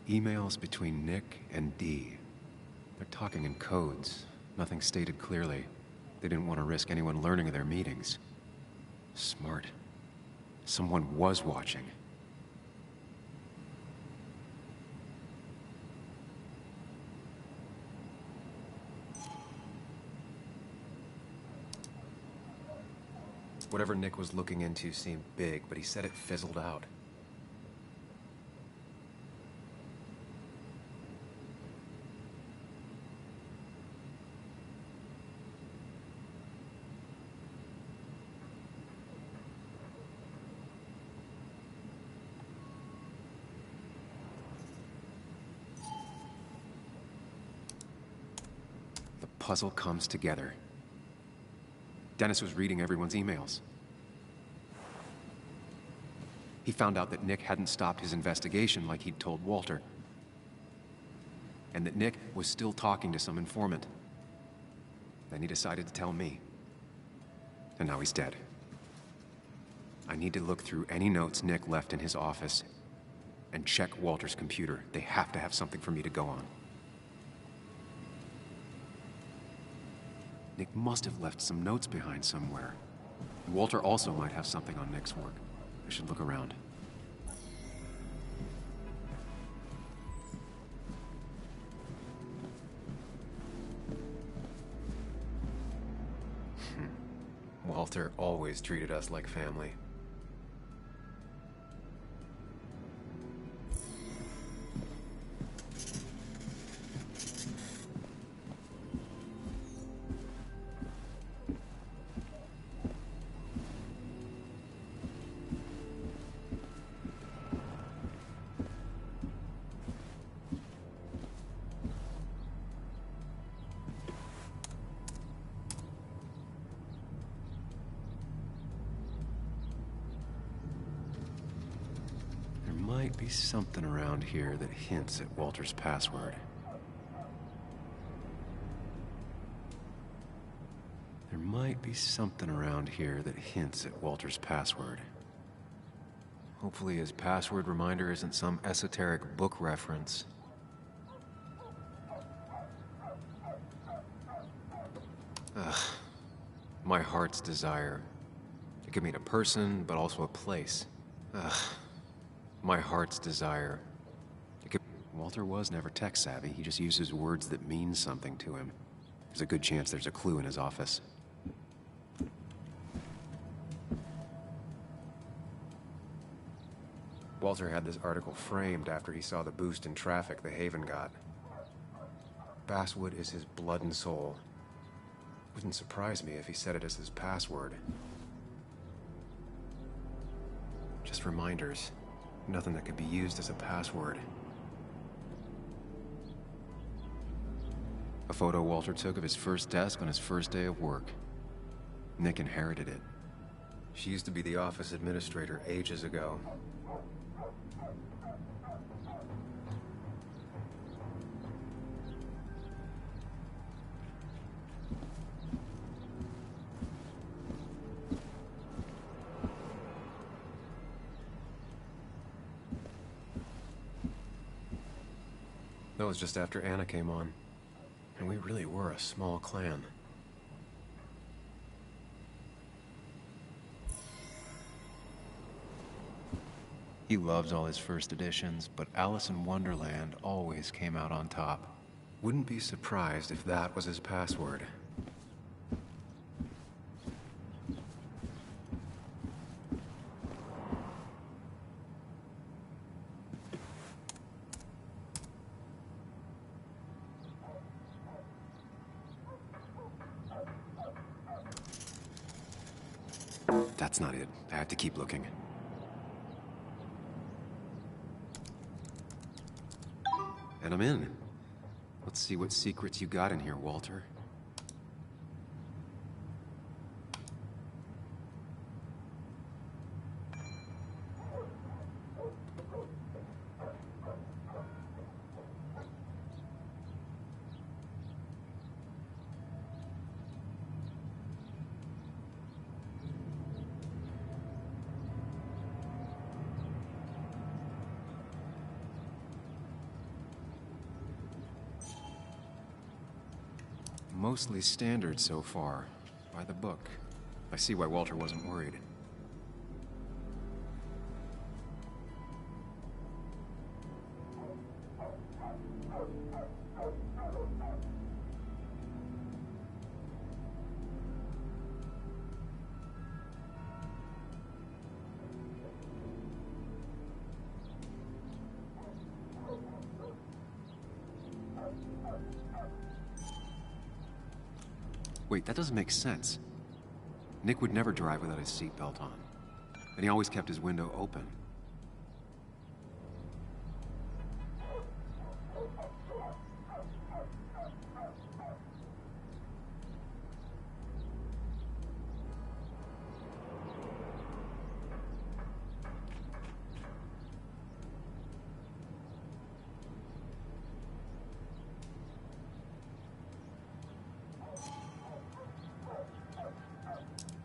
Emails between Nick and Dee. They're talking in codes. Nothing stated clearly. They didn't want to risk anyone learning of their meetings. Smart. Someone was watching. Whatever Nick was looking into seemed big, but he said it fizzled out. The puzzle comes together. Dennis was reading everyone's emails. He found out that Nick hadn't stopped his investigation like he'd told Walter. And that Nick was still talking to some informant. Then he decided to tell me. And now he's dead. I need to look through any notes Nick left in his office and check Walter's computer. They have to have something for me to go on. Nick must have left some notes behind somewhere. Walter also might have something on Nick's work. I should look around. Walter always treated us like family. Might be something around here that hints at Walter's password. There might be something around here that hints at Walter's password. Hopefully his password reminder isn't some esoteric book reference. Ugh. My heart's desire. It could mean a person, but also a place. Ugh. My heart's desire. Walter was never tech-savvy. He just uses words that mean something to him. There's a good chance there's a clue in his office. Walter had this article framed after he saw the boost in traffic the Haven got. Basswood is his blood and soul. Wouldn't surprise me if he said it as his password. Just reminders. Nothing that could be used as a password. A photo Walter took of his first desk on his first day of work. Nick inherited it. She used to be the office administrator ages ago. That was just after Anna came on. And we really were a small clan. He loves all his first editions, but Alice in Wonderland always came out on top. Wouldn't be surprised if that was his password. That's not it. I have to keep looking. And I'm in. Let's see what secrets you got in here, Walter. Mostly standard so far. By the book. I see why Walter wasn't worried. Wait, that doesn't make sense. Nick would never drive without his seatbelt on. And he always kept his window open.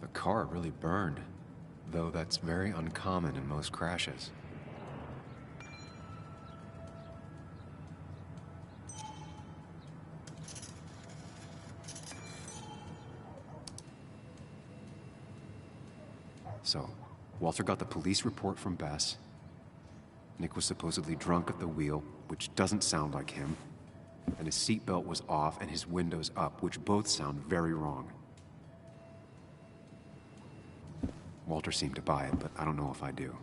The car really burned, though that's very uncommon in most crashes. So, Walter got the police report from Bess. Nick was supposedly drunk at the wheel, which doesn't sound like him. And his seatbelt was off and his windows up, which both sound very wrong. Walter seemed to buy it, but I don't know if I do.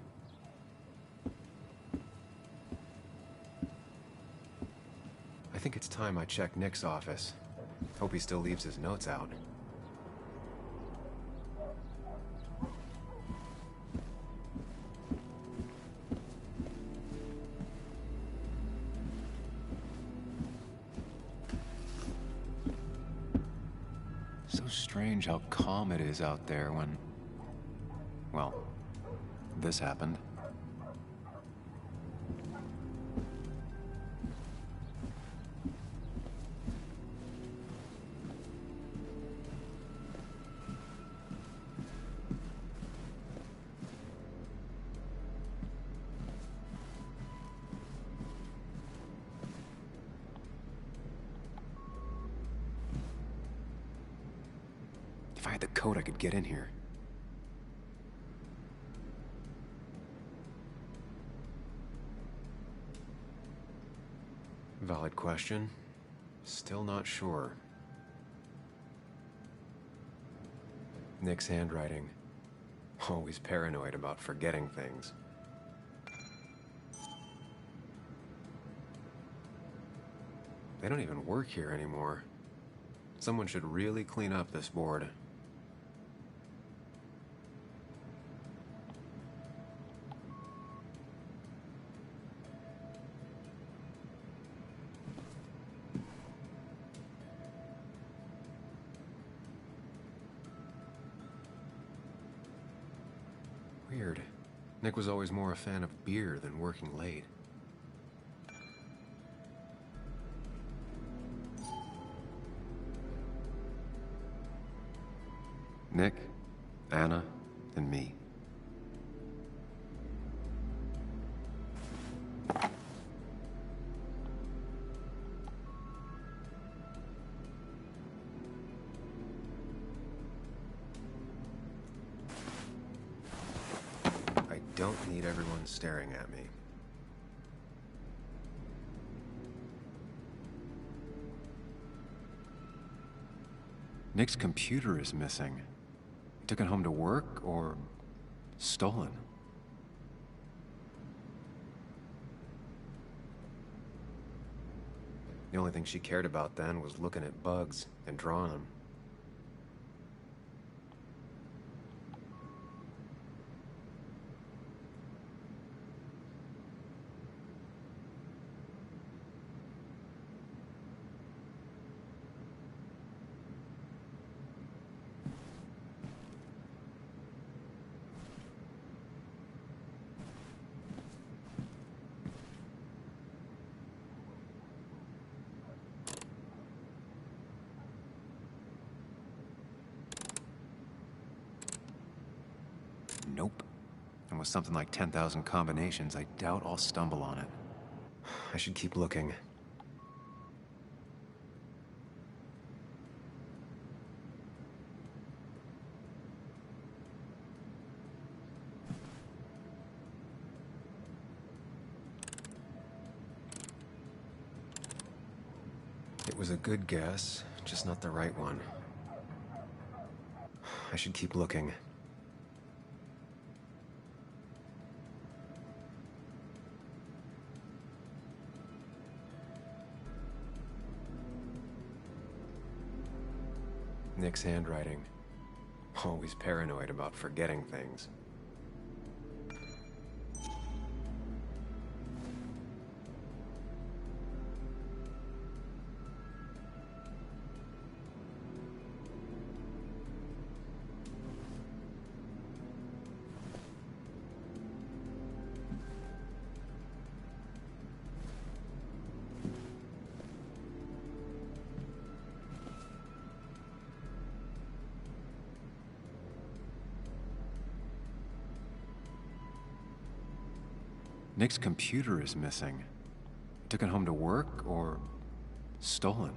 I think it's time I check Nick's office. Hope he still leaves his notes out. So strange how calm it is out there when... well, this happened. If I had the code, I could get in here. Valid question. Still not sure. Nick's handwriting. Always paranoid about forgetting things. They don't even work here anymore. Someone should really clean up this board. Weird. Nick was always more a fan of beer than working late. Nick, Anna, and me. I don't need everyone staring at me. Nick's computer is missing. He took it home to work, or stolen. The only thing she cared about then was looking at bugs and drawing them. Nope. And with something like 10,000 combinations, I doubt I'll stumble on it. I should keep looking. was a good guess, just not the right one. I should keep looking. Nick's handwriting. Always paranoid about forgetting things. Nick's computer is missing. Took it home to work, or stolen.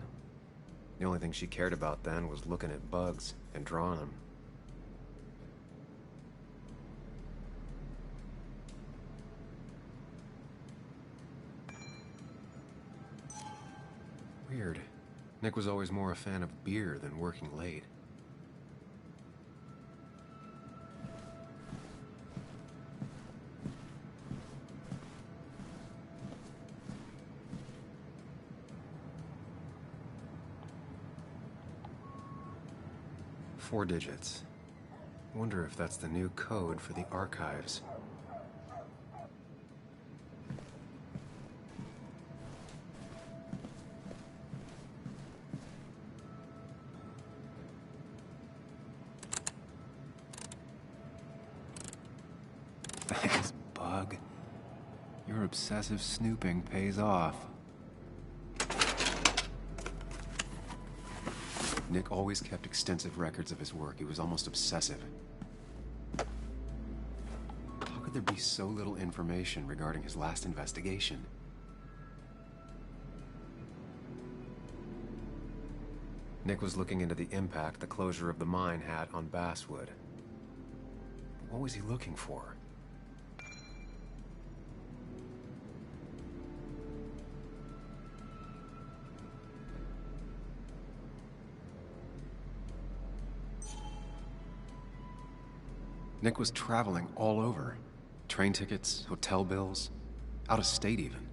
The only thing she cared about then was looking at bugs and drawing them. Weird. Nick was always more a fan of beer than working late. Four digits. Wonder if that's the new code for the archives. Thanks, Bug. Your obsessive snooping pays off. Nick always kept extensive records of his work. He was almost obsessive. How could there be so little information regarding his last investigation? Nick was looking into the impact the closure of the mine had on Basswood. What was he looking for? Nick was traveling all over. Train tickets, hotel bills, out of state even.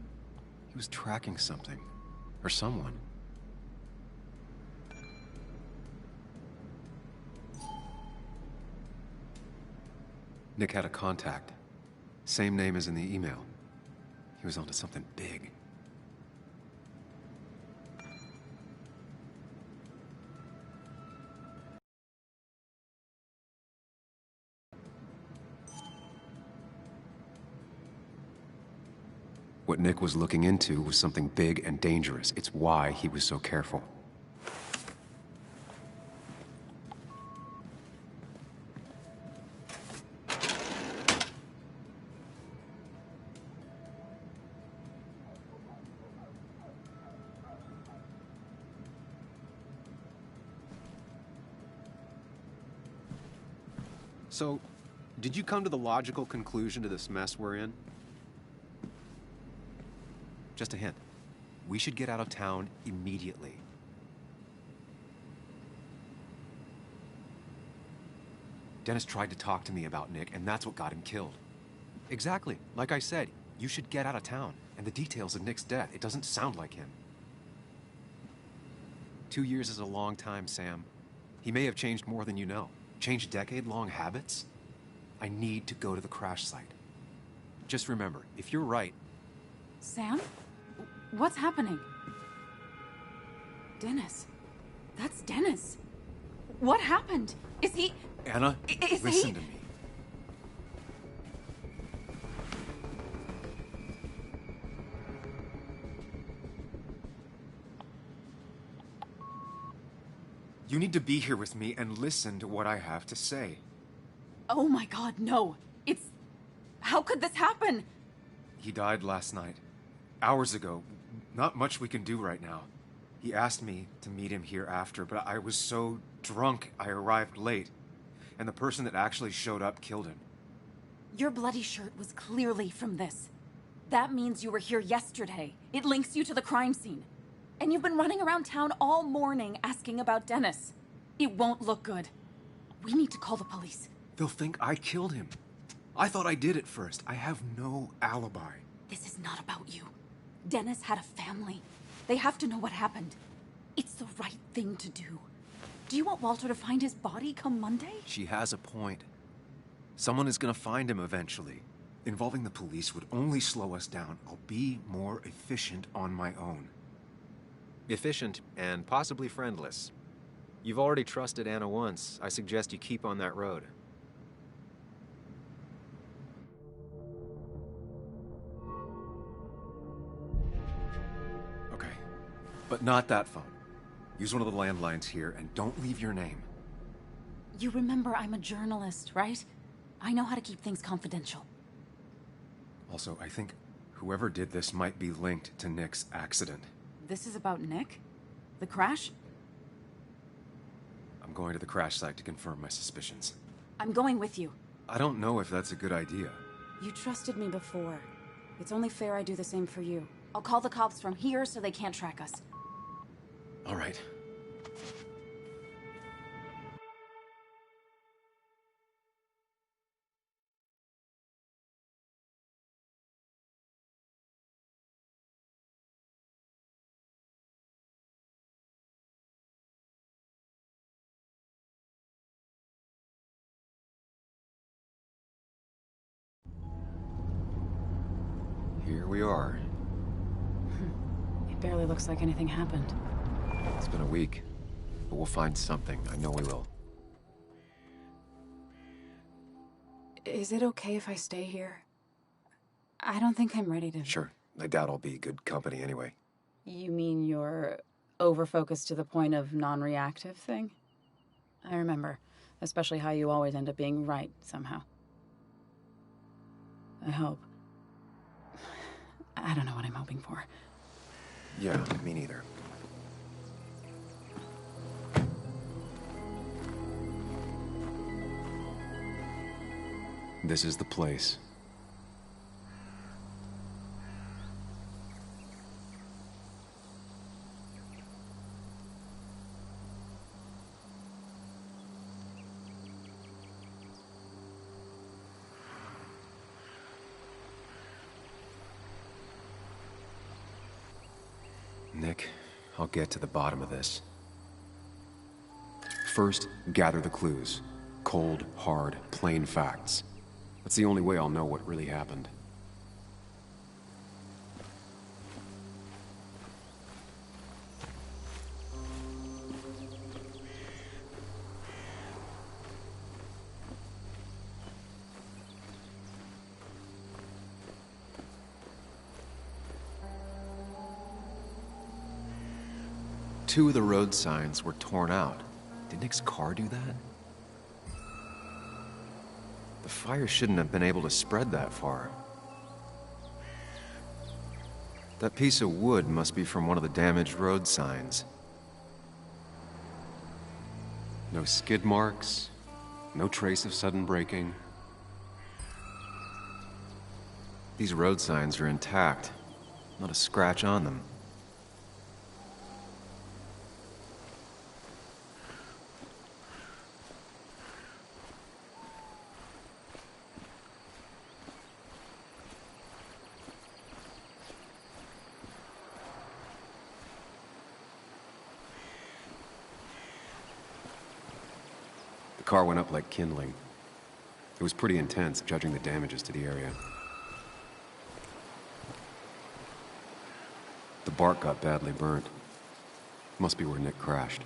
He was tracking something, or someone. Nick had a contact. Same name as in the email. He was onto something big. What Nick was looking into was something big and dangerous. It's why he was so careful. So, did you come to the logical conclusion to this mess we're in? Just a hint. We should get out of town immediately. Dennis tried to talk to me about Nick, and that's what got him killed. Exactly. Like I said, you should get out of town. And the details of Nick's death, it doesn't sound like him. 2 years is a long time, Sam. He may have changed more than you know. Changed decade-long habits? I need to go to the crash site. Just remember, if you're right... Sam? What's happening? Dennis. That's Dennis. What happened? Is he... Anna, listen to me. You need to be here with me and listen to what I have to say. Oh my God, no. It's... How could this happen? He died last night. Hours ago. Not much we can do right now. He asked me to meet him here after, but I was so drunk I arrived late. And the person that actually showed up killed him. Your bloody shirt was clearly from this. That means you were here yesterday. It links you to the crime scene. And you've been running around town all morning asking about Dennis. It won't look good. We need to call the police. They'll think I killed him. I thought I did at first. I have no alibi. This is not about you. Dennis had a family. They have to know what happened. It's the right thing to do. Do you want Walter to find his body come Monday? She has a point. Someone is gonna find him eventually. Involving the police would only slow us down. I'll be more efficient on my own. Efficient and possibly friendless. You've already trusted Anna once. I suggest you keep on that road. Okay, but not that phone. Use one of the landlines here and don't leave your name. You remember I'm a journalist, right? I know how to keep things confidential. Also, I think whoever did this might be linked to Nick's accident. This is about Nick? The crash? I'm going to the crash site to confirm my suspicions. I'm going with you. I don't know if that's a good idea. You trusted me before. It's only fair I do the same for you. I'll call the cops from here so they can't track us. All right. Here we are. It barely looks like anything happened. It's been a week, but we'll find something. I know we will. Is it okay if I stay here? I don't think I'm ready to... Sure. I doubt I'll be good company anyway. You mean you're over-focused to the point of non-reactive thing? I remember. Especially how you always end up being right, somehow. I hope. I don't know what I'm hoping for. Yeah, me neither. This is the place. Nick, I'll get to the bottom of this. First, gather the clues. Cold, hard, plain facts. That's the only way I'll know what really happened. Two of the road signs were torn out. Did Nick's car do that? The fire shouldn't have been able to spread that far. That piece of wood must be from one of the damaged road signs. No skid marks, no trace of sudden braking. These road signs are intact, not a scratch on them. The car went up like kindling. It was pretty intense, judging the damages to the area. The bark got badly burnt. Must be where Nick crashed.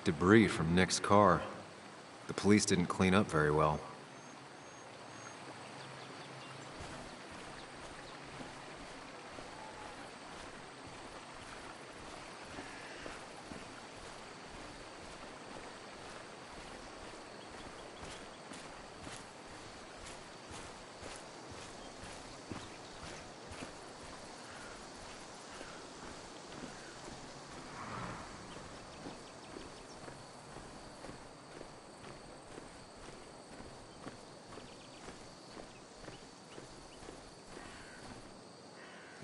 Debris from Nick's car. The police didn't clean up very well.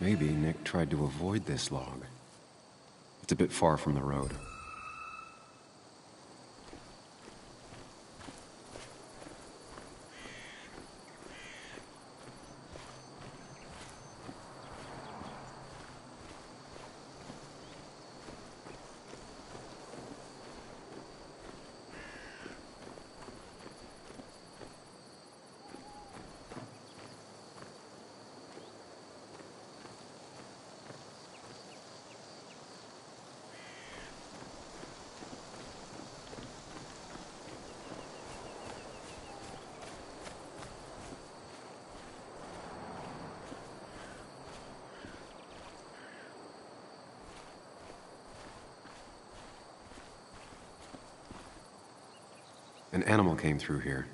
Maybe Nick tried to avoid this log. It's a bit far from the road. An animal came through here.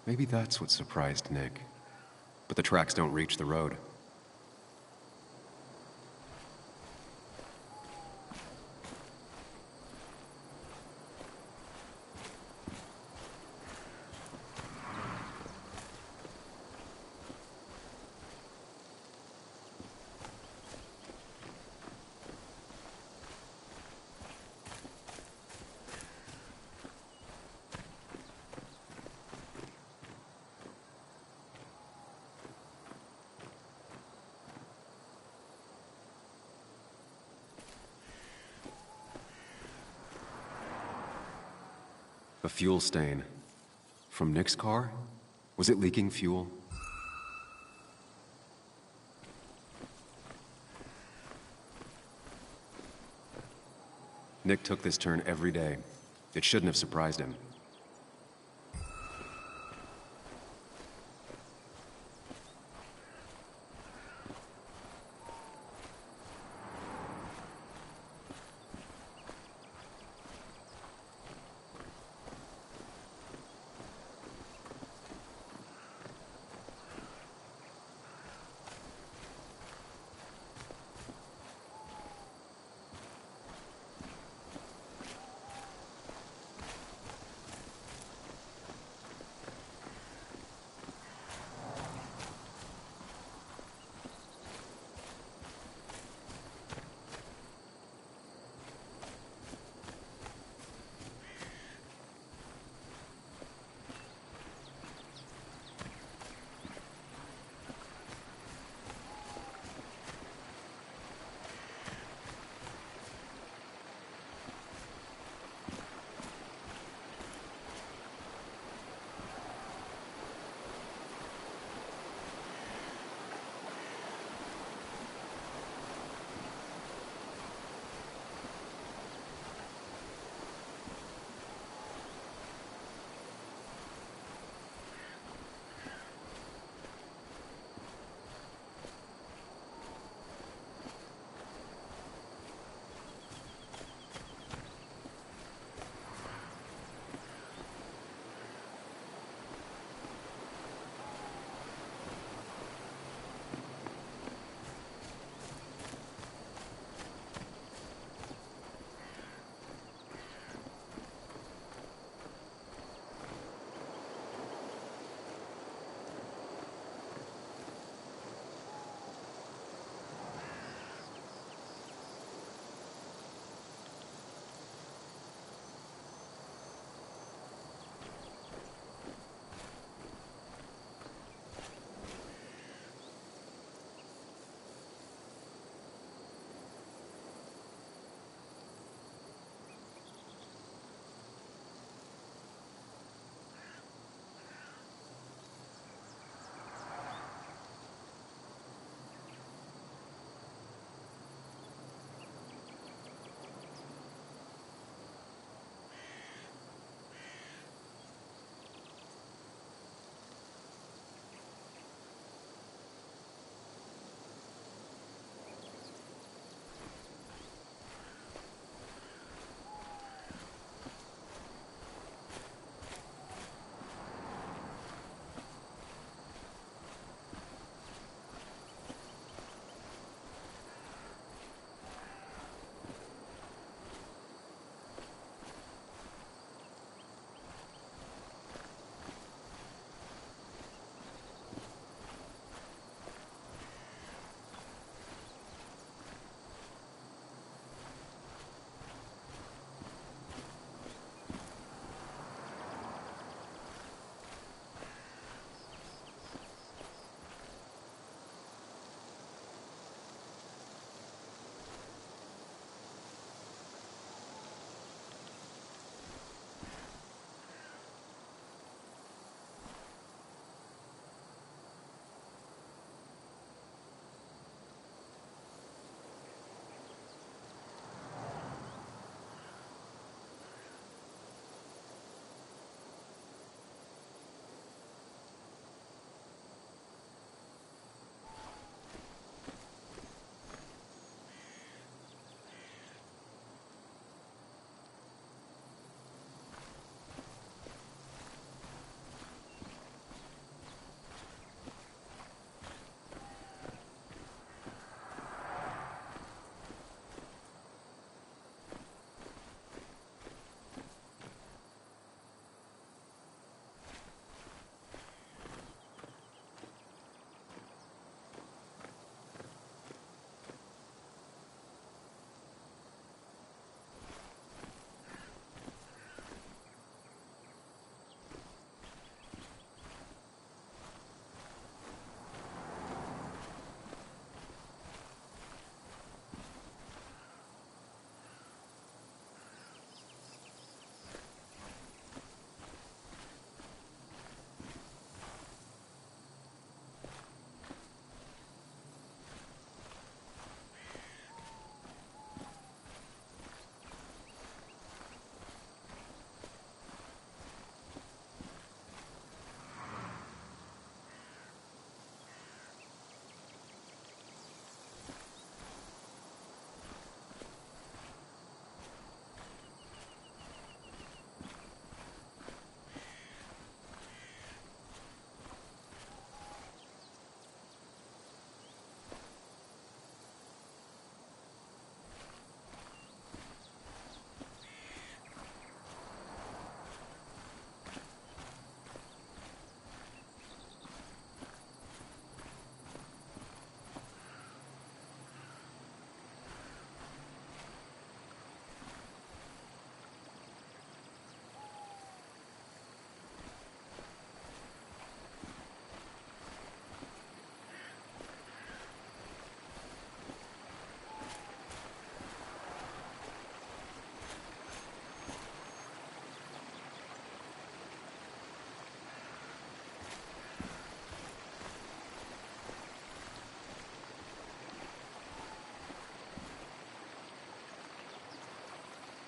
Maybe that's what surprised Nick. But the tracks don't reach the road. A fuel stain. From Nick's car? Was it leaking fuel? Nick took this turn every day. It shouldn't have surprised him.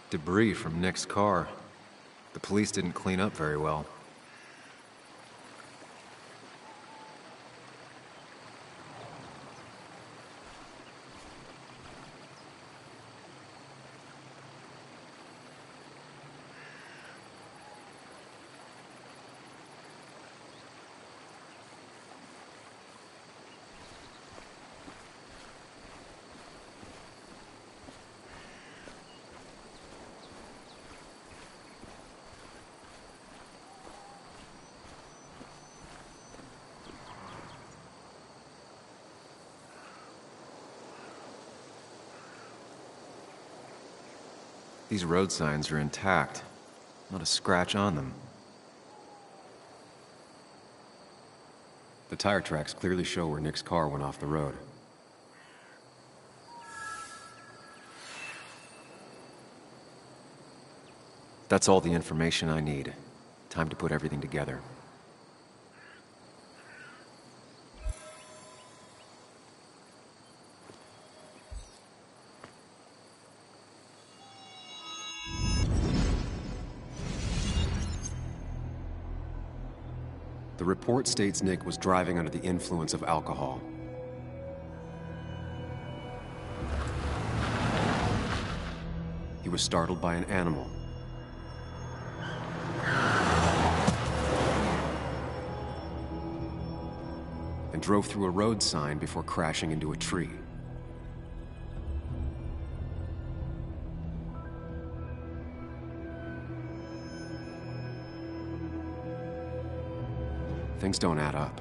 Debris from Nick's car. The police didn't clean up very well. These road signs are intact. Not a scratch on them. The tire tracks clearly show where Nick's car went off the road. That's all the information I need. Time to put everything together. The report states Nick was driving under the influence of alcohol. He was startled by an animal. And drove through a road sign before crashing into a tree. Things don't add up.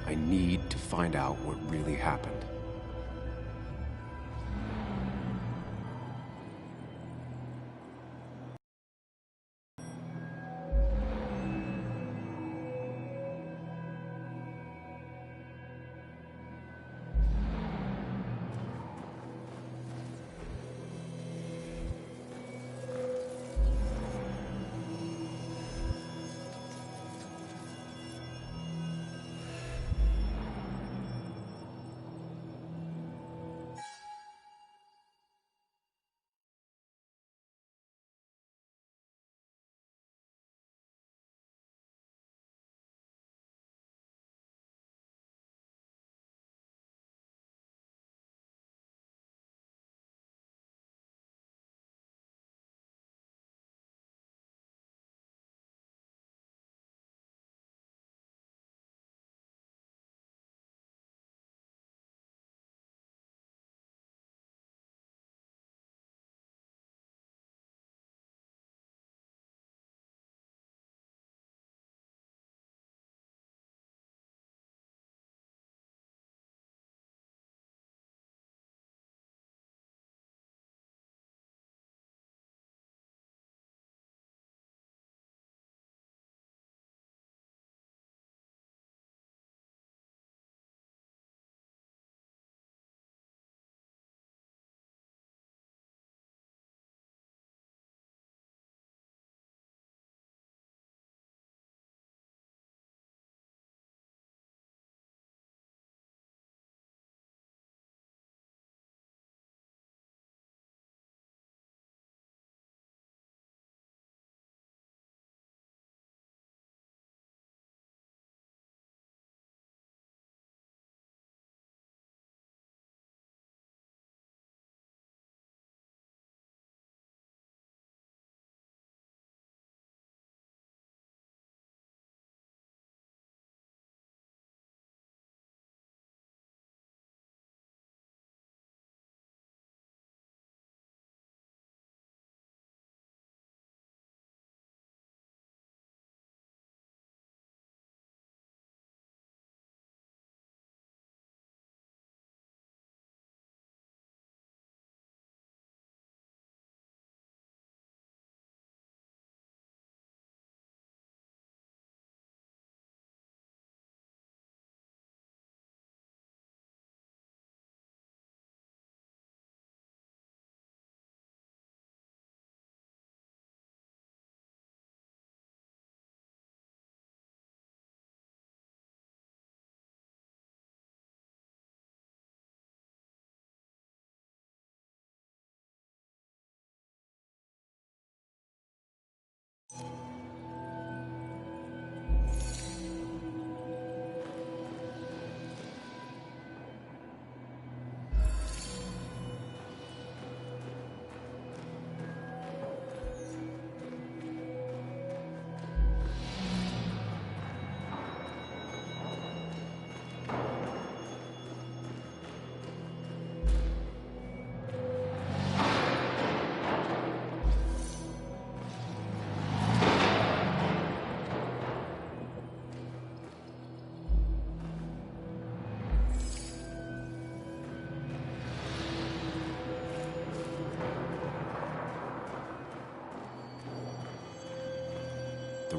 I need to find out what really happened.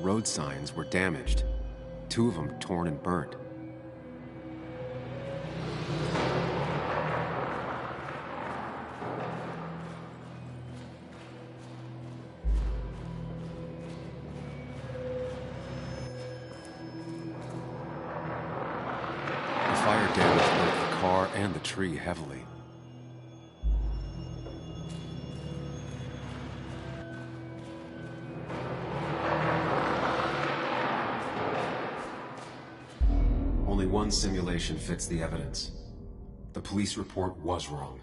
road signs were damaged. 2 of them torn and burnt. The fire damaged both the car and the tree heavily. Only one simulation fits the evidence. The police report was wrong.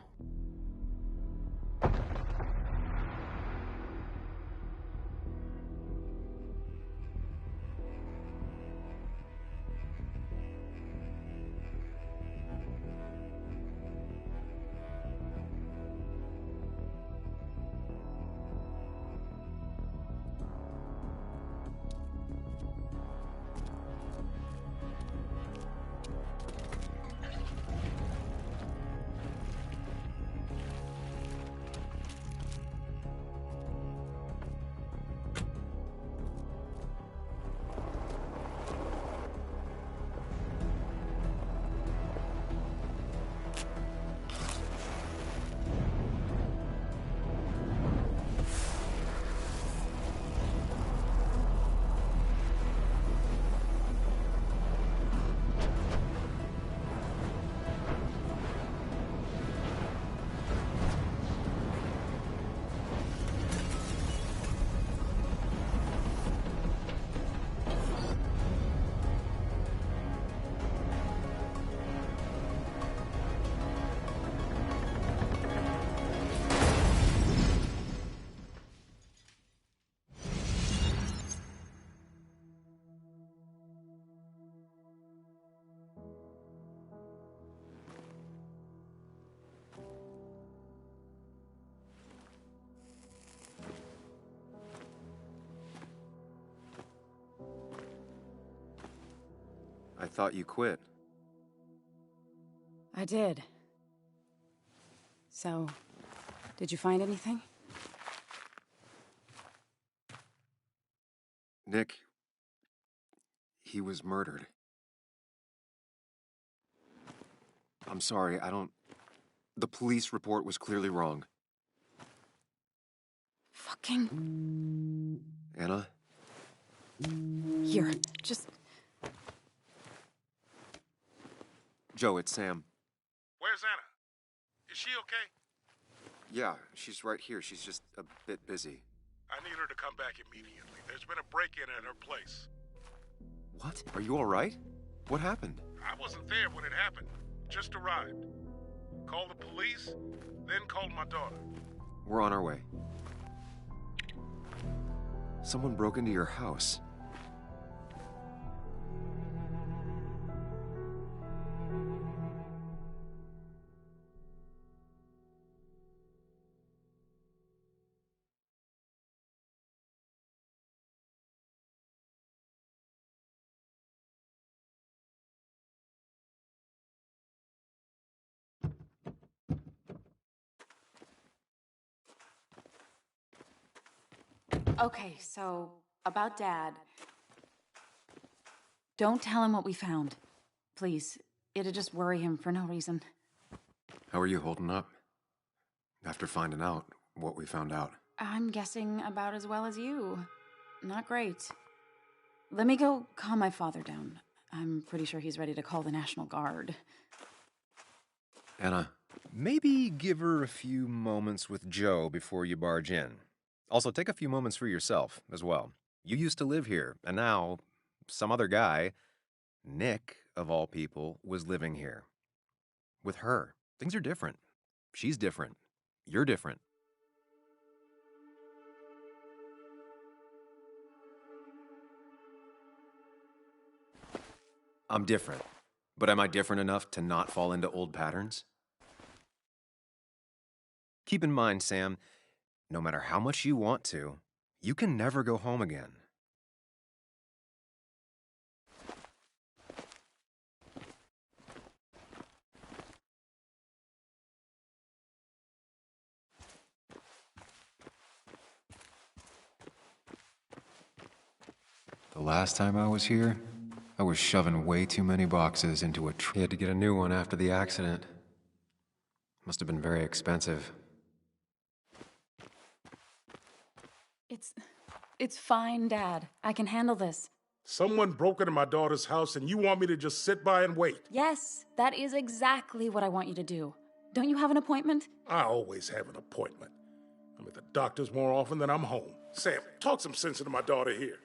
I thought you quit. I did. So, did you find anything? Nick, he was murdered. I'm sorry, the police report was clearly wrong. Fucking... Anna? Here, just... Joe, it's Sam. Where's Anna? Is she okay? Yeah, she's right here. She's just a bit busy. I need her to come back immediately. There's been a break-in at her place. What? Are you all right? What happened? I wasn't there when it happened. Just arrived. Called the police, then called my daughter. We're on our way. Someone broke into your house. Okay, so, about Dad. Don't tell him what we found. Please. It'd just worry him for no reason. How are you holding up? After finding out what we found out. I'm guessing about as well as you. Not great. Let me go calm my father down. I'm pretty sure he's ready to call the National Guard. Anna, Maybe give her a few moments with Joe before you barge in. Also, take a few moments for yourself as well. You used to live here, and now some other guy, Nick, of all people, was living here. With her. Things are different. She's different. You're different. I'm different. But am I different enough to not fall into old patterns? Keep in mind, Sam, no matter how much you want to, you can never go home again. The last time I was here, I was shoving way too many boxes into a tree. He had to get a new one after the accident. Must have been very expensive. It's fine, Dad. I can handle this. Someone broke into my daughter's house and you want me to just sit by and wait? Yes, that is exactly what I want you to do. Don't you have an appointment? I always have an appointment. I'm at the doctor's more often than I'm home. Sam, talk some sense into my daughter here.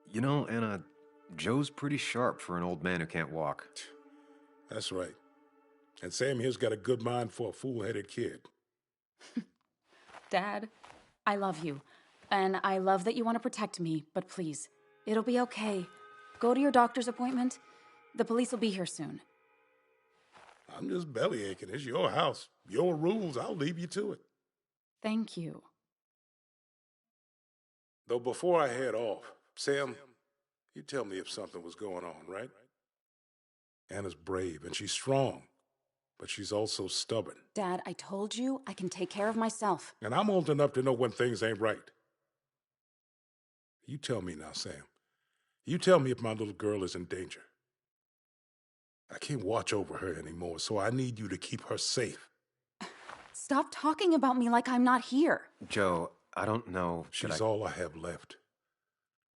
You know, Anna, Joe's pretty sharp for an old man who can't walk. That's right. And Sam here's got a good mind for a fool-headed kid. Dad, I love you. And I love that you want to protect me, but please, it'll be okay. Go to your doctor's appointment. The police will be here soon. I'm just bellyaching. It's your house. Your rules. I'll leave you to it. Thank you. Though before I head off, Sam, you tell me if something was going on, right? Anna's brave and she's strong, but she's also stubborn. Dad, I told you I can take care of myself. And I'm old enough to know when things ain't right. You tell me now, Sam. You tell me if my little girl is in danger. I can't watch over her anymore, so I need you to keep her safe. Stop talking about me like I'm not here. Joe, I don't know. She's all I have left.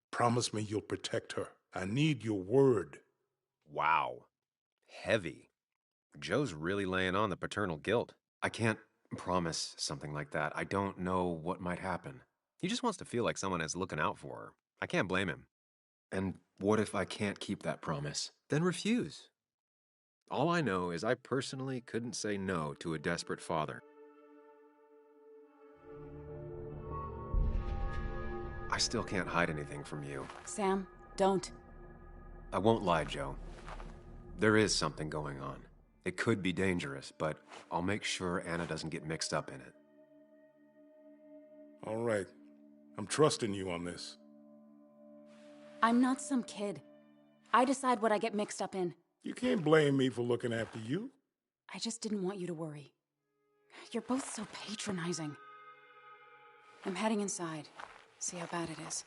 Promise me you'll protect her. I need your word. Wow. Heavy. Joe's really laying on the paternal guilt. I can't promise something like that. I don't know what might happen. He just wants to feel like someone is looking out for her. I can't blame him. And what if I can't keep that promise? Then refuse. All I know is I personally couldn't say no to a desperate father. I still can't hide anything from you. Sam, don't. I won't lie, Joe. There is something going on. It could be dangerous, but I'll make sure Anna doesn't get mixed up in it. All right. I'm trusting you on this. I'm not some kid. I decide what I get mixed up in. You can't blame me for looking after you. I just didn't want you to worry. You're both so patronizing. I'm heading inside. See how bad it is.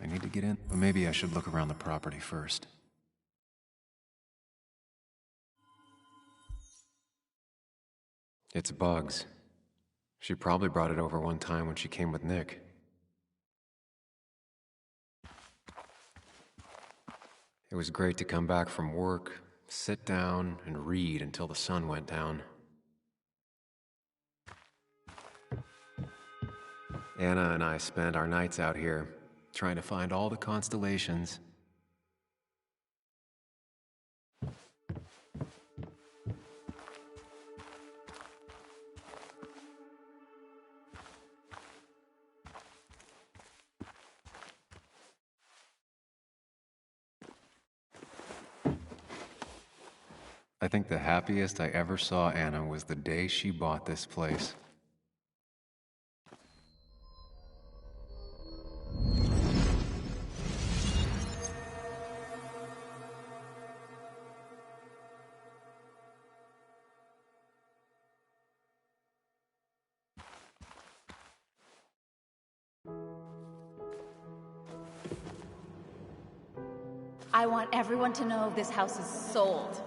I need to get in. Or maybe I should look around the property first. It's Bugs. She probably brought it over one time when she came with Nick. It was great to come back from work, sit down, and read until the sun went down. Anna and I spent our nights out here, trying to find all the constellations. I think the happiest I ever saw Anna was the day she bought this place. I want everyone to know this house is sold.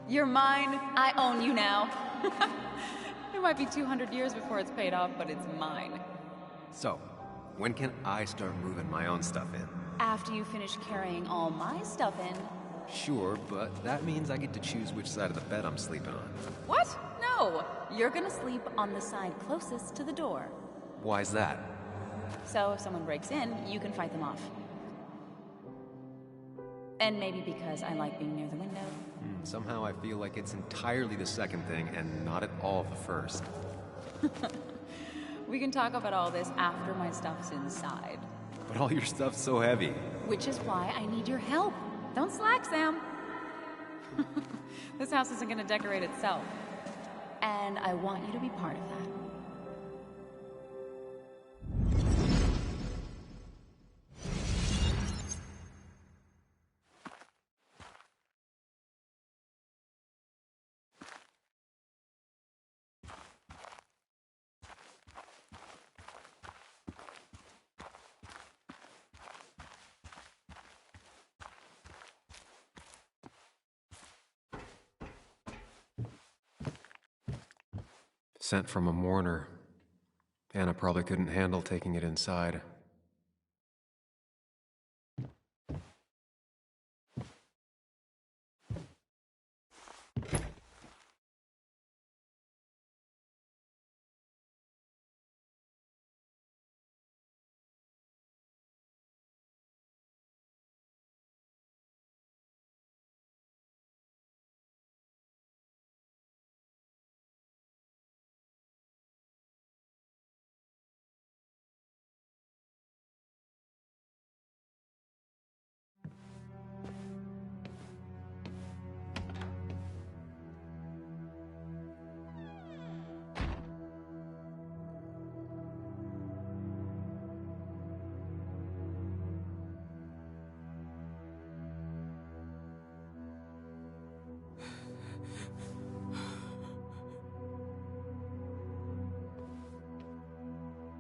You're mine. I own you now. It might be 200 years before it's paid off, but it's mine. So, when can I start moving my own stuff in? After you finish carrying all my stuff in. Sure, but that means I get to choose which side of the bed I'm sleeping on. What? No! You're gonna sleep on the side closest to the door. Why's that? So if someone breaks in, you can fight them off. And maybe because I like being near the window. Somehow I feel like it's entirely the second thing and not at all the first. We can talk about all this after my stuff's inside. But all your stuff's so heavy. Which is why I need your help. Don't slack, Sam. This house isn't gonna decorate itself. And I want you to be part of that. Sent from a mourner. Anna probably couldn't handle taking it inside.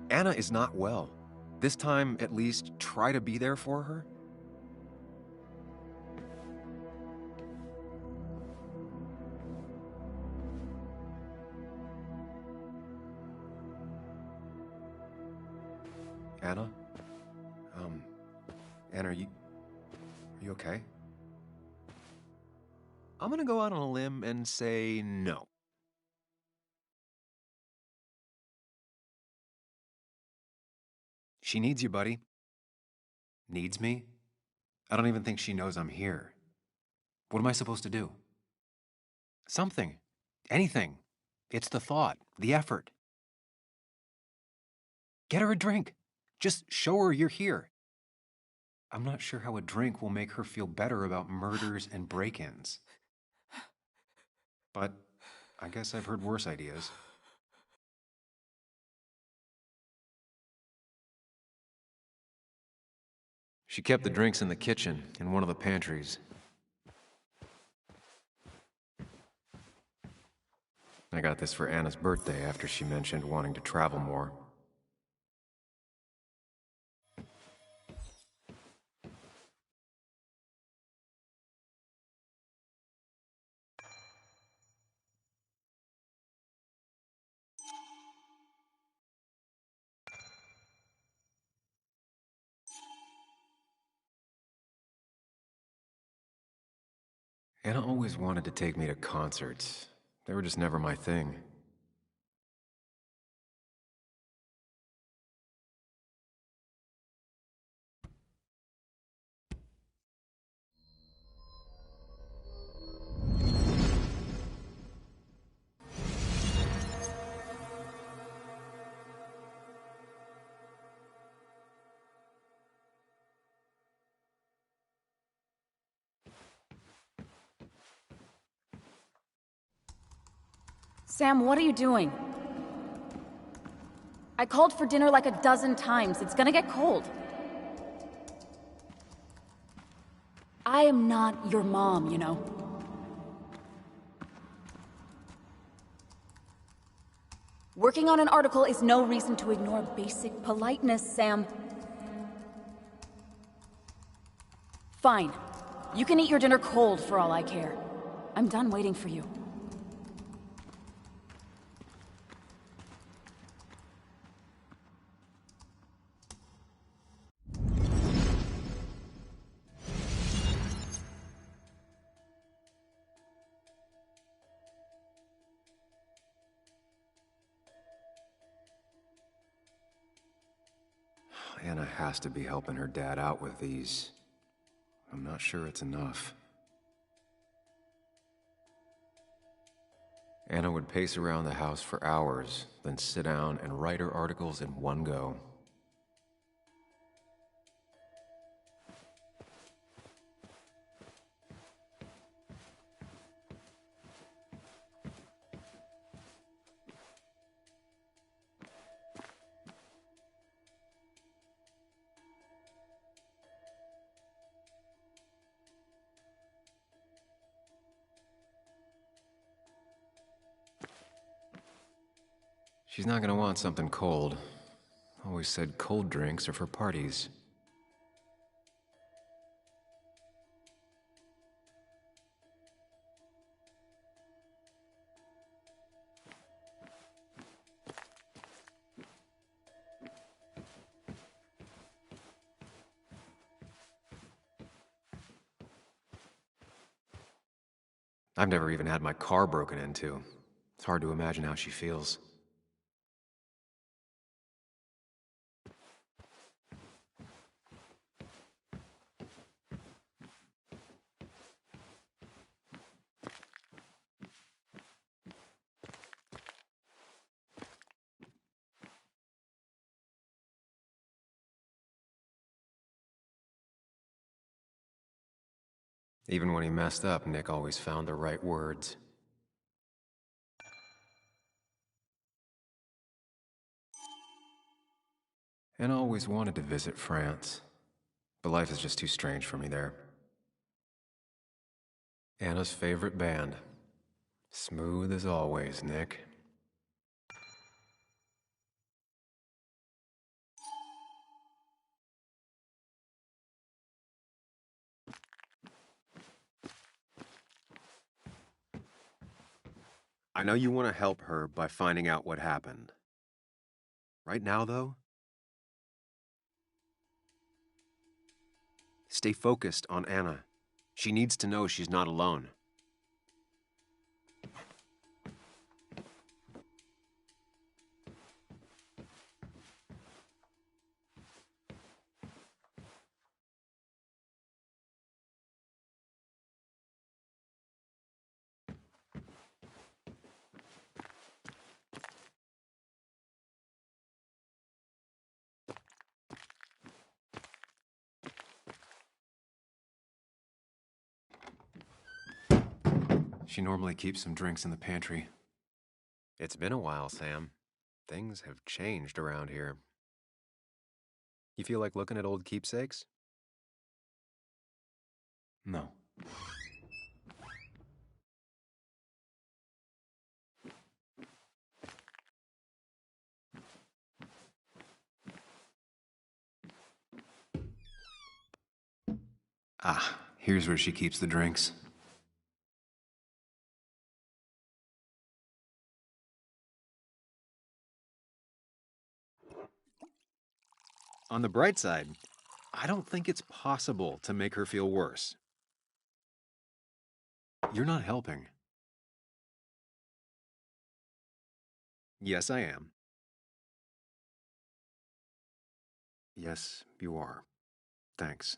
Anna is not well. This time, at least, try to be there for her. Anna? Anna, are you okay? I'm gonna go out on a limb and say no. She needs you, buddy. Needs me? I don't even think she knows I'm here. What am I supposed to do? Something. Anything. It's the thought, the effort. Get her a drink. Just show her you're here. I'm not sure how a drink will make her feel better about murders and break-ins. But I guess I've heard worse ideas. She kept the drinks in the kitchen, in one of the pantries. I got this for Anna's birthday after she mentioned wanting to travel more. Anna always wanted to take me to concerts. They were just never my thing. Sam, what are you doing? I called for dinner like a dozen times. It's gonna get cold. I am not your mom, you know. Working on an article is no reason to ignore basic politeness, Sam. Fine. You can eat your dinner cold for all I care. I'm done waiting for you. Anna has to be helping her dad out with these. I'm not sure it's enough. Anna would pace around the house for hours, then sit down and write her articles in one go. She's not gonna want something cold. Always said cold drinks are for parties. I've never even had my car broken into. It's hard to imagine how she feels. Even when he messed up, Nick always found the right words. And always wanted to visit France. But life is just too strange for me there. Anna's favorite band. Smooth as always, Nick. I know you want to help her by finding out what happened. Right now, though, stay focused on Anna. She needs to know she's not alone. She normally keeps some drinks in the pantry. It's been a while, Sam. Things have changed around here. You feel like looking at old keepsakes? No. Ah, here's where she keeps the drinks. On the bright side, I don't think it's possible to make her feel worse. You're not helping. Yes, I am. Yes, you are. Thanks.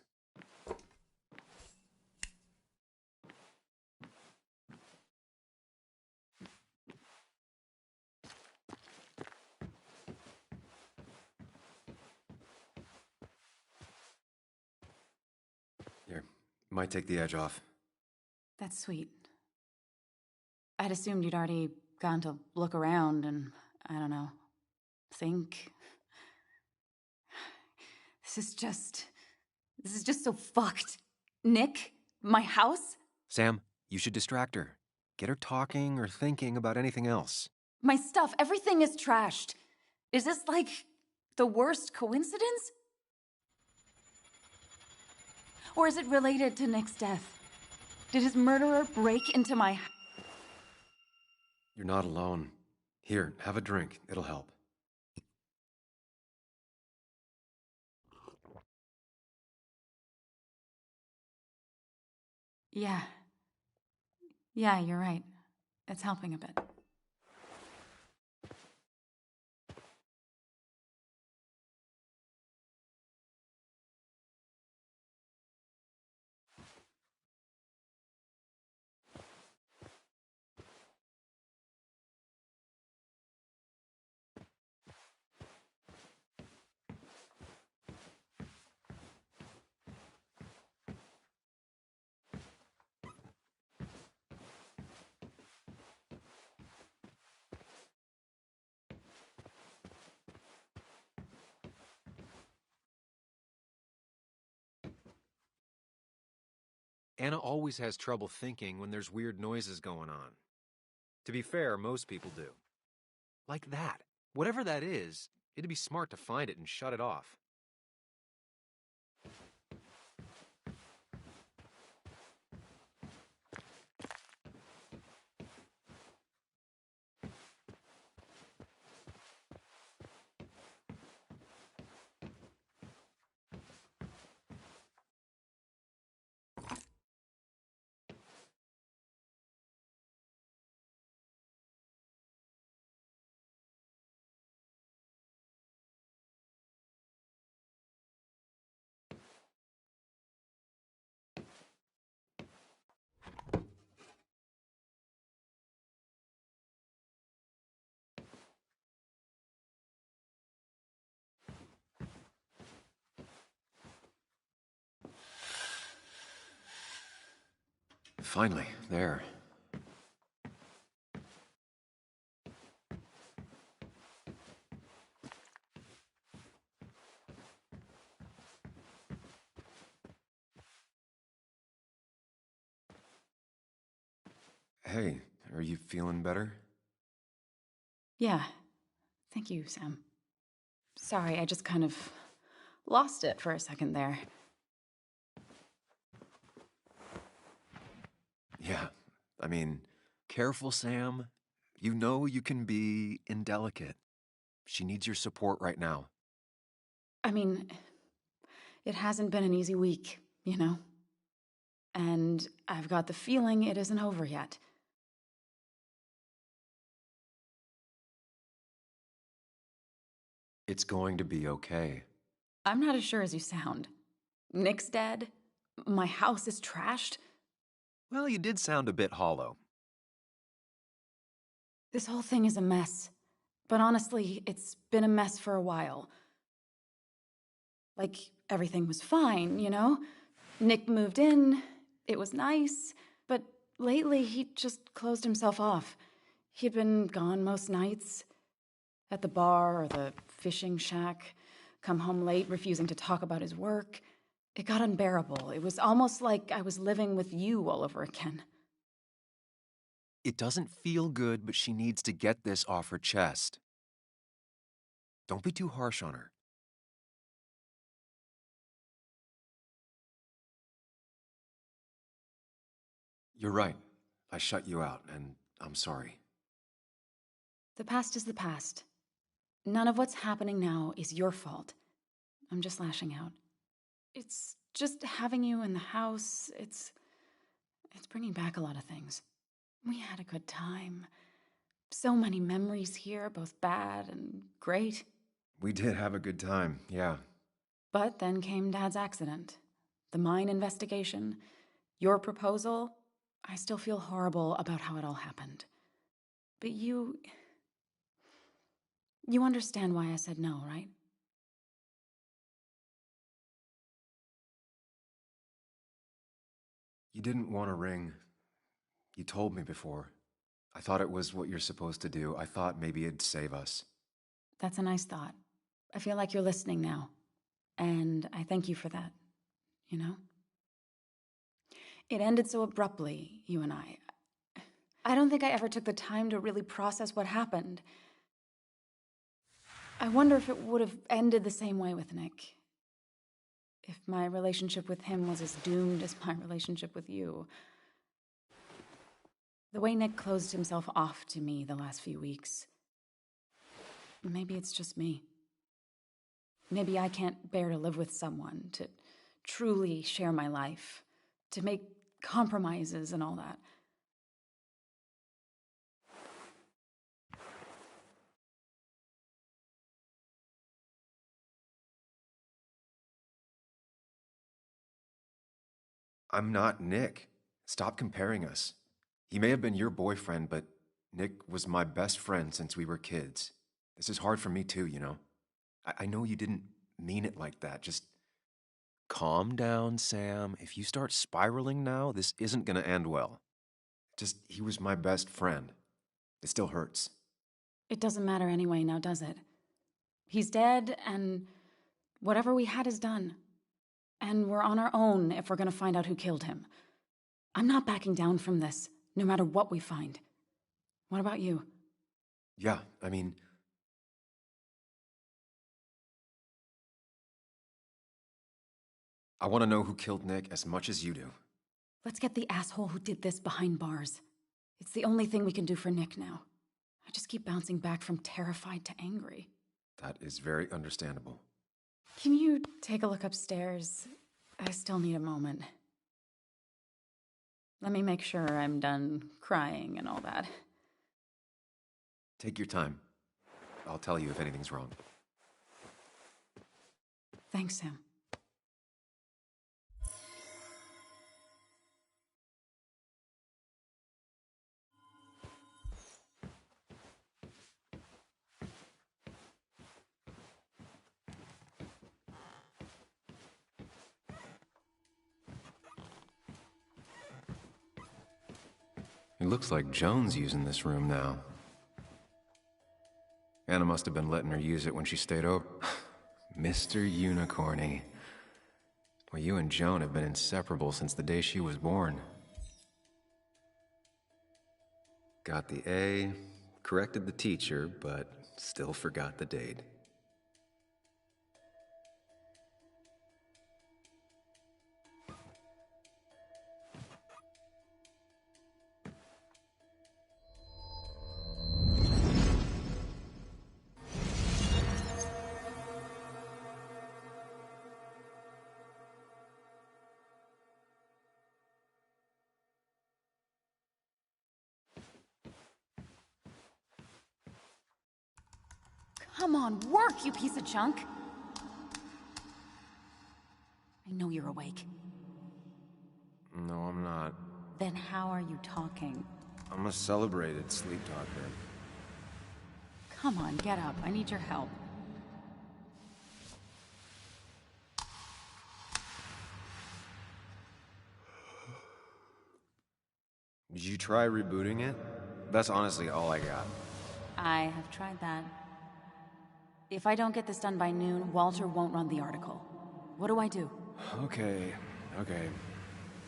Here, might take the edge off. That's sweet. I'd assumed you'd already gone to look around and, I don't know, think. This is just so fucked. Nick? My house? Sam, you should distract her. Get her talking or thinking about anything else. My stuff, everything is trashed. Is this like the worst coincidence? Or is it related to Nick's death? Did his murderer break into my... You're not alone. Here, have a drink. It'll help. Yeah. Yeah, you're right. It's helping a bit. Anna always has trouble thinking when there's weird noises going on. To be fair, most people do. Like that. Whatever that is, it'd be smart to find it and shut it off. Finally, there. Hey, are you feeling better? Yeah. Thank you, Sam. Sorry, I just kind of lost it for a second there. Yeah, I mean, careful, Sam. You know you can be indelicate. She needs your support right now. I mean, it hasn't been an easy week, you know? And I've got the feeling it isn't over yet. It's going to be okay. I'm not as sure as you sound. Nick's dead. My house is trashed. Well, you did sound a bit hollow. This whole thing is a mess. But honestly, it's been a mess for a while. Like, everything was fine, you know? Nick moved in, it was nice, but lately he just closed himself off. He'd been gone most nights, at the bar or the fishing shack, come home late, refusing to talk about his work. It got unbearable. It was almost like I was living with you all over again. It doesn't feel good, but she needs to get this off her chest. Don't be too harsh on her. You're right. I shut you out, and I'm sorry. The past is the past. None of what's happening now is your fault. I'm just lashing out. It's just having you in the house. It's bringing back a lot of things. We had a good time. So many memories here, both bad and great. We did have a good time, yeah. But then came Dad's accident, the mine investigation, your proposal. I still feel horrible about how it all happened. But you understand why I said no, right? You didn't want a ring. You told me before. I thought it was what you're supposed to do. I thought maybe it'd save us. That's a nice thought. I feel like you're listening now. And I thank you for that, you know? It ended so abruptly, you and I. I don't think I ever took the time to really process what happened. I wonder if it would have ended the same way with Nick. If my relationship with him was as doomed as my relationship with you. The way Nick closed himself off to me the last few weeks. Maybe it's just me. Maybe I can't bear to live with someone, to truly share my life, to make compromises and all that. I'm not Nick. Stop comparing us. He may have been your boyfriend, but Nick was my best friend since we were kids. This is hard for me too, you know? I know you didn't mean it like that. Just calm down, Sam. If you start spiraling now, this isn't gonna end well. He was my best friend. It still hurts. It doesn't matter anyway now, does it? He's dead, and whatever we had is done. And we're on our own if we're gonna find out who killed him. I'm not backing down from this, no matter what we find. What about you? Yeah, I mean, I want to know who killed Nick as much as you do. Let's get the asshole who did this behind bars. It's the only thing we can do for Nick now. I just keep bouncing back from terrified to angry. That is very understandable. Can you take a look upstairs? I still need a moment. Let me make sure I'm done crying and all that. Take your time. I'll tell you if anything's wrong. Thanks, Sam. It looks like Joan's using this room now. Anna must have been letting her use it when she stayed over. Mr. Unicorny. Well, you and Joan have been inseparable since the day she was born. Got the A, corrected the teacher, but still forgot the date. Come on, work, you piece of junk! I know you're awake. No, I'm not. Then how are you talking? I'm a celebrated sleep talker. Come on, get up. I need your help. Did you try rebooting it? That's honestly all I got. I have tried that. If I don't get this done by noon, Walter won't run the article. What do I do? Okay.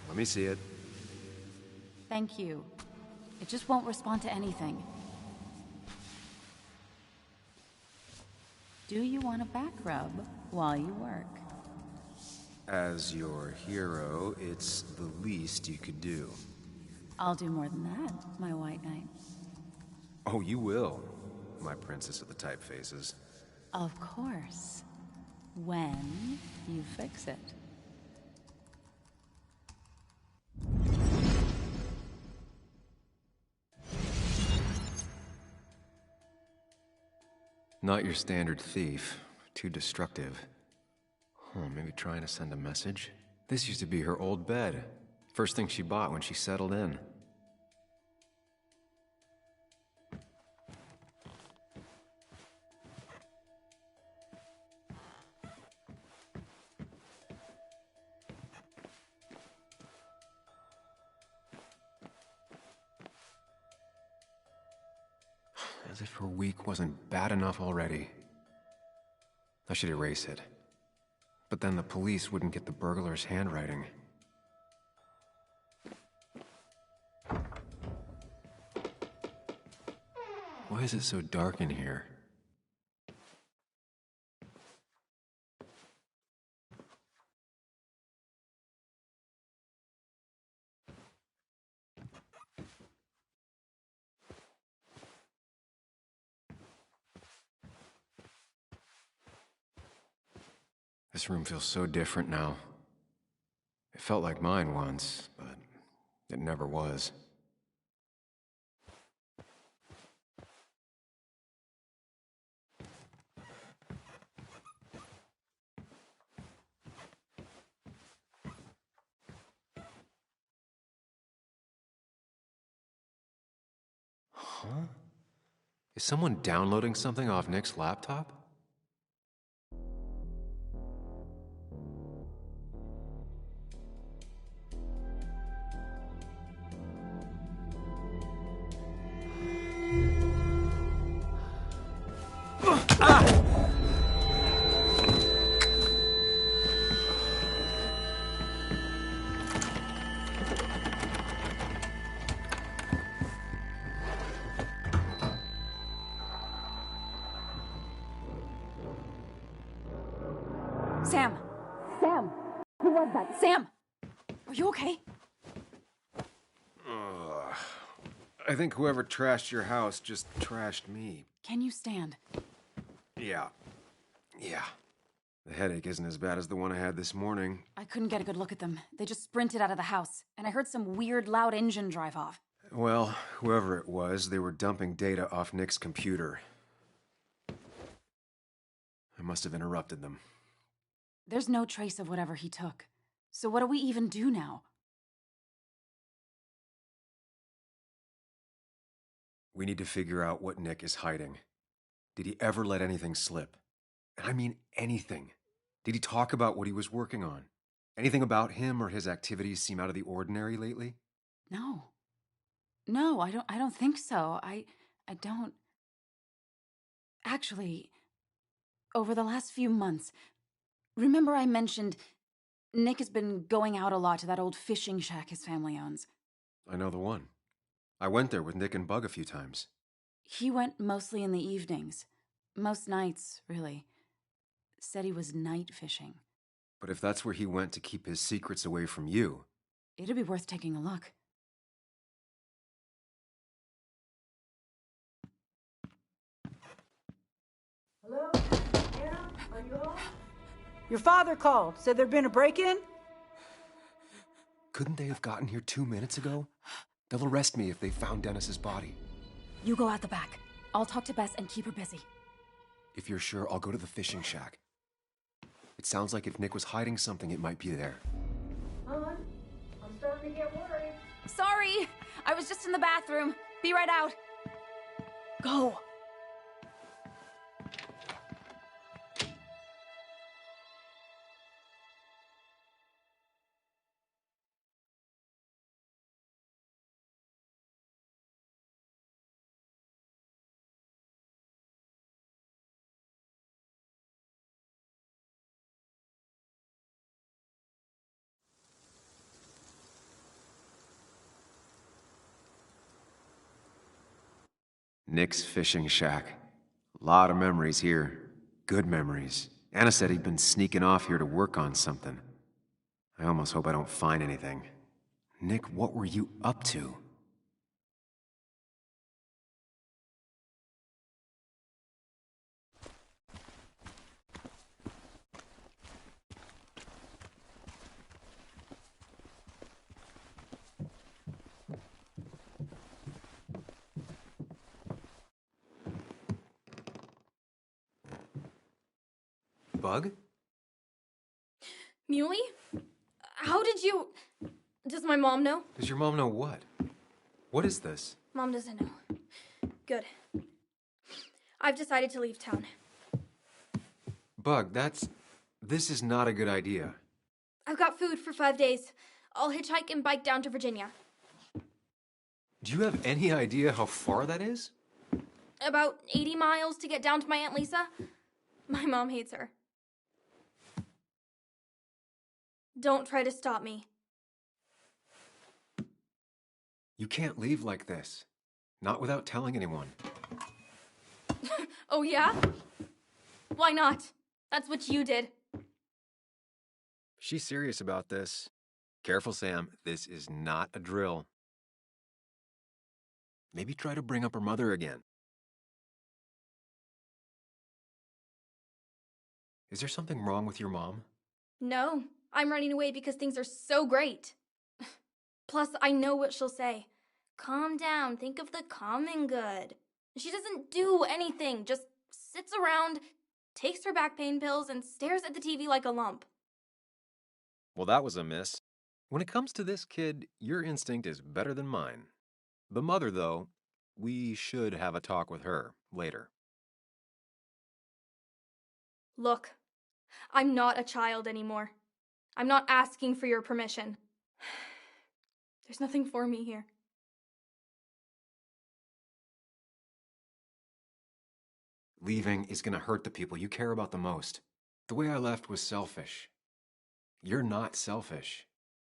Let me see it. Thank you. It just won't respond to anything. Do you want a back rub while you work? As your hero, it's the least you could do. I'll do more than that, my white knight. Oh, you will, my princess of the typefaces. Of course. When you fix it. Not your standard thief. Too destructive. Maybe trying to send a message? This used to be her old bed. First thing she bought when she settled in. As if her week wasn't bad enough already. I should erase it. But then the police wouldn't get the burglar's handwriting. Why is it so dark in here? This room feels so different now. It felt like mine once, but it never was. Huh? Is someone downloading something off Nick's laptop? Sam! Sam! Who was that? Sam! Are you okay? I think whoever trashed your house just trashed me. Can you stand? Yeah. The headache isn't as bad as the one I had this morning. I couldn't get a good look at them. They just sprinted out of the house, and I heard some weird, loud engine drive off. Well, whoever it was, they were dumping data off Nick's computer. I must have interrupted them. There's no trace of whatever he took. So what do we even do now? We need to figure out what Nick is hiding. Did he ever let anything slip? And I mean anything. Did he talk about what he was working on? Anything about him or his activities seem out of the ordinary lately? No. No, I don't think so. I don't... Actually, over the last few months, remember I mentioned Nick has been going out a lot to that old fishing shack his family owns. I know the one. I went there with Nick and Bug a few times. He went mostly in the evenings. Most nights, really. Said he was night fishing. But if that's where he went to keep his secrets away from you... It'd be worth taking a look. Hello? Anna? Are you home? Your father called. Said there'd been a break-in? Couldn't they have gotten here 2 minutes ago? They'll arrest me if they found Dennis's body. You go out the back. I'll talk to Bess and keep her busy. If you're sure, I'll go to the fishing shack. It sounds like if Nick was hiding something, it might be there. Hon, I'm starting to get worried. Sorry! I was just in the bathroom. Be right out. Go! Nick's fishing shack. A lot of memories here. Good memories. Anna said he'd been sneaking off here to work on something. I almost hope I don't find anything. Nick, what were you up to? Bug? Muley? How did you... Does my mom know? Does your mom know what? What is this? Mom doesn't know. Good. I've decided to leave town. Bug, this is not a good idea. I've got food for 5 days. I'll hitchhike and bike down to Virginia. Do you have any idea how far that is? About 80 miles to get down to my Aunt Lisa. My mom hates her. Don't try to stop me. You can't leave like this. Not without telling anyone. Oh, yeah? Why not? That's what you did. She's serious about this. Careful, Sam. This is not a drill. Maybe try to bring up her mother again. Is there something wrong with your mom? No, I'm running away because things are so great. Plus, I know what she'll say. Calm down, think of the common good. She doesn't do anything, just sits around, takes her back pain pills, and stares at the TV like a lump. Well, that was a miss. When it comes to this kid, your instinct is better than mine. The mother, though, we should have a talk with her later. Look, I'm not a child anymore. I'm not asking for your permission. There's nothing for me here. Leaving is going to hurt the people you care about the most. The way I left was selfish. You're not selfish.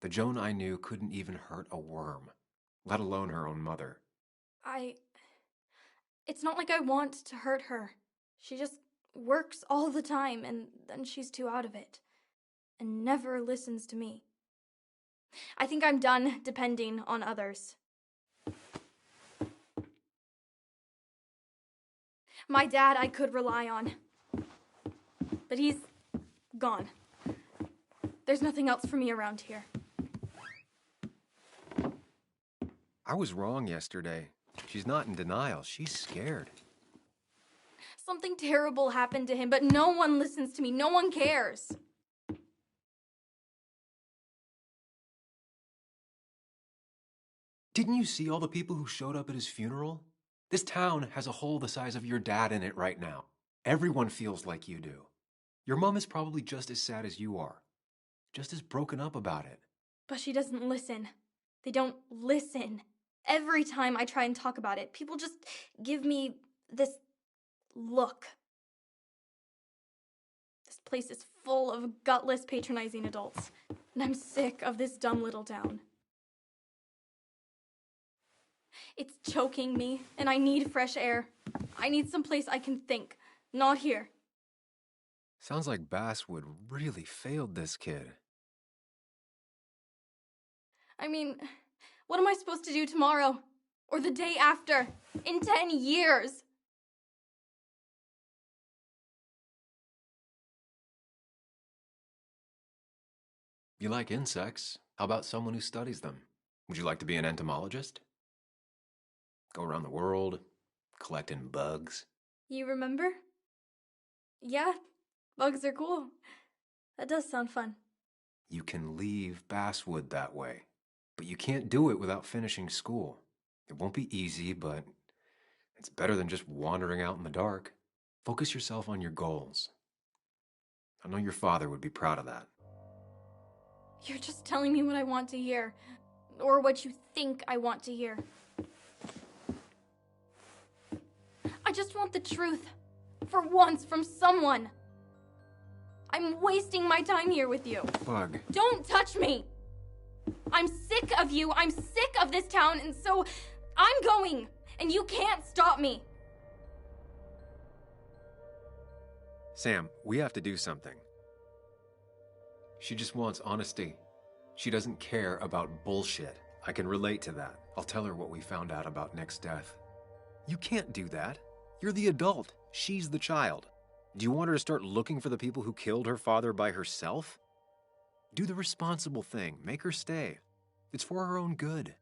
The Joan I knew couldn't even hurt a worm, let alone her own mother. It's not like I want to hurt her. She just works all the time, and then she's too out of it. and never listens to me. I think I'm done depending on others. My dad I could rely on, but he's gone. There's nothing else for me around here. I was wrong yesterday. She's not in denial. She's scared. Something terrible happened to him, but no one listens to me. No one cares. Didn't you see all the people who showed up at his funeral? This town has a hole the size of your dad in it right now. Everyone feels like you do. Your mom is probably just as sad as you are. Just as broken up about it. But she doesn't listen. They don't listen. Every time I try and talk about it, people just give me this look. This place is full of gutless, patronizing adults, and I'm sick of this dumb little town. It's choking me, and I need fresh air. I need someplace I can think, not here. Sounds like Basswood really failed this kid. I mean, what am I supposed to do tomorrow? Or the day after? In 10 years? You like insects. How about someone who studies them? Would you like to be an entomologist? Go around the world, collecting bugs. You remember? Yeah, bugs are cool. That does sound fun. You can leave Basswood that way, but you can't do it without finishing school. It won't be easy, but it's better than just wandering out in the dark. Focus yourself on your goals. I know your father would be proud of that. You're just telling me what I want to hear, or what you think I want to hear. I just want the truth, for once, from someone. I'm wasting my time here with you. Bug. Don't touch me! I'm sick of you, I'm sick of this town, and so I'm going, and you can't stop me. Sam, we have to do something. She just wants honesty. She doesn't care about bullshit. I can relate to that. I'll tell her what we found out about Nick's death. You can't do that. You're the adult. She's the child. Do you want her to start looking for the people who killed her father by herself? Do the responsible thing. Make her stay. It's for her own good.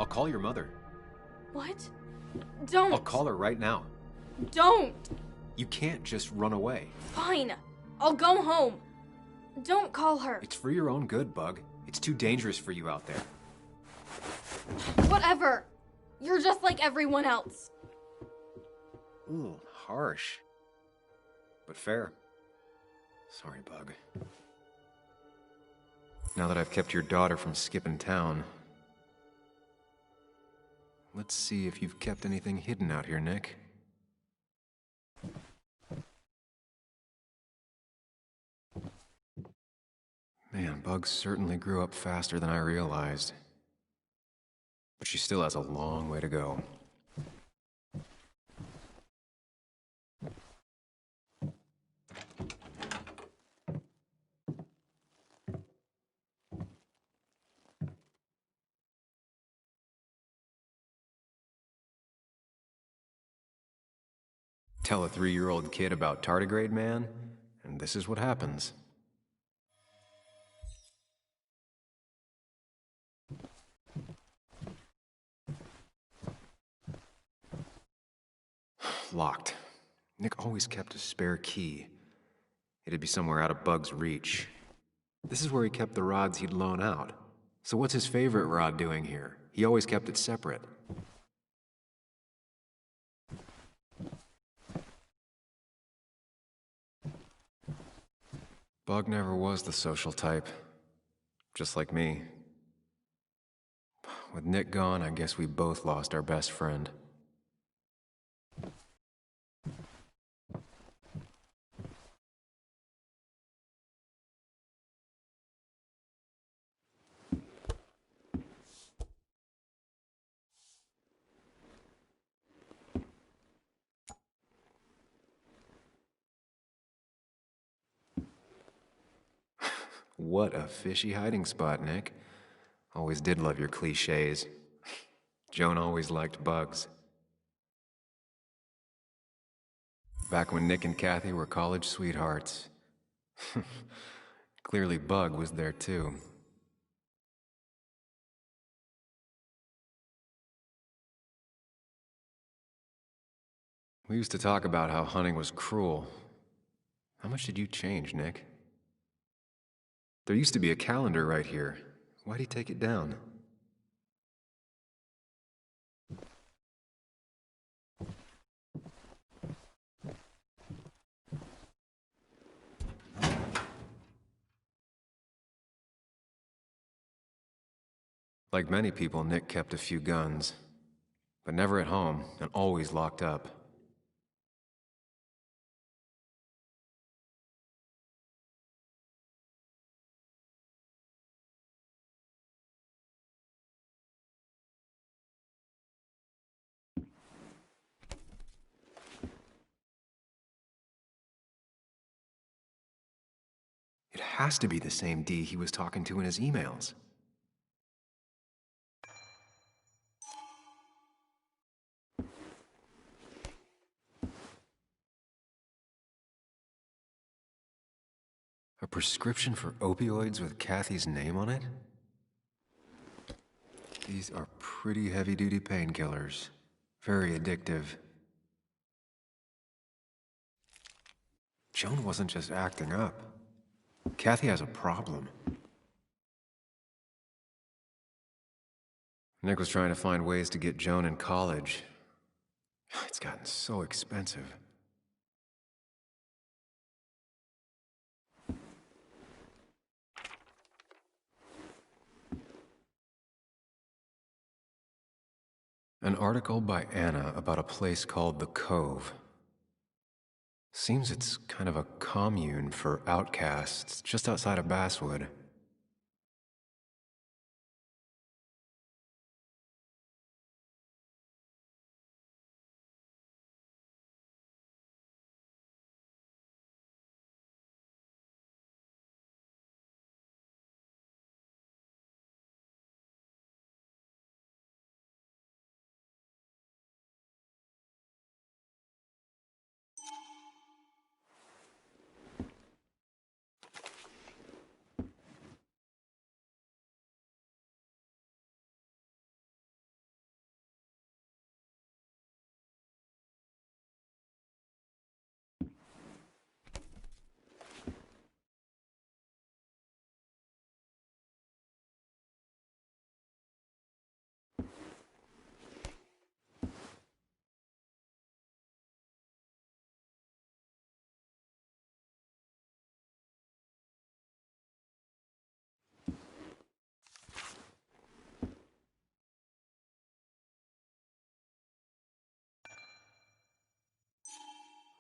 I'll call your mother. What? Don't. I'll call her right now. Don't. You can't just run away. Fine. I'll go home. Don't call her. It's for your own good, Bug. It's too dangerous for you out there. Whatever. You're just like everyone else. Ooh, harsh. But fair. Sorry, Bug. Now that I've kept your daughter from skipping town, let's see if you've kept anything hidden out here, Nick. Man, Bug certainly grew up faster than I realized. But she still has a long way to go. Tell a 3-year-old kid about tardigrade man, and this is what happens. Locked. Nick always kept a spare key. It'd be somewhere out of Bug's reach. This is where he kept the rods he'd loan out. So what's his favorite rod doing here? He always kept it separate. Bug never was the social type. Just like me. With Nick gone, I guess we both lost our best friend. What a fishy hiding spot, Nick. Always did love your cliches. Joan always liked bugs. Back when Nick and Kathy were college sweethearts. Clearly Bug was there too. We used to talk about how hunting was cruel. How much did you change, Nick? There used to be a calendar right here. Why'd he take it down? Like many people, Nick kept a few guns, but never at home and always locked up. It has to be the same D he was talking to in his emails. A prescription for opioids with Kathy's name on it? These are pretty heavy-duty painkillers. Very addictive. Joan wasn't just acting up. Kathy has a problem. Nick was trying to find ways to get Joan in college. It's gotten so expensive. An article by Anna about a place called The Cove. Seems it's kind of a commune for outcasts just outside of Basswood.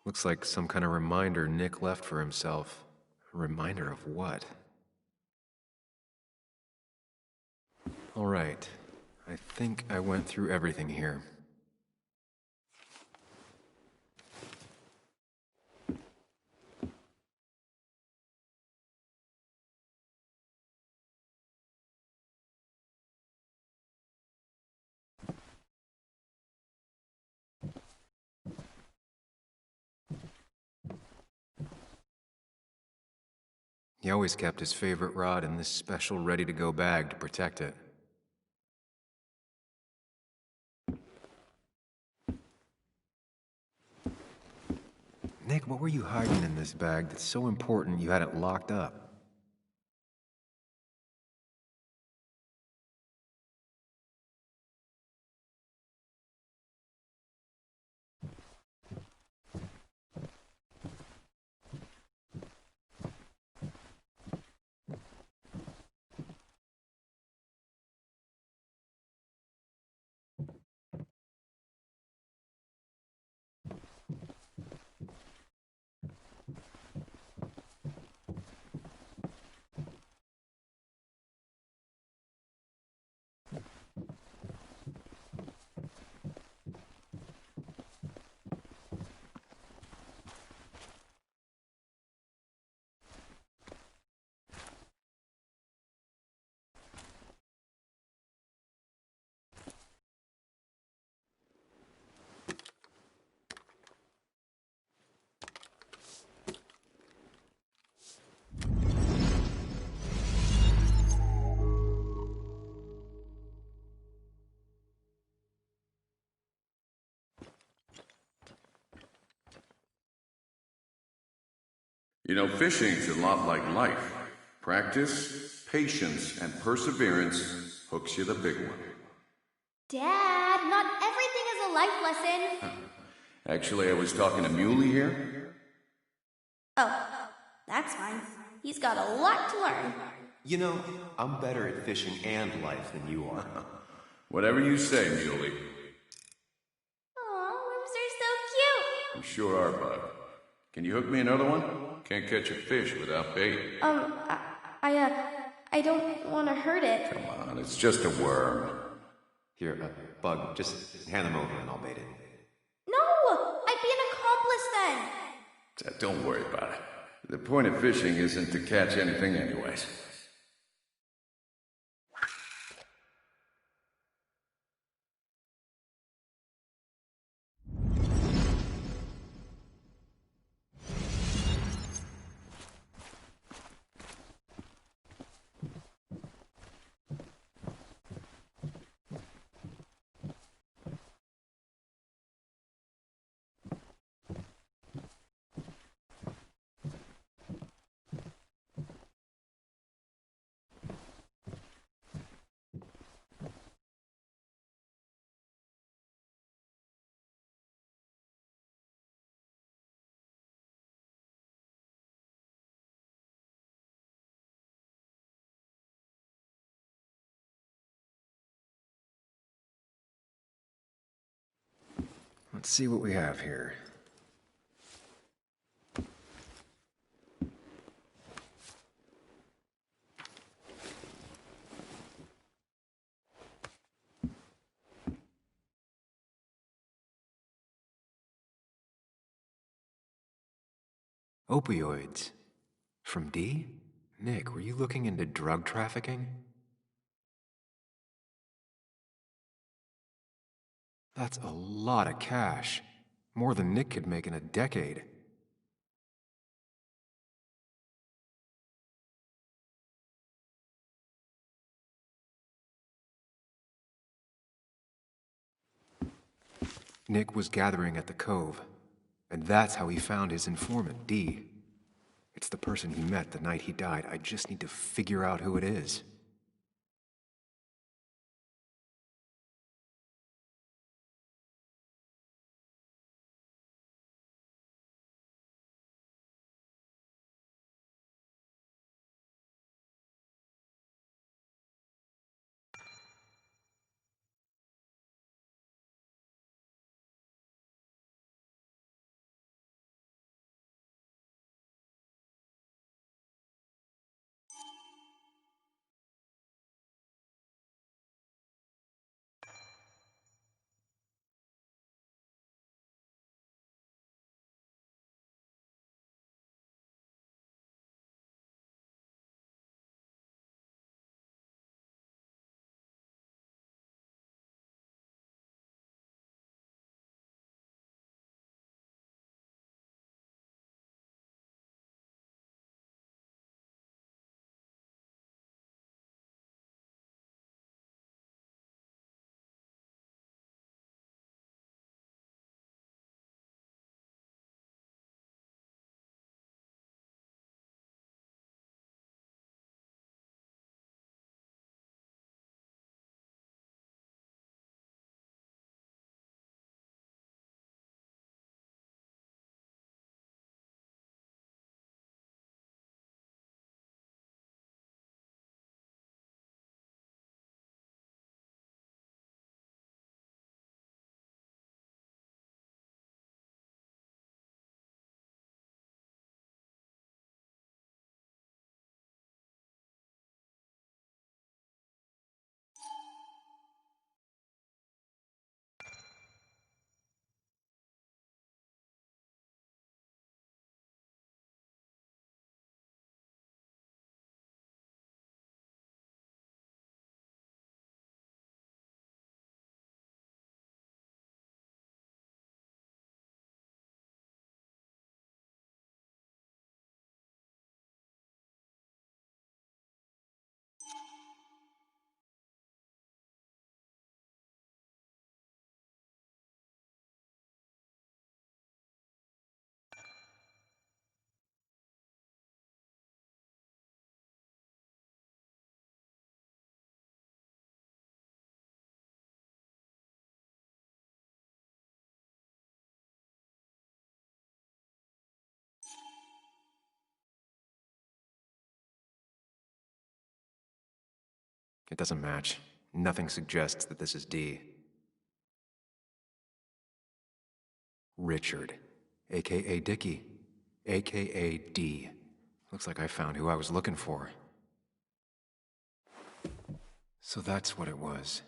Looks like some kind of reminder Nick left for himself. A reminder of what? All right. I think I went through everything here. He always kept his favorite rod in this special ready-to-go bag to protect it. Nick, what were you hiding in this bag that's so important you had it locked up? You know, fishing's a lot like life. Practice, patience, and perseverance hooks you the big one. Dad, not everything is a life lesson. Actually, I was talking to Muley here. Oh, that's fine. He's got a lot to learn. You know, I'm better at fishing and life than you are. Whatever you say, Muley. Aw, worms are so cute. You sure are, bud. Can you hook me another one? Can't catch a fish without bait. I don't want to hurt it. Come on, it's just a worm. Here, Bug, just hand them over and I'll bait it. No! I'd be an accomplice then. Don't worry about it. The point of fishing isn't to catch anything anyways. Let's see what we have here. Opioids. From D? Nick, were you looking into drug trafficking? That's a lot of cash. More than Nick could make in a decade. Nick was gathering at the cove, and that's how he found his informant, D. It's the person he met the night he died. I just need to figure out who it is. It doesn't match. Nothing suggests that this is D. Richard, a.k.a. Dickie, a.k.a. D. Looks like I found who I was looking for. So that's what it was.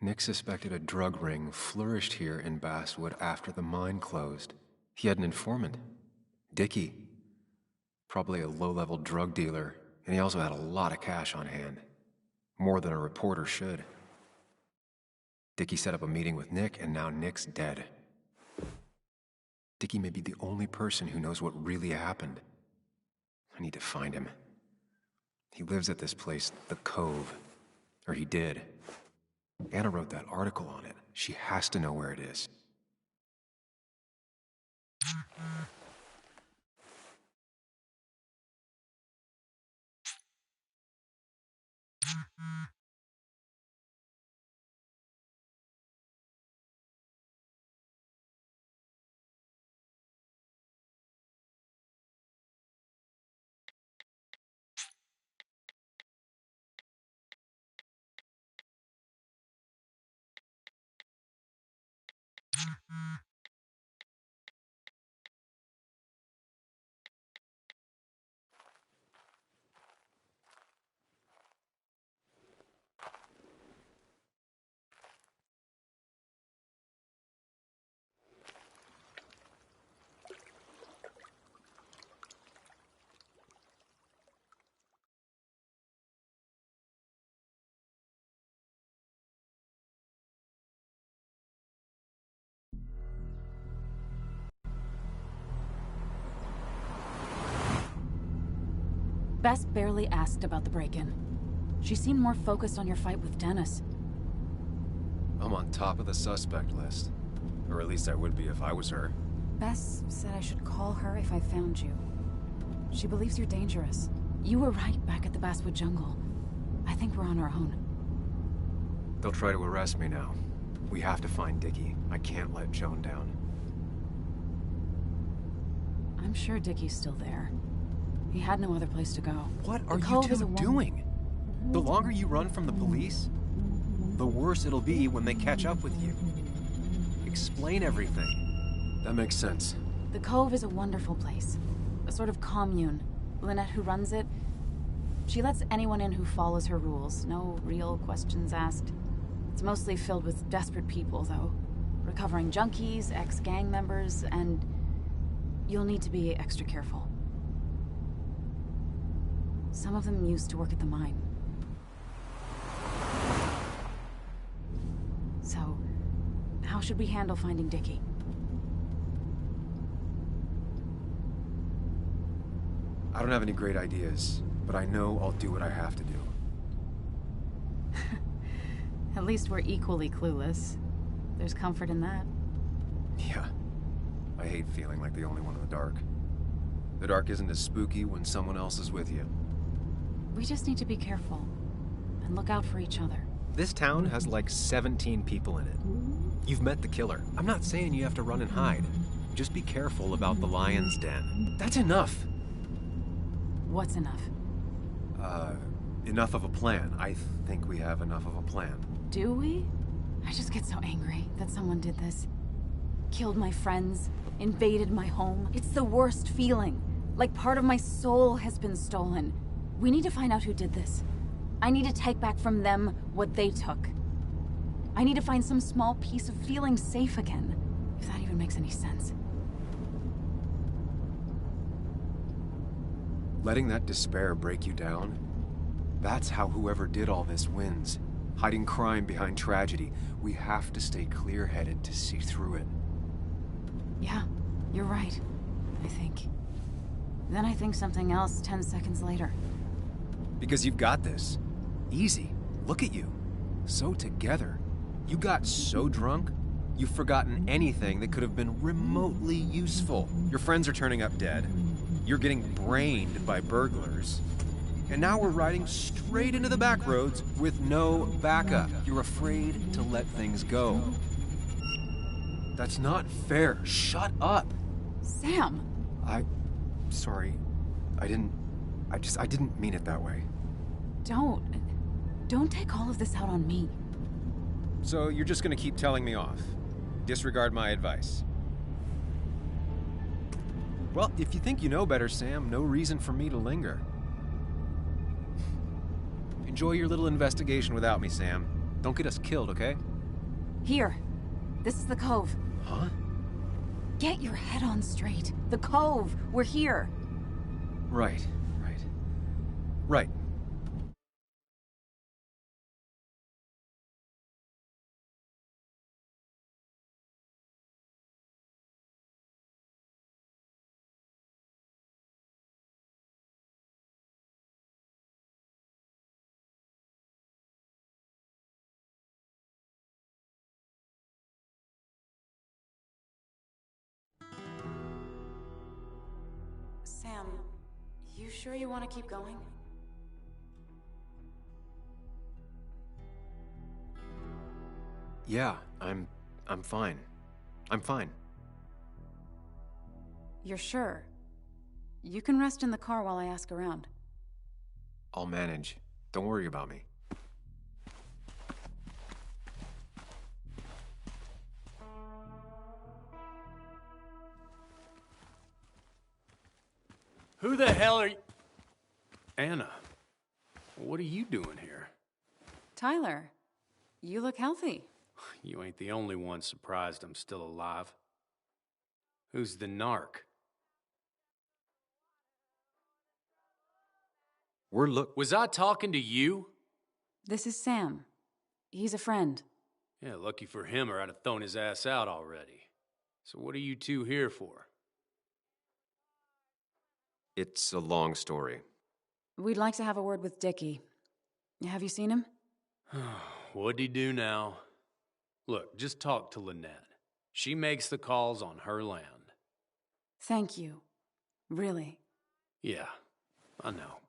Nick suspected a drug ring flourished here in Basswood after the mine closed. He had an informant, Dickie. Probably a low-level drug dealer, and he also had a lot of cash on hand. More than a reporter should. Dickie set up a meeting with Nick, and now Nick's dead. Dickie may be the only person who knows what really happened. I need to find him. He lives at this place, The Cove. Or he did. Anna wrote that article on it. She has to know where it is. Bess barely asked about the break-in. She seemed more focused on your fight with Dennis. I'm on top of the suspect list. Or at least I would be if I was her. Bess said I should call her if I found you. She believes you're dangerous. You were right back at the Basswood jungle. I think we're on our own. They'll try to arrest me now. We have to find Dickie. I can't let Joan down. I'm sure Dickie's still there. He had no other place to go. What are you two doing? The longer you run from the police, the worse it'll be when they catch up with you. Explain everything. That makes sense. The Cove is a wonderful place. A sort of commune. Lynette, who runs it, she lets anyone in who follows her rules. No real questions asked. It's mostly filled with desperate people, though. Recovering junkies, ex-gang members, and you'll need to be extra careful. Some of them used to work at the mine. So, how should we handle finding Dickie? I don't have any great ideas, but I know I'll do what I have to do. At least we're equally clueless. There's comfort in that. Yeah. I hate feeling like the only one in the dark. The dark isn't as spooky when someone else is with you. We just need to be careful. And look out for each other. This town has like 17 people in it. You've met the killer. I'm not saying you have to run and hide. Just be careful about the lion's den. That's enough! What's enough? Enough of a plan. I think we have enough of a plan. Do we? I just get so angry that someone did this. Killed my friends, invaded my home. It's the worst feeling. Like part of my soul has been stolen. We need to find out who did this. I need to take back from them what they took. I need to find some small piece of feeling safe again. If that even makes any sense. Letting that despair break you down? That's how whoever did all this wins. Hiding crime behind tragedy. We have to stay clear-headed to see through it. Yeah, you're right, I think. Then I think something else 10 seconds later. Because you've got this. Easy. Look at you. So together. You got so drunk, you've forgotten anything that could have been remotely useful. Your friends are turning up dead. You're getting brained by burglars. And now we're riding straight into the back roads with no backup. You're afraid to let things go. That's not fair. Shut up. Sam! Sorry. I didn't mean it that way. Don't. Don't take all of this out on me. So you're just gonna keep telling me off? Disregard my advice? Well, if you think you know better, Sam, no reason for me to linger. Enjoy your little investigation without me, Sam. Don't get us killed, okay? Here. This is the Cove. Huh? Get your head on straight. The Cove. We're here. Right. Right. Sam, you sure you want to keep going? Yeah, I'm fine. I'm fine. You're sure? You can rest in the car while I ask around. I'll manage. Don't worry about me. Who the hell are you? Anna, what are you doing here? Tyler, you look healthy. You ain't the only one surprised I'm still alive. Who's the narc? Was I talking to you? This is Sam. He's a friend. Yeah, lucky for him or I'd have thrown his ass out already. So what are you two here for? It's a long story. We'd like to have a word with Dickie. Have you seen him? What'd he do now? Look, just talk to Lynette. She makes the calls on her land. Thank you. Really. Yeah, I know.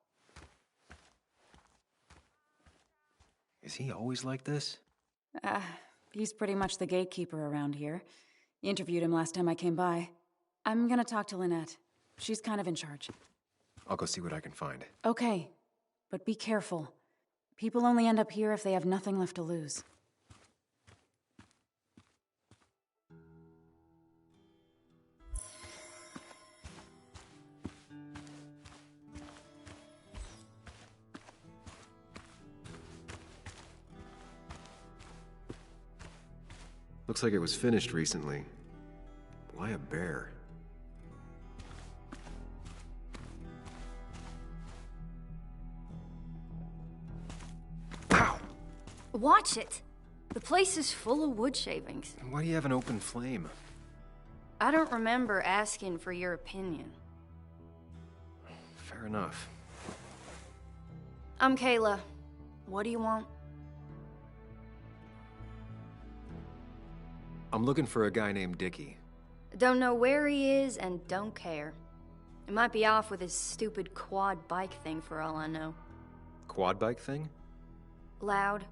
Is he always like this? He's pretty much the gatekeeper around here. Interviewed him last time I came by. I'm gonna talk to Lynette. She's kind of in charge. I'll go see what I can find. Okay, but be careful. People only end up here if they have nothing left to lose. Looks like it was finished recently. Why a bear? Watch it! The place is full of wood shavings. Why do you have an open flame? I don't remember asking for your opinion. Fair enough. I'm Kayla. What do you want? I'm looking for a guy named Dickie. Don't know where he is and don't care. He might be off with his stupid quad bike thing for all I know. Quad bike thing? Loud.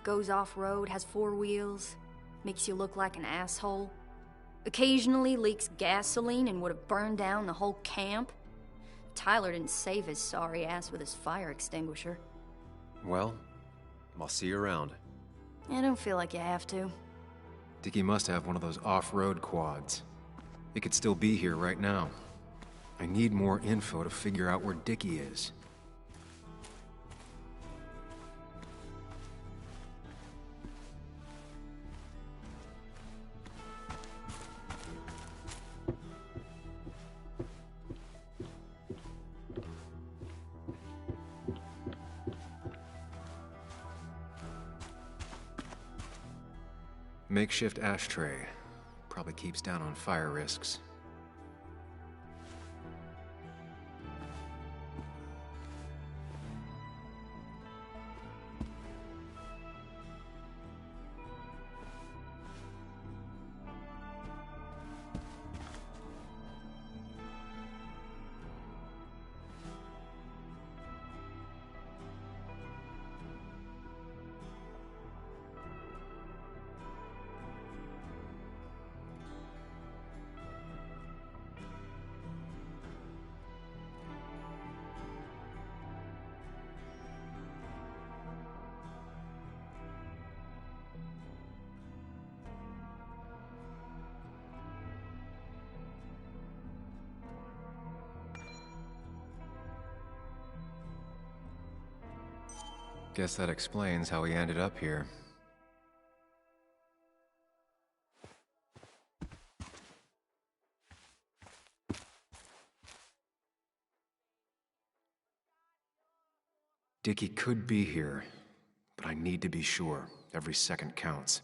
Goes off-road, has 4 wheels. Makes you look like an asshole. Occasionally leaks gasoline and would have burned down the whole camp. Tyler didn't save his sorry ass with his fire extinguisher. Well, I'll see you around. I don't feel like you have to. Dickie must have one of those off-road quads. It could still be here right now. I need more info to figure out where Dickie is. Makeshift ashtray. Probably keeps down on fire risks. Guess that explains how he ended up here. Dickie could be here, but I need to be sure. Every second counts.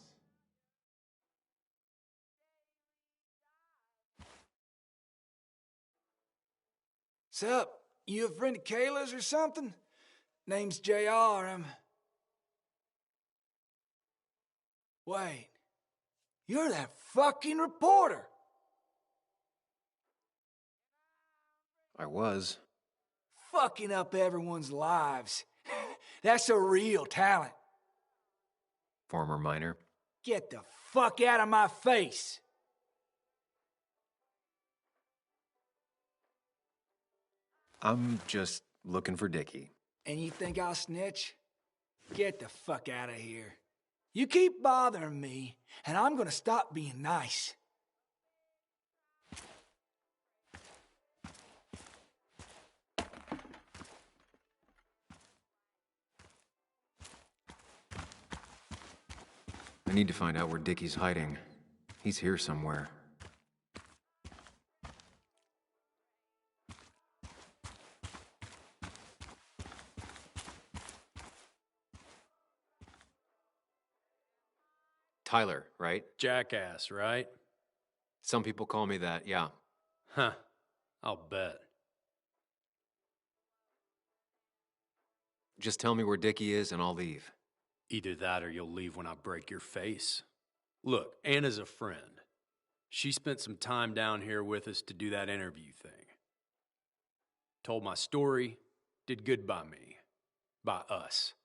Sup? You a friend of Kayla's or something? Name's JR, Wait. You're that fucking reporter! I was. Fucking up everyone's lives. That's a real talent. Former miner. Get the fuck out of my face! I'm just looking for Dickie. And you think I'll snitch? Get the fuck out of here. You keep bothering me, and I'm gonna stop being nice. I need to find out where Dickie's hiding. He's here somewhere. Tyler, right? Jackass, right? Some people call me that, yeah. Huh. I'll bet. Just tell me where Dickie is and I'll leave. Either that or you'll leave when I break your face. Look, Anna's a friend. She spent some time down here with us to do that interview thing. Told my story, did good by me. By us.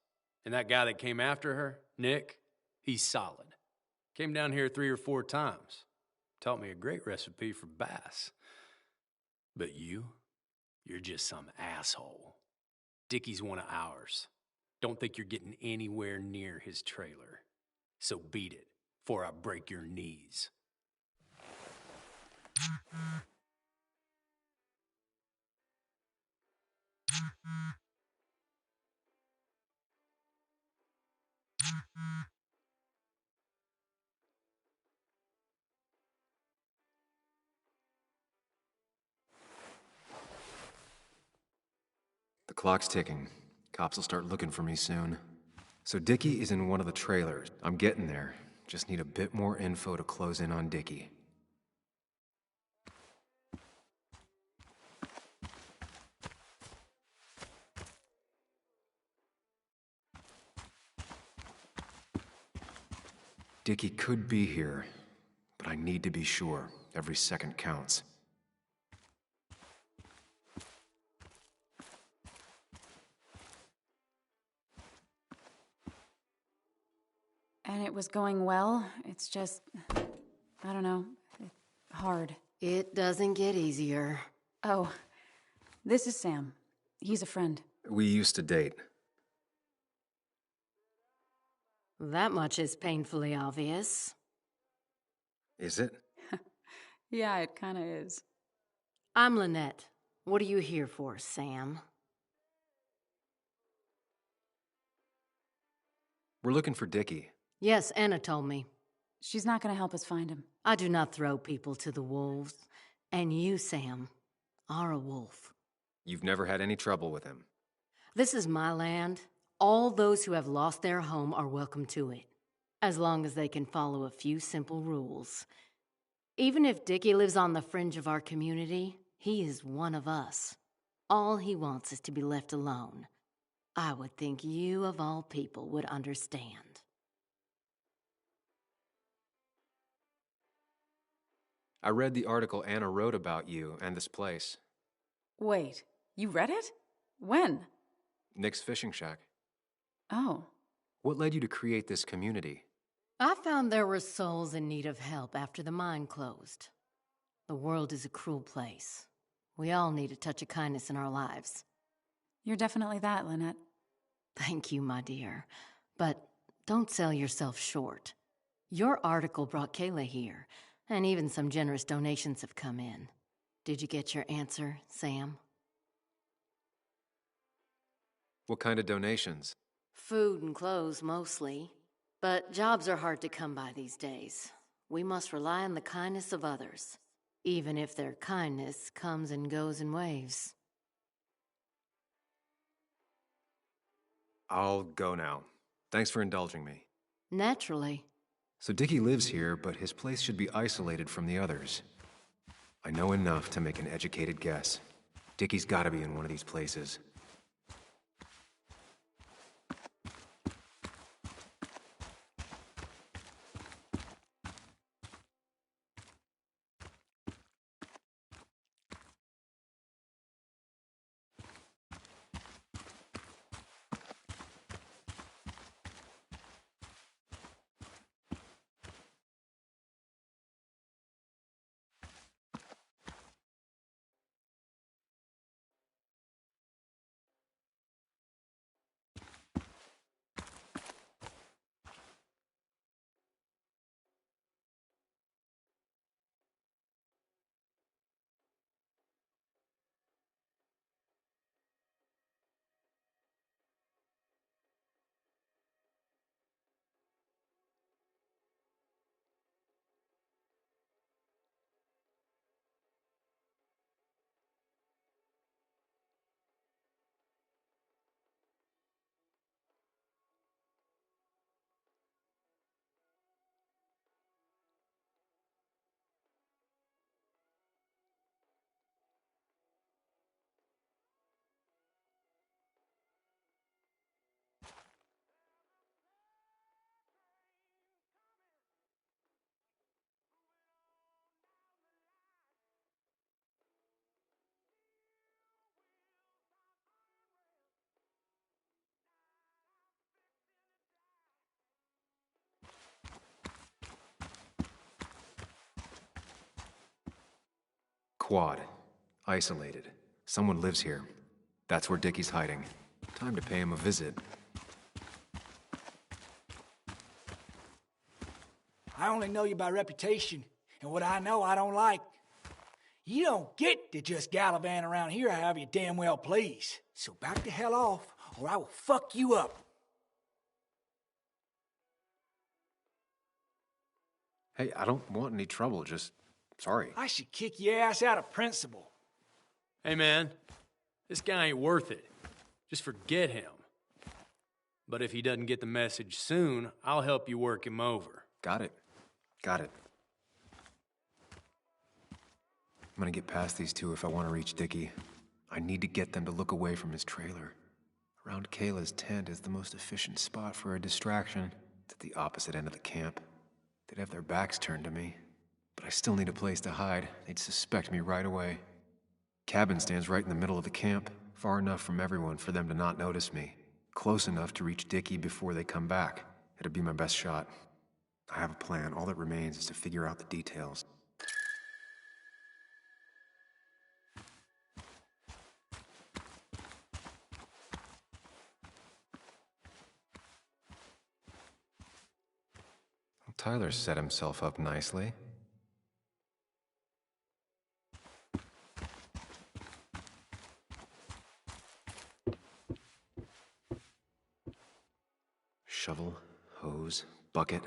And that guy that came after her, Nick, he's solid. Came down here 3 or 4 times. Taught me a great recipe for bass. But you're just some asshole. Dickie's one of ours. Don't think you're getting anywhere near his trailer. So beat it, before I break your knees. The clock's ticking. Cops will start looking for me soon. So Dickie is in one of the trailers. I'm getting there. Just need a bit more info to close in on Dickie. Dickie could be here, but I need to be sure. Every second counts. And it was going well. It's just, I don't know, hard. It doesn't get easier. Oh, this is Sam. He's a friend. We used to date. That much is painfully obvious. Is it? Yeah, it kinda is. I'm Lynette. What are you here for, Sam? We're looking for Dickie. Yes, Anna told me. She's not gonna help us find him. I do not throw people to the wolves. And you, Sam, are a wolf. You've never had any trouble with him. This is my land. All those who have lost their home are welcome to it, as long as they can follow a few simple rules. Even if Dickie lives on the fringe of our community, he is one of us. All he wants is to be left alone. I would think you, of all people, would understand. I read the article Anna wrote about you and this place. Wait, you read it? When? Nick's fishing shack. Oh. What led you to create this community? I found there were souls in need of help after the mine closed. The world is a cruel place. We all need a touch of kindness in our lives. You're definitely that, Lynette. Thank you, my dear. But don't sell yourself short. Your article brought Kayla here, and even some generous donations have come in. Did you get your answer, Sam? What kind of donations? Food and clothes, mostly. But jobs are hard to come by these days. We must rely on the kindness of others, even if their kindness comes and goes in waves. I'll go now. Thanks for indulging me. Naturally. So Dickie lives here, but his place should be isolated from the others. I know enough to make an educated guess. Dickie's gotta be in one of these places. Quad. Isolated. Someone lives here. That's where Dickie's hiding. Time to pay him a visit. I only know you by reputation, and what I know I don't like. You don't get to just gallivant around here however you damn well please. So back the hell off, or I will fuck you up. Hey, I don't want any trouble, just... sorry. I should kick your ass out of principle. Hey, man, this guy ain't worth it. Just forget him. But if he doesn't get the message soon, I'll help you work him over. Got it. Got it. I'm gonna get past these two if I want to reach Dickie. I need to get them to look away from his trailer. Around Kayla's tent is the most efficient spot for a distraction. It's at the opposite end of the camp. They'd have their backs turned to me. But I still need a place to hide. They'd suspect me right away. Cabin stands right in the middle of the camp, far enough from everyone for them to not notice me. Close enough to reach Dickie before they come back. It'd be my best shot. I have a plan. All that remains is to figure out the details. Well, Tyler set himself up nicely. Shovel, hose, bucket.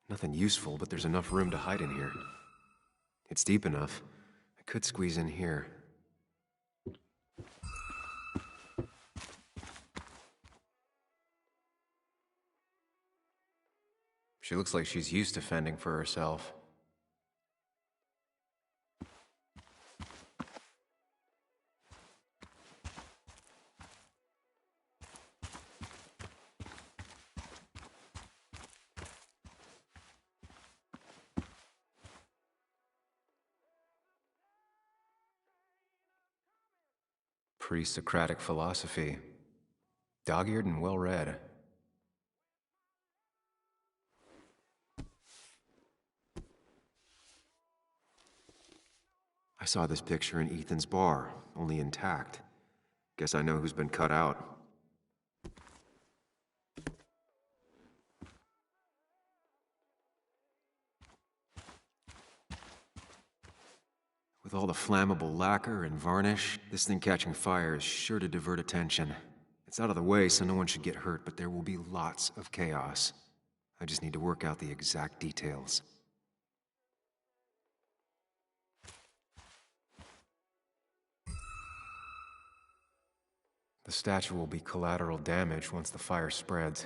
Nothing useful, but there's enough room to hide in here. It's deep enough. I could squeeze in here. She looks like she's used to fending for herself. Pre-Socratic philosophy. Dog-eared and well-read. I saw this picture in Ethan's bar, only intact. Guess I know who's been cut out. With all the flammable lacquer and varnish, this thing catching fire is sure to divert attention. It's out of the way, so no one should get hurt, but there will be lots of chaos. I just need to work out the exact details. The statue will be collateral damage once the fire spreads.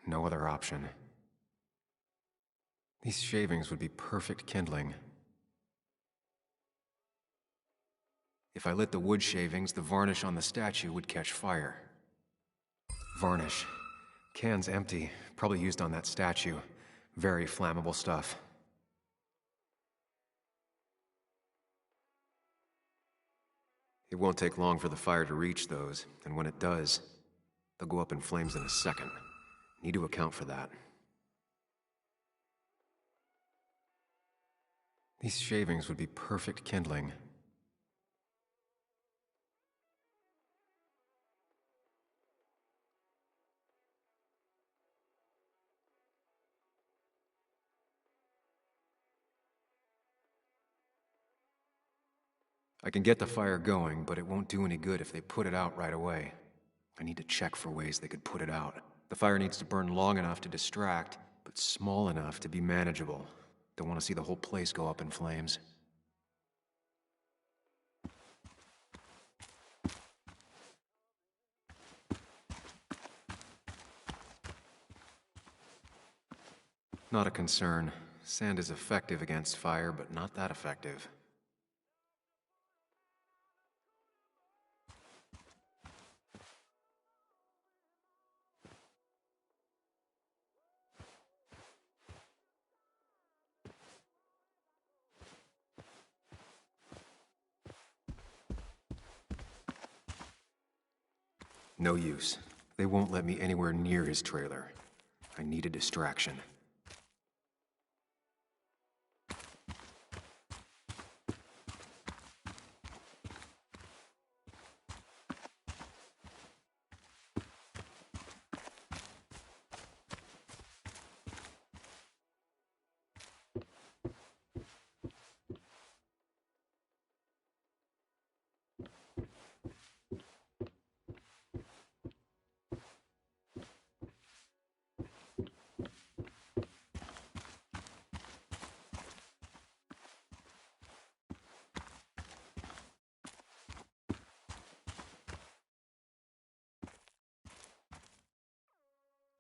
No other option. These shavings would be perfect kindling. If I lit the wood shavings, the varnish on the statue would catch fire. Varnish. Can's empty. Probably used on that statue. Very flammable stuff. It won't take long for the fire to reach those, and when it does, they'll go up in flames in a second. Need to account for that. These shavings would be perfect kindling. I can get the fire going, but it won't do any good if they put it out right away. I need to check for ways they could put it out. The fire needs to burn long enough to distract, but small enough to be manageable. Don't want to see the whole place go up in flames. Not a concern. Sand is effective against fire, but not that effective. No use. They won't let me anywhere near his trailer. I need a distraction.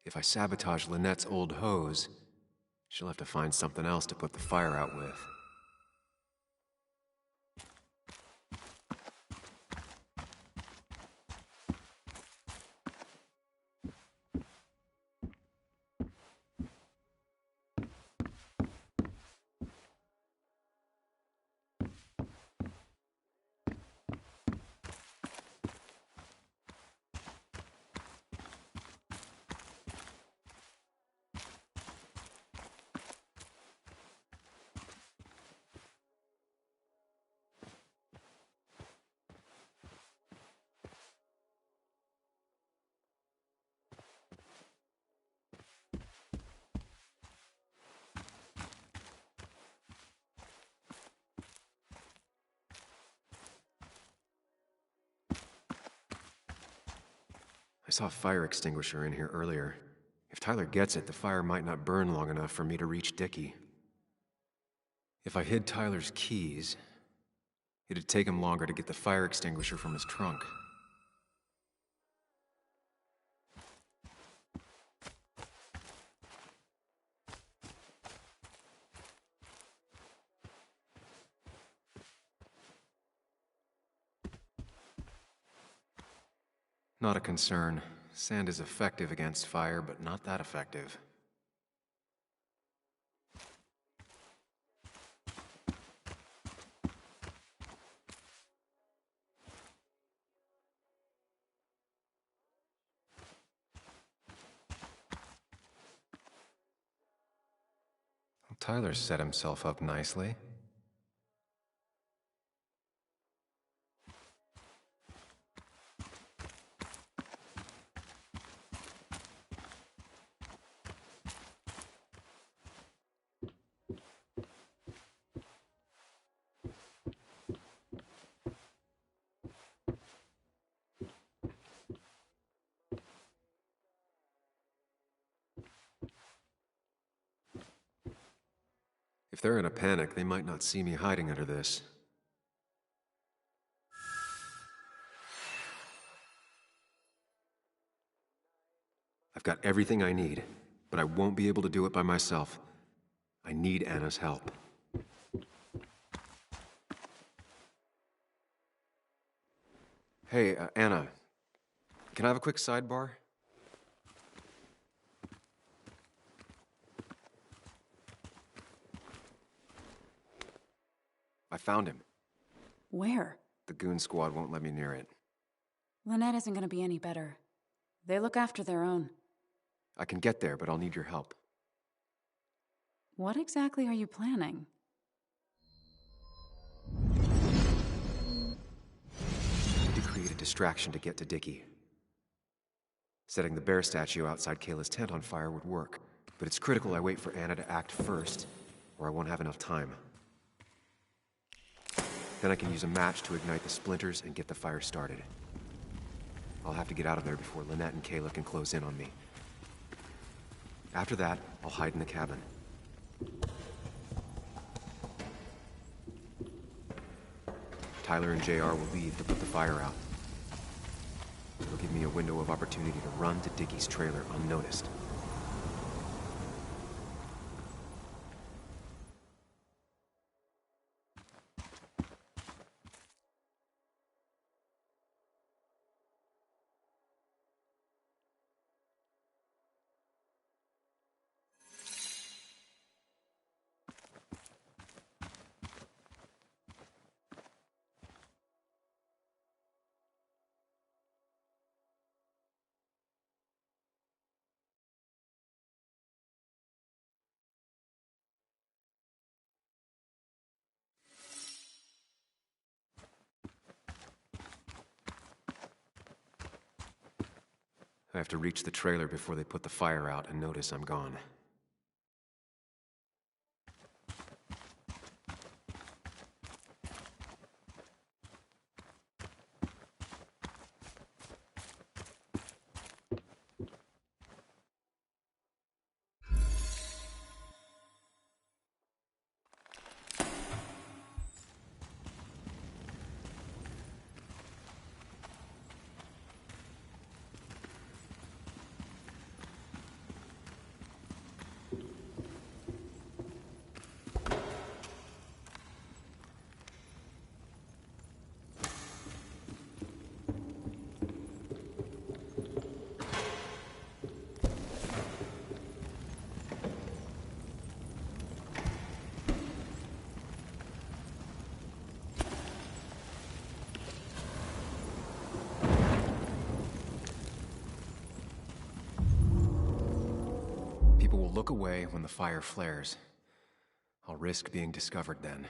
If I sabotage Lynette's old hose, she'll have to find something else to put the fire out with. I saw a fire extinguisher in here earlier. If Tyler gets it, the fire might not burn long enough for me to reach Dickie. If I hid Tyler's keys, it'd take him longer to get the fire extinguisher from his trunk. Not a concern. Sand is effective against fire, but not that effective. Well, Tyler set himself up nicely. they're in a panic, they might not see me hiding under this. I've got everything I need, but I won't be able to do it by myself. I need Anna's help. Hey, Anna, can I have a quick sidebar? I found him. Where? The goon squad won't let me near it. Lynette isn't gonna be any better. They look after their own. I can get there, but I'll need your help. What exactly are you planning? I need to create a distraction to get to Dickie. Setting the bear statue outside Kayla's tent on fire would work, but it's critical I wait for Anna to act first, or I won't have enough time. Then I can use a match to ignite the splinters and get the fire started. I'll have to get out of there before Lynette and Kayla can close in on me. After that, I'll hide in the cabin. Tyler and JR will leave to put the fire out. It'll give me a window of opportunity to run to Dickie's trailer unnoticed. I have to reach the trailer before they put the fire out and notice I'm gone. People will look away when the fire flares. I'll risk being discovered then.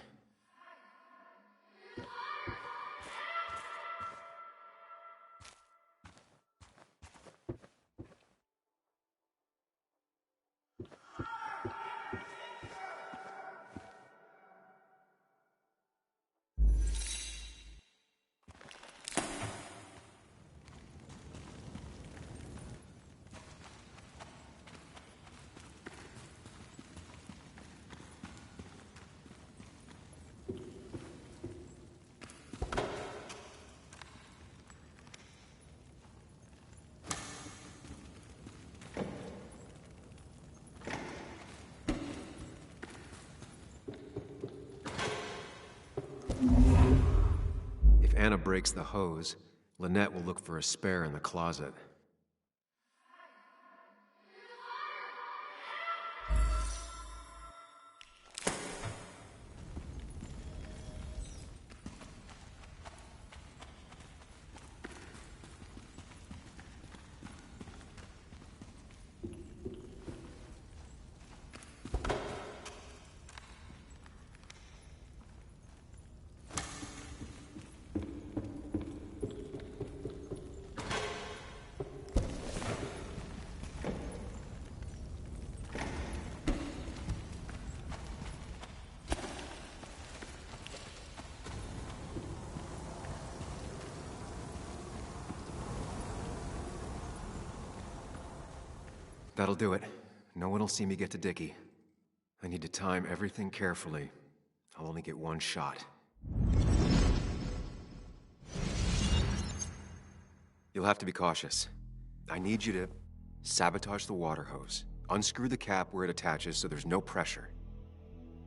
If Anna breaks the hose, Lynette will look for a spare in the closet. That'll do it. No one will see me get to Dickie. I need to time everything carefully. I'll only get one shot. You'll have to be cautious. I need you to sabotage the water hose. Unscrew the cap where it attaches so there's no pressure.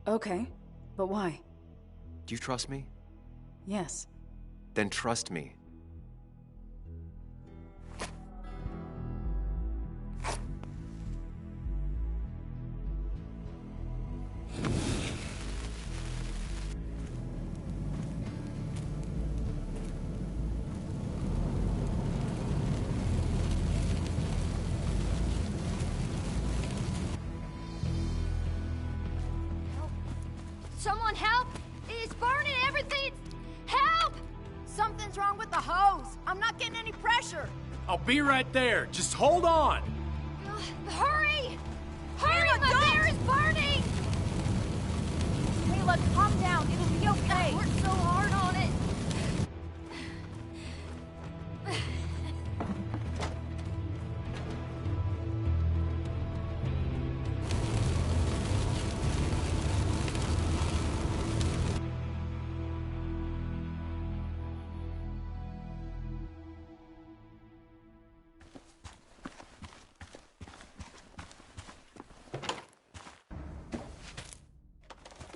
Okay, but why? Do you trust me? Yes. Then trust me. Someone help! It's burning everything! Help! Something's wrong with the hose. I'm not getting any pressure. I'll be right there. Just hold on. Hurry! Hurry, my bear is burning! Kayla, calm down. It'll be okay. I worked so hard on it.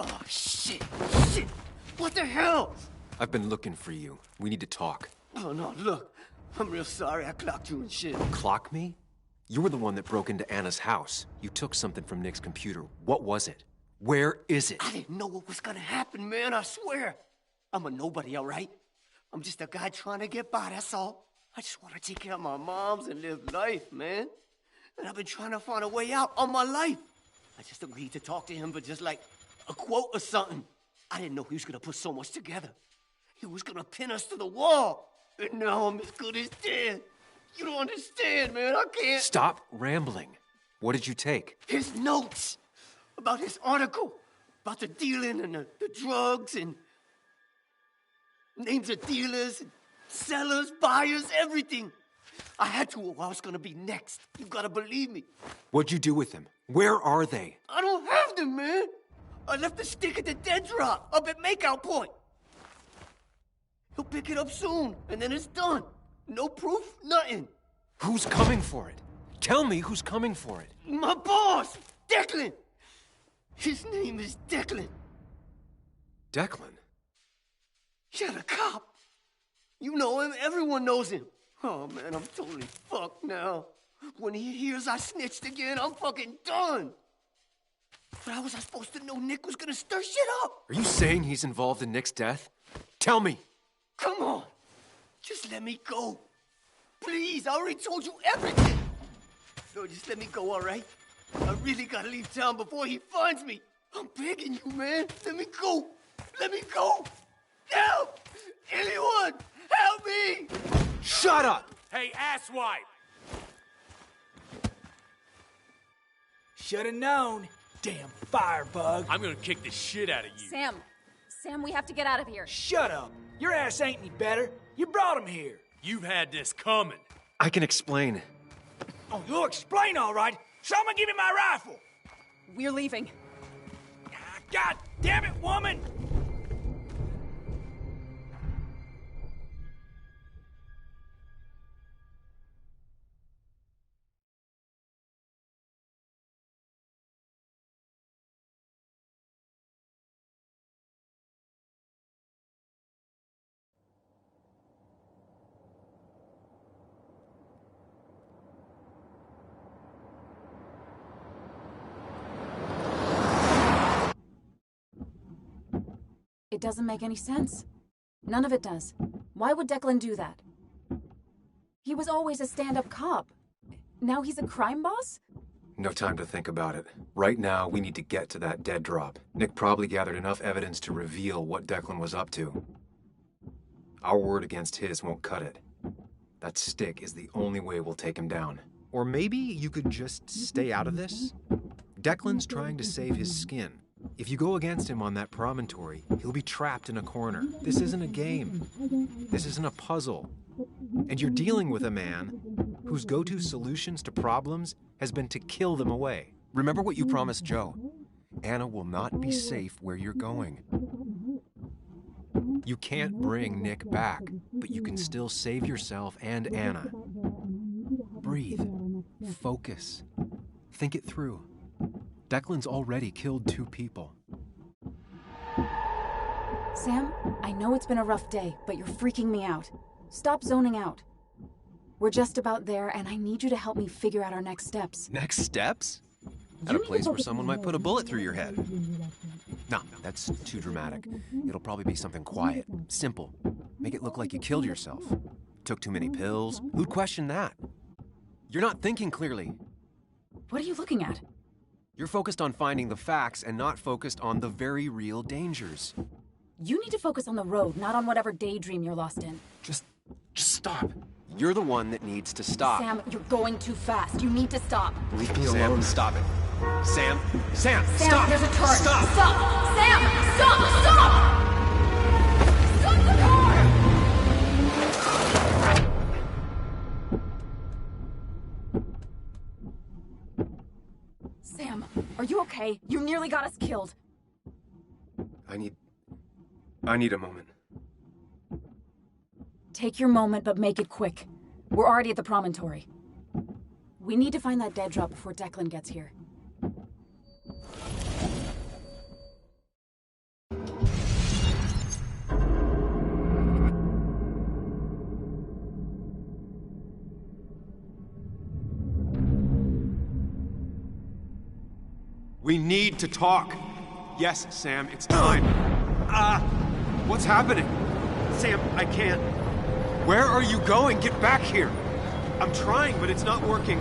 Oh, shit! Shit! What the hell? I've been looking for you. We need to talk. Oh, no, look. I'm real sorry I clocked you and shit. Clock me? You were the one that broke into Anna's house. You took something from Nick's computer. What was it? Where is it? I didn't know what was gonna happen, man, I swear. I'm a nobody, all right? I'm just a guy trying to get by, that's all. I just want to take care of my moms and live life, man. And I've been trying to find a way out all my life. I just agreed to talk to him for just like a quote or something. I didn't know he was gonna put so much together. He was gonna pin us to the wall. And now I'm as good as dead. You don't understand, man. I can't. Stop rambling. What did you take? His notes about his article, about the dealing and the drugs and names of dealers, and sellers, buyers, everything. I had to or I was gonna be next. You gotta believe me. What'd you do with them? Where are they? I don't have them, man. I left the stick at the dead drop up at Makeout Point. He'll pick it up soon, and then it's done. No proof, nothing. Who's coming for it? Tell me who's coming for it. My boss, Declan. His name is Declan. Declan? Yeah, the cop. You know him, everyone knows him. Oh, man, I'm totally fucked now. When he hears I snitched again, I'm fucking done. But how was I supposed to know Nick was gonna stir shit up? Are you saying he's involved in Nick's death? Tell me. Come on. Just let me go. Please, I already told you everything. No, just let me go, all right? I really gotta leave town before he finds me. I'm begging you, man. Let me go. Let me go. Help! Anyone! Help me! Shut up! Hey, asswipe! Should've known. Damn firebug. I'm gonna kick the shit out of you. Sam, we have to get out of here. Shut up. Your ass ain't any better. You brought him here. You've had this coming. I can explain. Oh, you'll explain all right. Someone give me my rifle. We're leaving. God damn it, woman! It doesn't make any sense. None of it does. Why would Declan do that? He was always a stand-up cop. Now he's a crime boss? No time to think about it. Right now, we need to get to that dead drop. Nick probably gathered enough evidence to reveal what Declan was up to. Our word against his won't cut it. That stick is the only way we'll take him down. Or maybe you could just stay out of this? Declan's trying to save his skin. If you go against him on that promontory, he'll be trapped in a corner. This isn't a game. This isn't a puzzle. And you're dealing with a man whose go-to solutions to problems has been to kill them away. Remember what you promised Joe. Anna will not be safe where you're going. You can't bring Nick back, but you can still save yourself and Anna. Breathe. Focus. Think it through. Declan's already killed 2 people. Sam, I know it's been a rough day, but you're freaking me out. Stop zoning out. We're just about there, and I need you to help me figure out our next steps. Next steps? At a place where someone might put a bullet through your head. No, that's too dramatic. It'll probably be something quiet, simple. Make it look like you killed yourself. Took too many pills. Who'd question that? You're not thinking clearly. What are you looking at? You're focused on finding the facts and not focused on the very real dangers. You need to focus on the road, not on whatever daydream you're lost in. Just stop. You're the one that needs to stop. Sam, you're going too fast. You need to stop. Leave me alone. Stop it. Sam, Sam, stop. There's a turn. Stop. Stop. Sam, stop. Stop the car. Sam, are you okay? You nearly got us killed. I need a moment. Take your moment, but make it quick. We're already at the promontory. We need to find that dead drop before Declan gets here. We need to talk. Yes, Sam, it's time. What's happening? Sam, I can't. Where are you going? Get back here. I'm trying, but it's not working.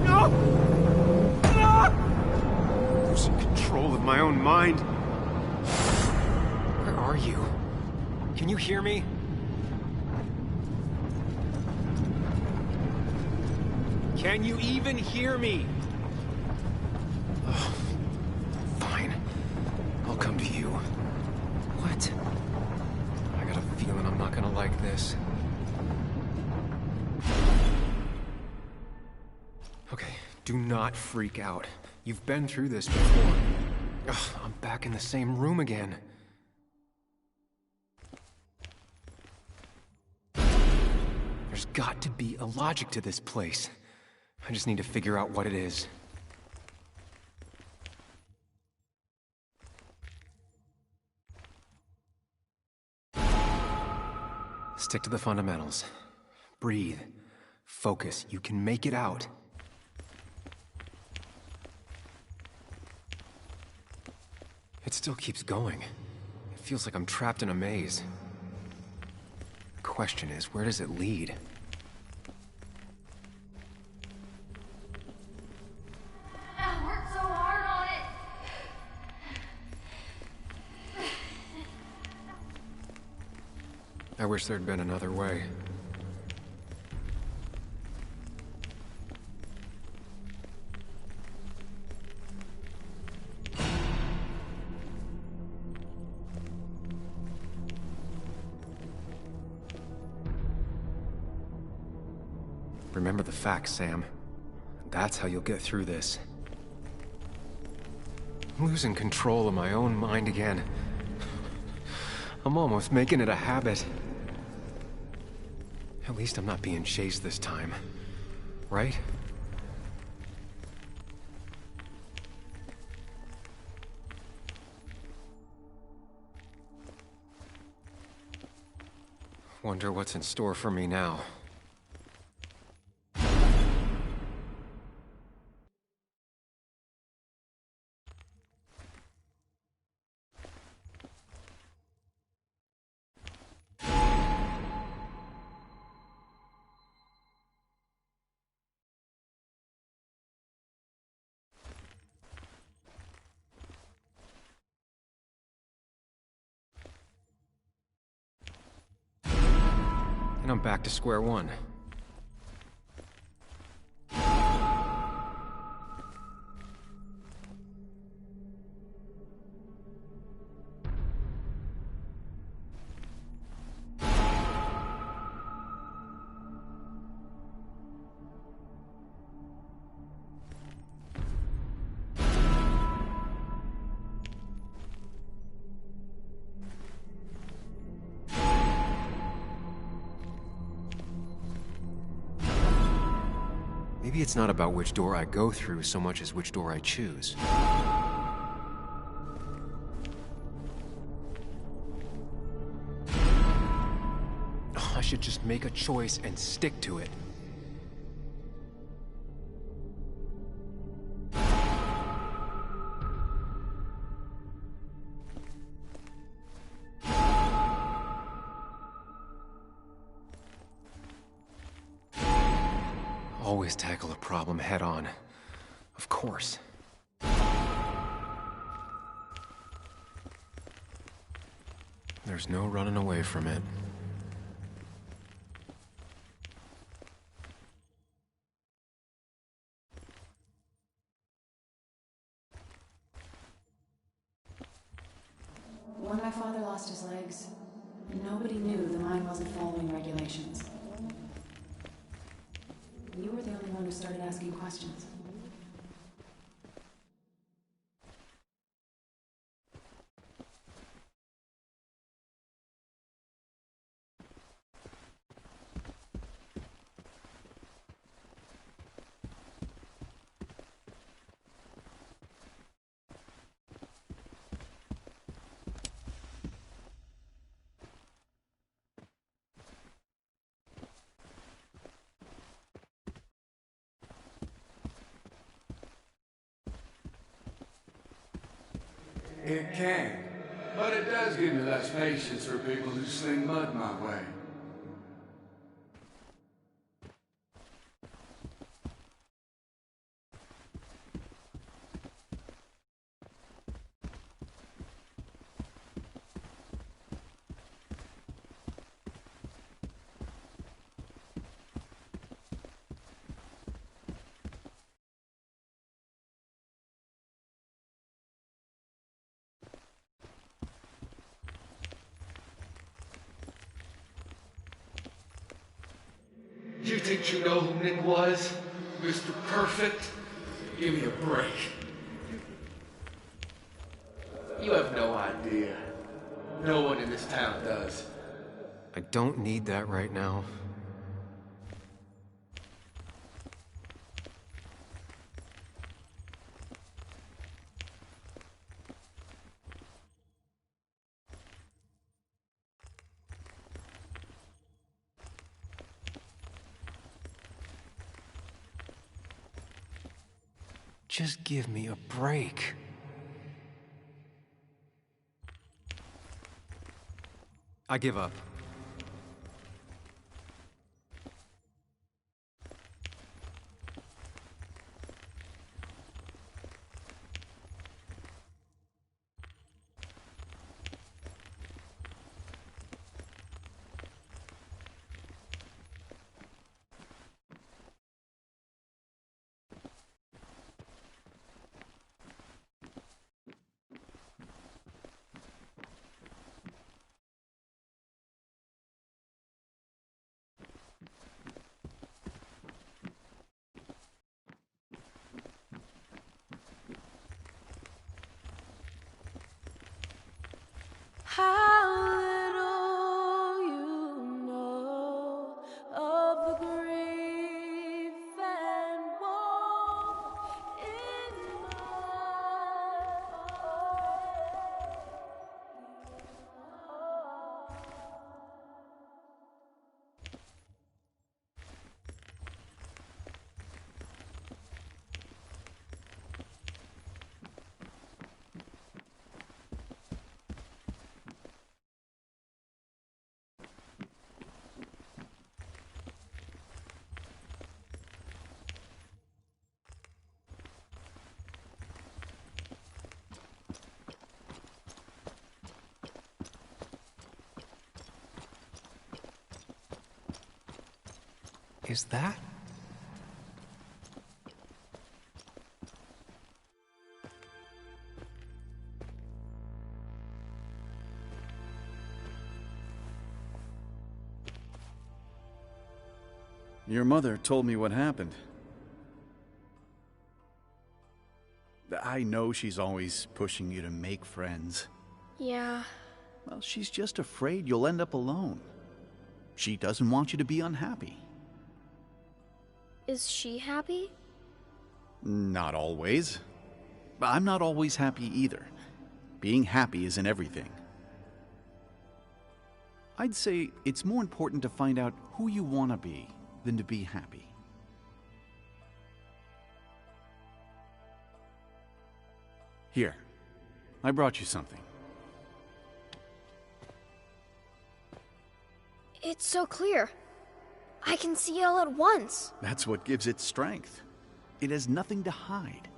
No! Losing control of my own mind. Where are you? Can you hear me? Can you even hear me? Oh, fine. I'll come to you. What? I got a feeling I'm not gonna like this. Okay, do not freak out. You've been through this before. Ugh, I'm back in the same room again. There's got to be a logic to this place. I just need to figure out what it is. Stick to the fundamentals. Breathe. Focus. You can make it out. It still keeps going. It feels like I'm trapped in a maze. The question is, where does it lead? I worked so hard on it. I wish there'd been another way. Remember the facts, Sam. That's how you'll get through this. I'm losing control of my own mind again. I'm almost making it a habit. At least I'm not being chased this time, right? Wonder what's in store for me now. And I'm back to square one. Maybe it's not about which door I go through so much as which door I choose. I should just make a choice and stick to it. Always tackle a problem head on. Of course. There's no running away from it. When my father lost his legs, nobody knew the mine wasn't following regulations. You were the only one who started asking questions. It can, but it does give me less patience for people who sling mud my way. You think you know who Nick was? Mr. Perfect? Give me a break. You have no idea. No one in this town does. I don't need that right now. Just give me a break. I give up. How little you know of the grief and woe in my Is that? Your mother told me what happened. I know she's always pushing you to make friends. Yeah. Well, she's just afraid you'll end up alone. She doesn't want you to be unhappy. Is she happy? Not always. I'm not always happy either. Being happy isn't everything. I'd say it's more important to find out who you want to be than to be happy. Here, I brought you something. It's so clear. I can see it all at once. That's what gives it strength. It has nothing to hide.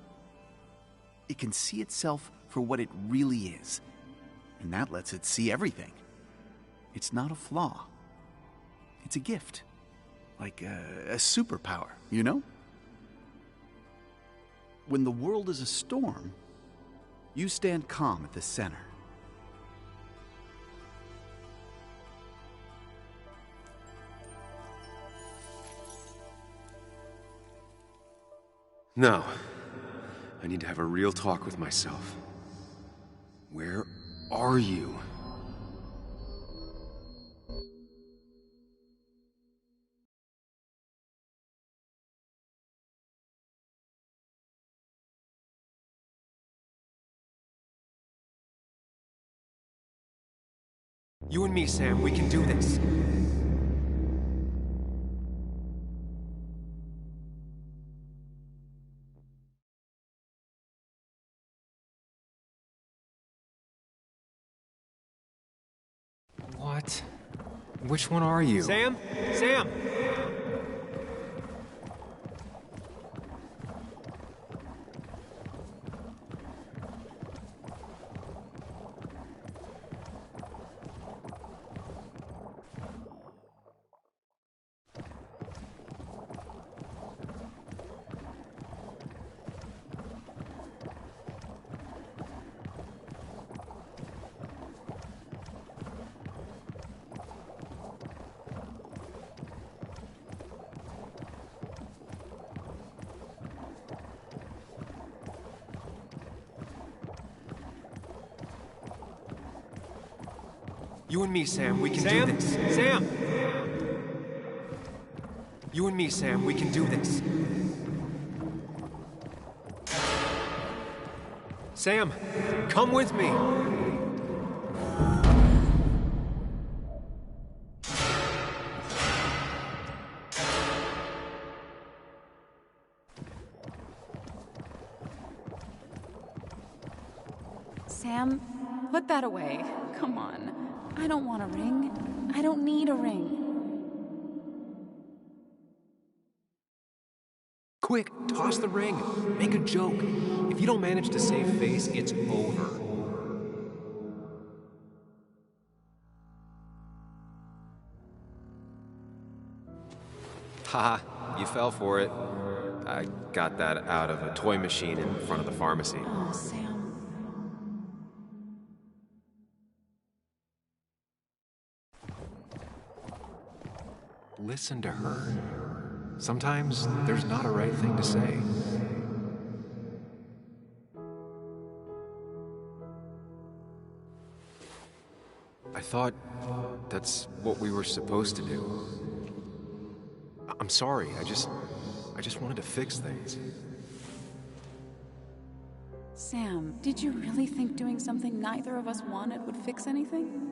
It can see itself for what it really is, and that lets it see everything. It's not a flaw. It's a gift. Like a superpower, you know? When the world is a storm, you stand calm at the center. No. I need to have a real talk with myself. Where are you? You and me, Sam, we can do this. What? Which one are you? Sam? Sam! You and me, Sam, we can Sam? do this. Sam! You and me, Sam, we can do this. Sam, come with me. Sam, put that away. Come on. I don't want a ring. I don't need a ring. Quick, toss the ring. Make a joke. If you don't manage to save face, it's over. Haha, you fell for it. I got that out of a toy machine in front of the pharmacy. Oh, Sam. Listen to her. Sometimes there's not a right thing to say. I thought that's what we were supposed to do. I'm sorry, I just wanted to fix things. Sam, did you really think doing something neither of us wanted would fix anything?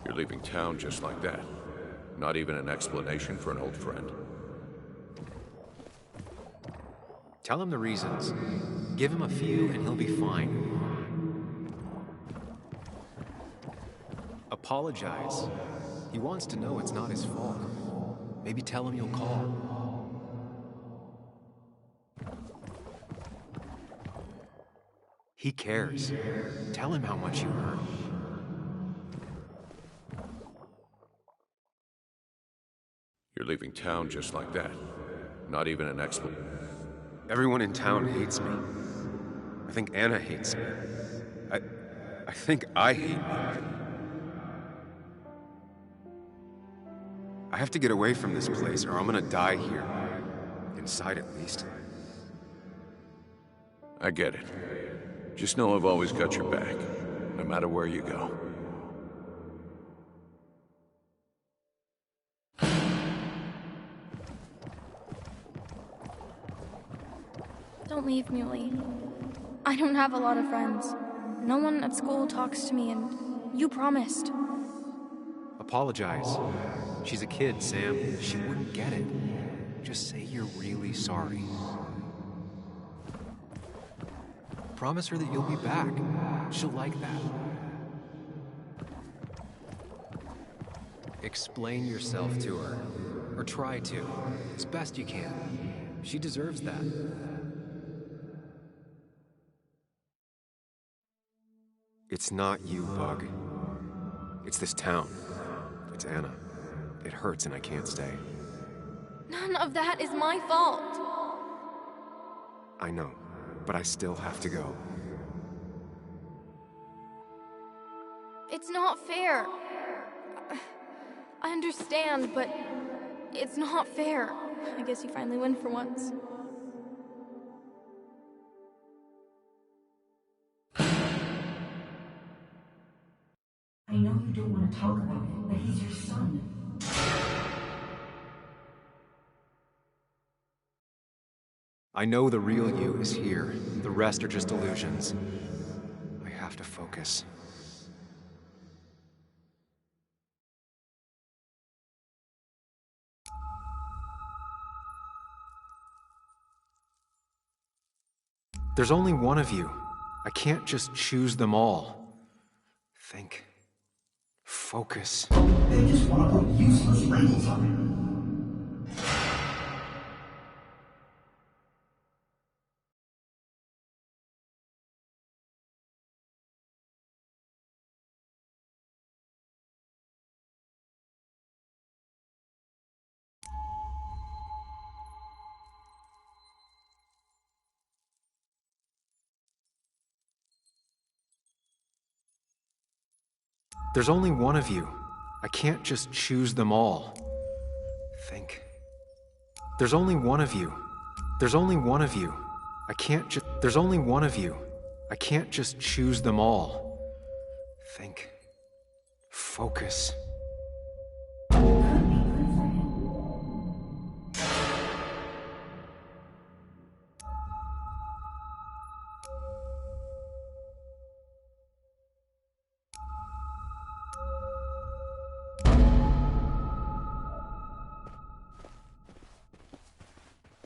You're leaving town just like that. Not even an explanation for an old friend. Tell him the reasons. Give him a few and he'll be fine. Apologize. He wants to know it's not his fault. Maybe tell him you'll call. He cares. Tell him how much you hurt. You're leaving town just like that. Not even an explanation. Everyone in town hates me. I think Anna hates me. I think I hate me. I have to get away from this place or I'm gonna die here. Inside, at least. I get it. Just know I've always got your back, no matter where you go. Don't leave, Muley. I don't have a lot of friends. No one at school talks to me, and you promised. Apologize. She's a kid, Sam. She wouldn't get it. Just say you're really sorry. Promise her that you'll be back. She'll like that. Explain yourself to her. Or try to. As best you can. She deserves that. It's not you, Bug. It's this town. It's Anna. It hurts and I can't stay. None of that is my fault. I know, but I still have to go. It's not fair. I understand, but it's not fair. I guess you finally win for once. I know you don't want to talk about it, but he's your son. I know the real you is here. The rest are just illusions. I have to focus. There's only one of you. I can't just choose them all. Think. Focus. They just want to put useless labels on it. There's only one of you. I can't just choose them all. Think. There's only one of you. There's only one of you. I can't just... There's only one of you. I can't just choose them all. Think. Focus.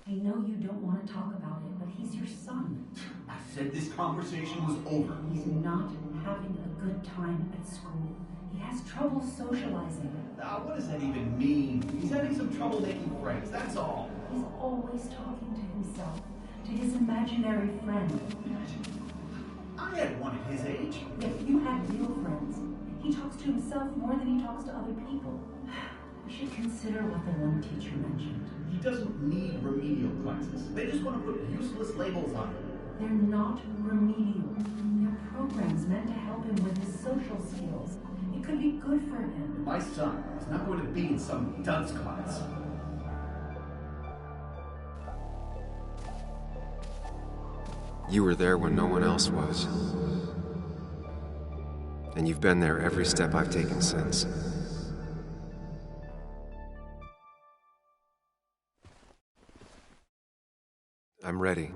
I know you don't want to talk about it, but he's your son. I said this conversation was over. He's not having a good time at school. He has trouble socializing. What does that even mean? He's having some trouble making friends, that's all. He's always talking to himself, to his imaginary friend. I had one at his age. If you had real friends, he talks to himself more than he talks to other people. We should consider what the one teacher mentioned. He doesn't need remedial classes. They just want to put useless labels on him. They're not remedial. They're programs meant to help him with his social skills. It could be good for him. My son is not going to be in some dunce class. You were there when no one else was. And you've been there every step I've taken since. I'm ready.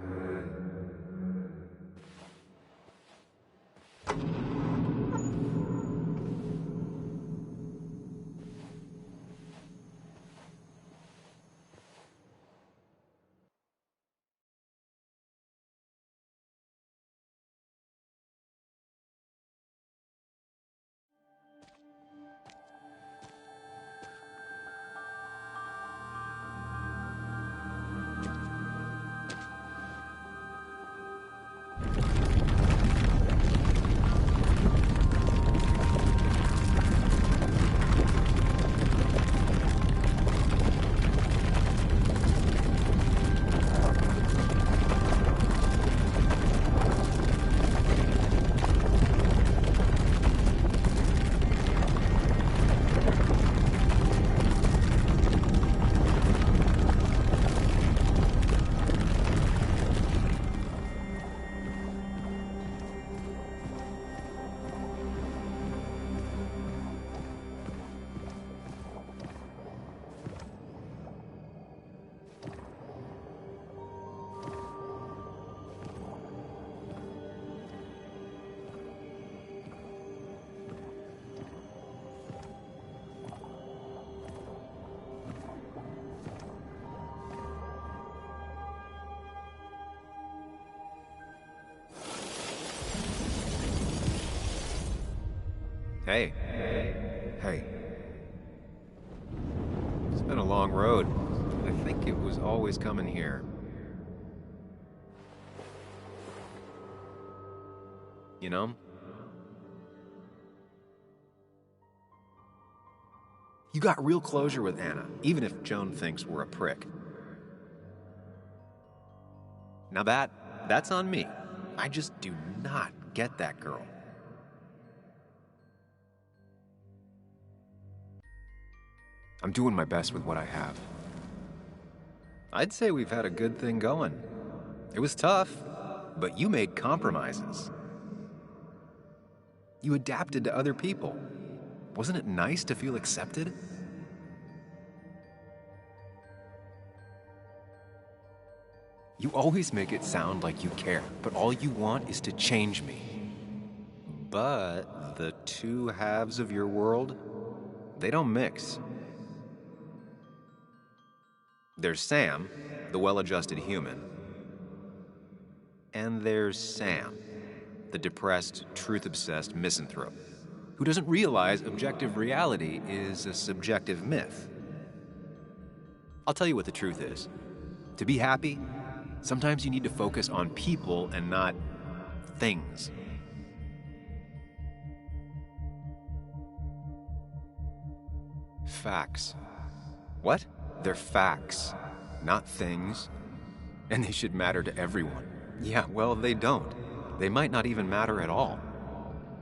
Hey. Hey. It's been a long road. I think it was always coming here. You know? You got real closure with Anna, even if Joan thinks we're a prick. Now that's on me. I just do not get that girl. I'm doing my best with what I have. I'd say we've had a good thing going. It was tough, but you made compromises. You adapted to other people. Wasn't it nice to feel accepted? You always make it sound like you care, but all you want is to change me. But the two halves of your world, they don't mix. There's Sam, the well-adjusted human, and there's Sam, the depressed, truth-obsessed misanthrope, who doesn't realize objective reality is a subjective myth. I'll tell you what the truth is. To be happy, sometimes you need to focus on people and not things. Facts. What? They're facts, not things. And they should matter to everyone. Yeah, well, they don't. They might not even matter at all.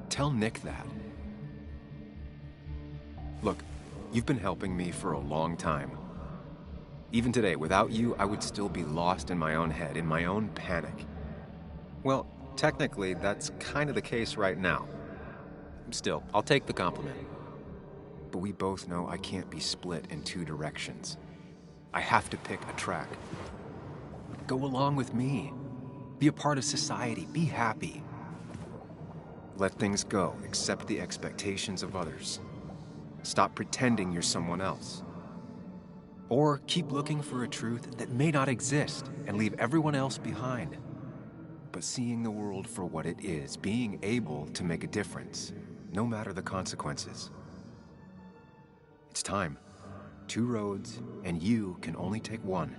Tell Nick that. Look, you've been helping me for a long time. Even today, without you, I would still be lost in my own head, in my own panic. Well, technically, that's kind of the case right now. Still, I'll take the compliment. But we both know I can't be split in two directions. I have to pick a track. Go along with me. Be a part of society. Be happy. Let things go. Accept the expectations of others. Stop pretending you're someone else. Or keep looking for a truth that may not exist and leave everyone else behind. But seeing the world for what it is, being able to make a difference, no matter the consequences. It's time. Two roads, and you can only take one.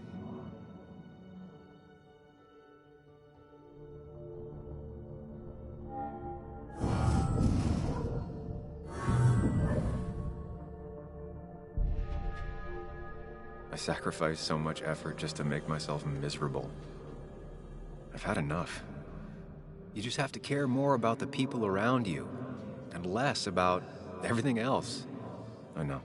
I sacrificed so much effort just to make myself miserable. I've had enough. You just have to care more about the people around you, and less about everything else. I know.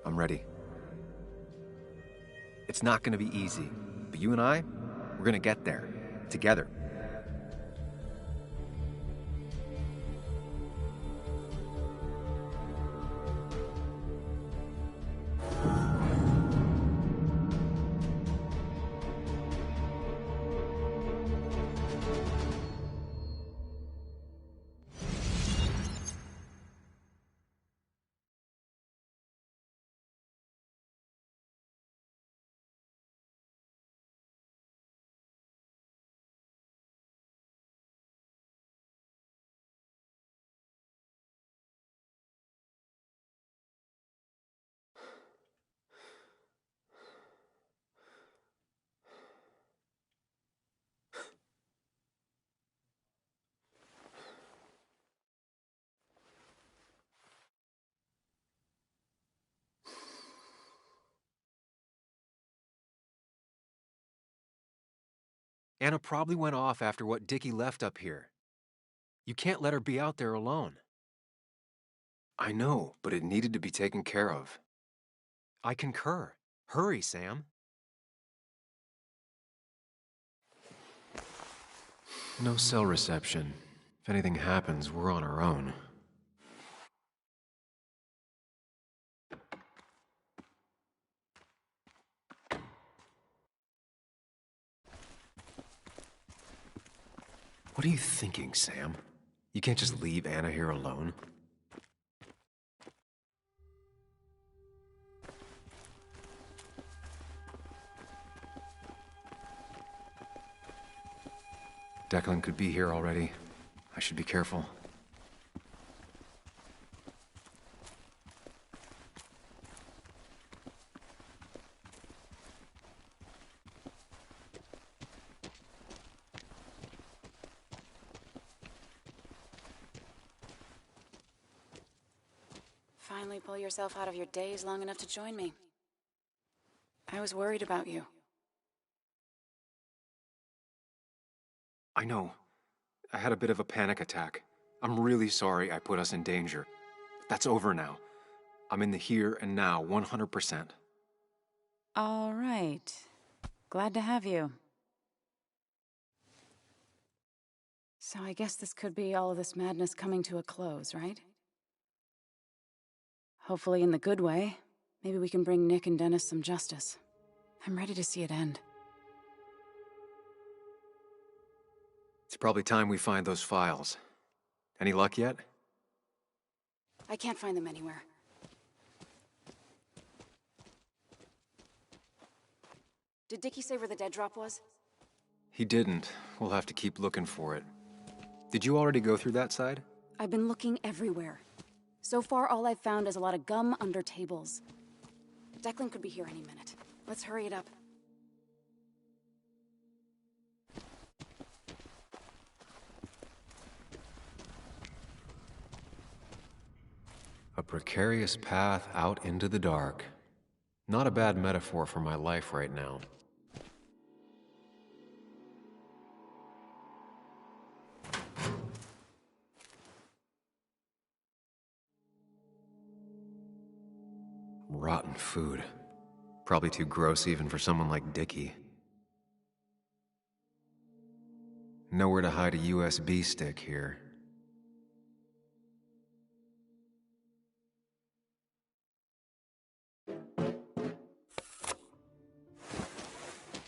I'm ready. It's not gonna be easy, but you and I, we're gonna get there, together. Anna probably went off after what Dickie left up here. You can't let her be out there alone. I know, but it needed to be taken care of. I concur. Hurry, Sam. No cell reception. If anything happens, we're on our own. What are you thinking, Sam? You can't just leave Anna here alone. Declan could be here already. I should be careful. Finally pull yourself out of your daze long enough to join me. I was worried about you. I know. I had a bit of a panic attack. I'm really sorry I put us in danger. That's over now. I'm in the here and now, 100%. All right. Glad to have you. So I guess this could be all of this madness coming to a close, right? Hopefully in the good way. Maybe we can bring Nick and Dennis some justice. I'm ready to see it end. It's probably time we find those files. Any luck yet? I can't find them anywhere. Did Dickie say where the dead drop was? He didn't. We'll have to keep looking for it. Did you already go through that side? I've been looking everywhere. So far, all I've found is a lot of gum under tables. Declan could be here any minute. Let's hurry it up. A precarious path out into the dark. Not a bad metaphor for my life right now. Rotten food. Probably too gross even for someone like Dickie. Nowhere to hide a USB stick here.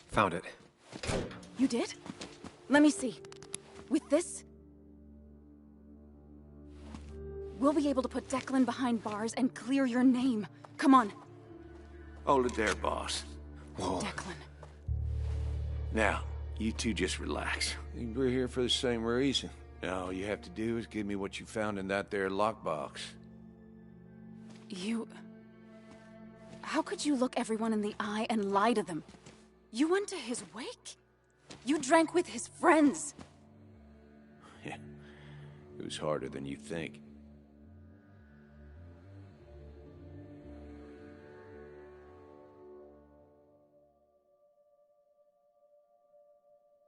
Found it. You did? Let me see. With this, we'll be able to put Declan behind bars and clear your name. Come on. Hold it there, boss. Whoa. Declan. Now, you two just relax. We're here for the same reason. Now, all you have to do is give me what you found in that there lockbox. You... How could you look everyone in the eye and lie to them? You went to his wake? You drank with his friends. Yeah, it was harder than you think.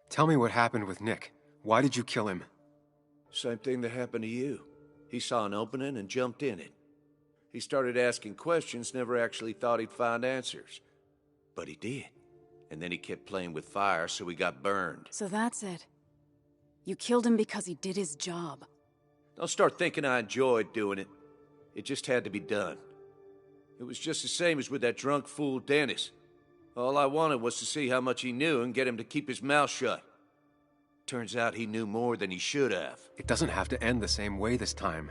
Tell me what happened with Nick. Why did you kill him? Same thing that happened to you. He saw an opening and jumped in it. He started asking questions, never actually thought he'd find answers. But he did. And then he kept playing with fire, so he got burned. So that's it. You killed him because he did his job. Don't start thinking I enjoyed doing it. It just had to be done. It was just the same as with that drunk fool Dennis. All I wanted was to see how much he knew and get him to keep his mouth shut. Turns out he knew more than he should have. It doesn't have to end the same way this time.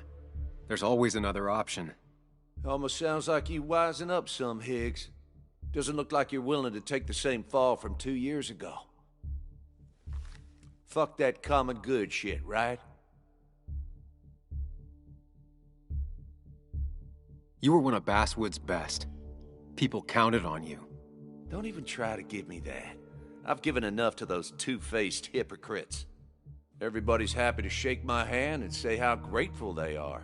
There's always another option. Almost sounds like you wising up some, Higgs. Doesn't look like you're willing to take the same fall from 2 years ago. Fuck that common good shit, right? You were one of Basswood's best. People counted on you. Don't even try to give me that. I've given enough to those two-faced hypocrites. Everybody's happy to shake my hand and say how grateful they are.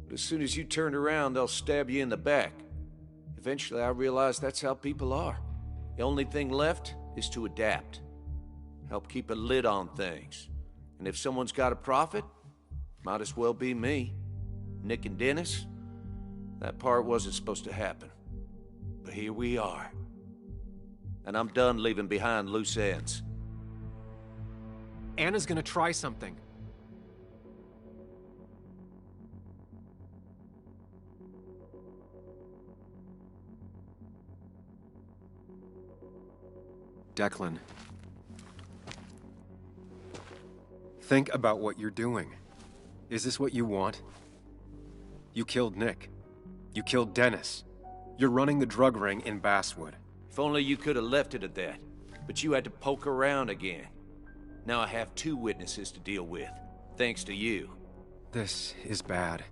But as soon as you turn around, they'll stab you in the back. Eventually, I realized that's how people are. The only thing left is to adapt. Help keep a lid on things. And if someone's got a profit, might as well be me. Nick and Dennis, that part wasn't supposed to happen. But here we are. And I'm done leaving behind loose ends. Anna's gonna try something. Declan. Think about what you're doing. Is this what you want? You killed Nick. You killed Dennis. You're running the drug ring in Basswood. If only you could have left it at that. But you had to poke around again. Now I have 2 witnesses to deal with, thanks to you. This is bad.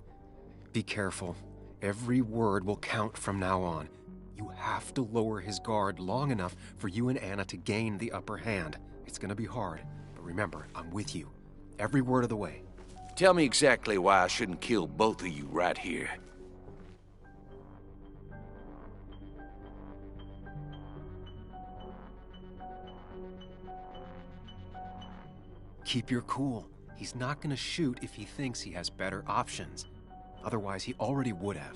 Be careful. Every word will count from now on. You have to lower his guard long enough for you and Anna to gain the upper hand. It's gonna be hard, but remember, I'm with you. Every word of the way. Tell me exactly why I shouldn't kill both of you right here. Keep your cool. He's not gonna shoot if he thinks he has better options. Otherwise, he already would have.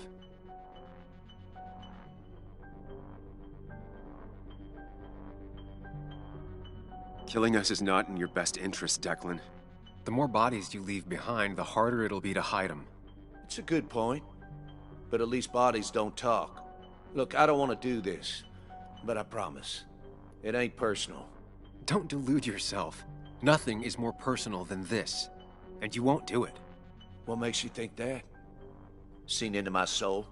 Killing us is not in your best interest, Declan. The more bodies you leave behind, the harder it'll be to hide them. It's a good point. But at least bodies don't talk. Look, I don't want to do this. But I promise. It ain't personal. Don't delude yourself. Nothing is more personal than this. And you won't do it. What makes you think that? Seen into my soul?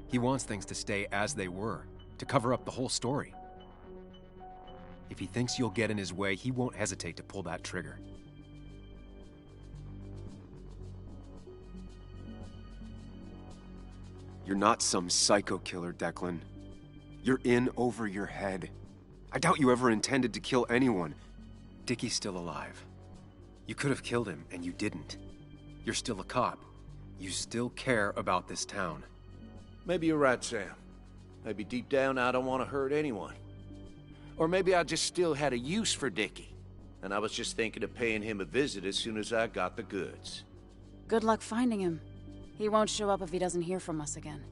He wants things to stay as they were, to cover up the whole story. If he thinks you'll get in his way, he won't hesitate to pull that trigger. You're not some psycho killer, Declan. You're in over your head. I doubt you ever intended to kill anyone. Dickie's still alive. You could have killed him, and you didn't. You're still a cop. You still care about this town. Maybe you're right, Sam. Maybe deep down I don't want to hurt anyone. Or maybe I just still had a use for Dickie, and I was just thinking of paying him a visit as soon as I got the goods. Good luck finding him. He won't show up if he doesn't hear from us again.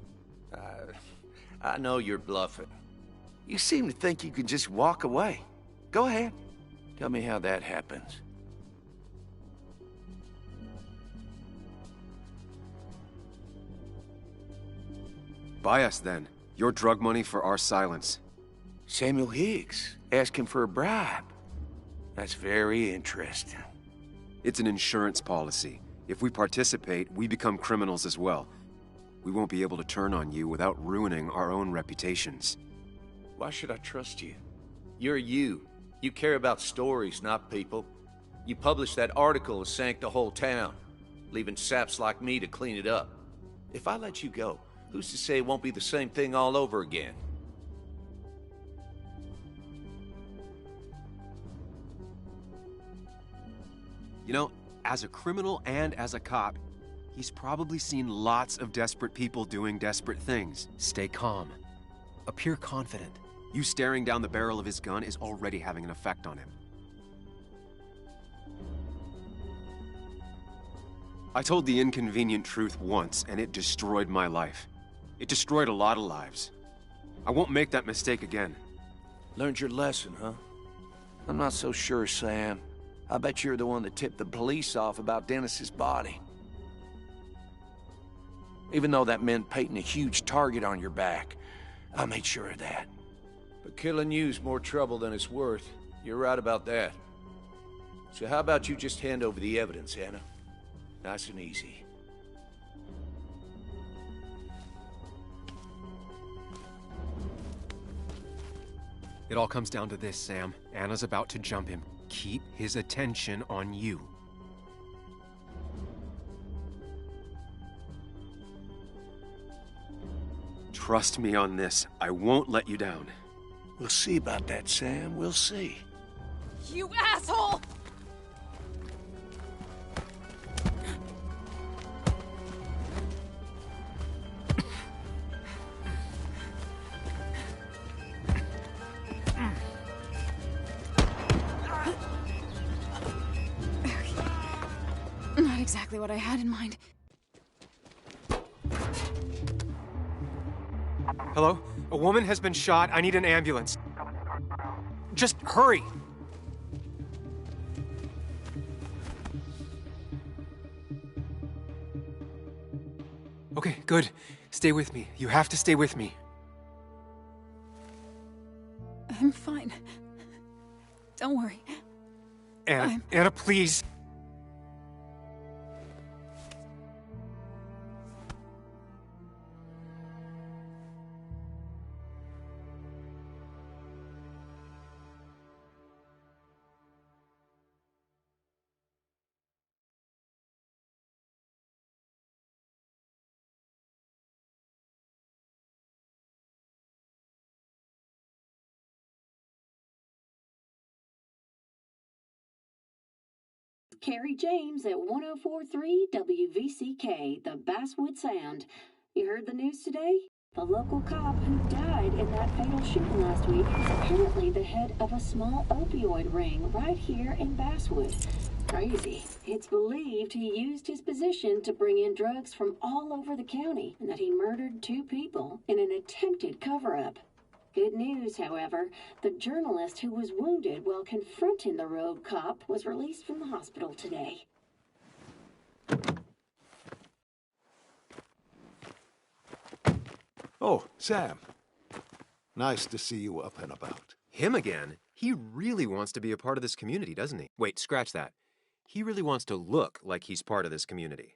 I know you're bluffing. You seem to think you can just walk away. Go ahead. Tell me how that happens. Buy us, then. Your drug money for our silence. Samuel Higgs, asking for a bribe. That's very interesting. It's an insurance policy. If we participate, we become criminals as well. We won't be able to turn on you without ruining our own reputations. Why should I trust you? You're you. You care about stories, not people. You published that article that sank the whole town, leaving saps like me to clean it up. If I let you go, who's to say it won't be the same thing all over again? You know, as a criminal and as a cop, he's probably seen lots of desperate people doing desperate things. Stay calm. Appear confident. You staring down the barrel of his gun is already having an effect on him. I told the inconvenient truth once, and it destroyed my life. It destroyed a lot of lives. I won't make that mistake again. Learned your lesson, huh? I'm not so sure, Sam. I bet you're the one that tipped the police off about Dennis's body. Even though that meant painting a huge target on your back, I made sure of that. But killing you's more trouble than it's worth. You're right about that. So how about you just hand over the evidence, Anna? Nice and easy. It all comes down to this, Sam. Anna's about to jump him. Keep his attention on you. Trust me on this. I won't let you down. We'll see about that, Sam. We'll see. You asshole! Not exactly what I had in mind. Hello? A woman has been shot. I need an ambulance. Just hurry! Okay, good. Stay with me. You have to stay with me. I'm fine. Don't worry. Anna, Anna, please. Carrie James at 1043 WVCK, the Basswood Sound. You heard the news today? The local cop who died in that fatal shooting last week is apparently the head of a small opioid ring right here in Basswood. Crazy. It's believed he used his position to bring in drugs from all over the county and that he murdered 2 people in an attempted cover-up. Good news, however, the journalist who was wounded while confronting the rogue cop was released from the hospital today. Oh, Sam. Nice to see you up and about. Him again? He really wants to be a part of this community, doesn't he? Wait, scratch that. He really wants to look like he's part of this community.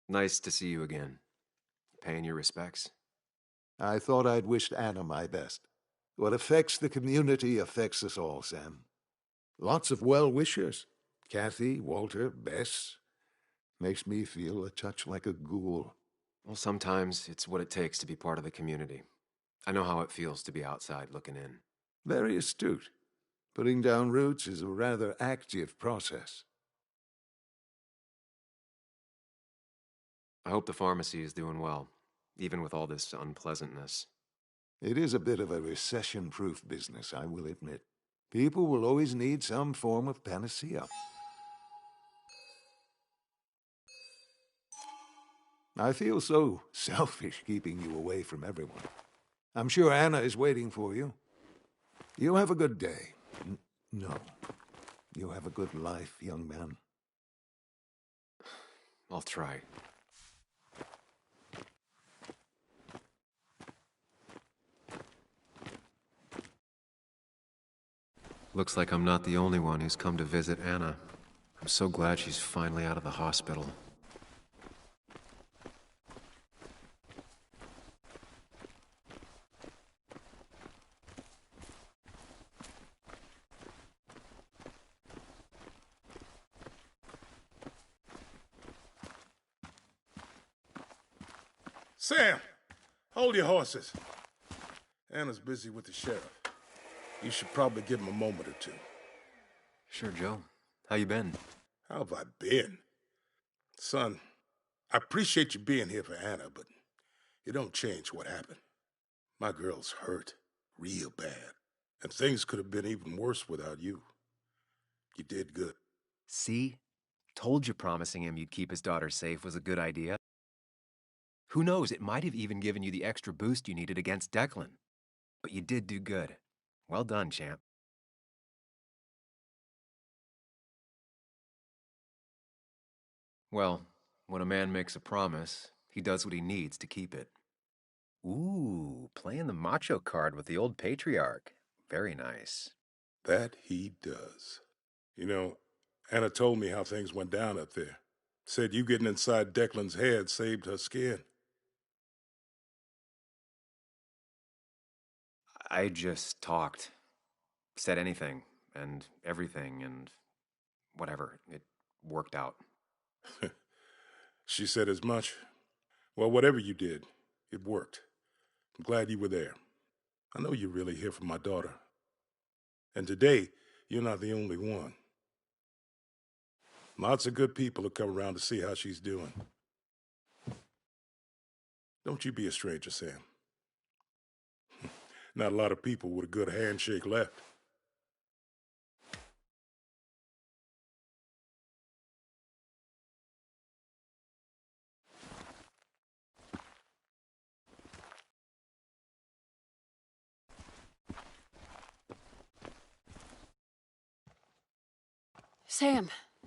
Nice to see you again. Paying your respects? I thought I'd wished Anna my best. What affects the community affects us all, Sam. Lots of well-wishers. Kathy, Walter, Bess. Makes me feel a touch like a ghoul. Well, sometimes it's what it takes to be part of the community. I know how it feels to be outside looking in. Very astute. Putting down roots is a rather active process. I hope the pharmacy is doing well, even with all this unpleasantness. It is a bit of a recession-proof business, I will admit. People will always need some form of panacea. I feel so selfish keeping you away from everyone. I'm sure Anna is waiting for you. You have a good day. No. You have a good life, young man. I'll try. Looks like I'm not the only one who's come to visit Anna. I'm so glad she's finally out of the hospital. Sam, hold your horses. Anna's busy with the sheriff. You should probably give him a moment or two. Sure, Joe. How you been? How have I been? Son, I appreciate you being here for Anna, but it don't change what happened. My girl's hurt, real bad, and things could have been even worse without you. You did good. See? Told you promising him you'd keep his daughter safe was a good idea. Who knows, it might have even given you the extra boost you needed against Declan. But you did do good. Well done, champ. Well, when a man makes a promise, he does what he needs to keep it. Ooh, playing the macho card with the old patriarch. Very nice. That he does. You know, Anna told me how things went down up there. Said you getting inside Declan's head saved her skin. I just talked. Said anything, and everything, and whatever. It worked out. She said as much. Well, whatever you did, it worked. I'm glad you were there. I know you're really here for my daughter. And today, you're not the only one. Lots of good people have come around to see how she's doing. Don't you be a stranger, Sam. Not a lot of people with a good handshake left.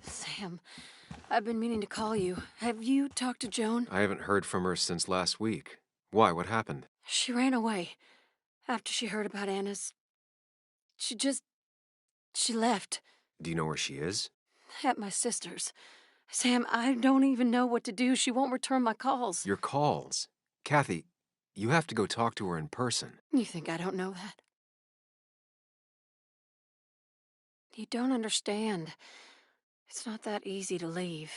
Sam, I've been meaning to call you. Have you talked to Joan? I haven't heard from her since last week. Why? What happened? She ran away. After she heard about Anna's... She left. Do you know where she is? At my sister's. Sam, I don't even know what to do. She won't return my calls. Your calls? Kathy, you have to go talk to her in person. You think I don't know that? You don't understand. It's not that easy to leave.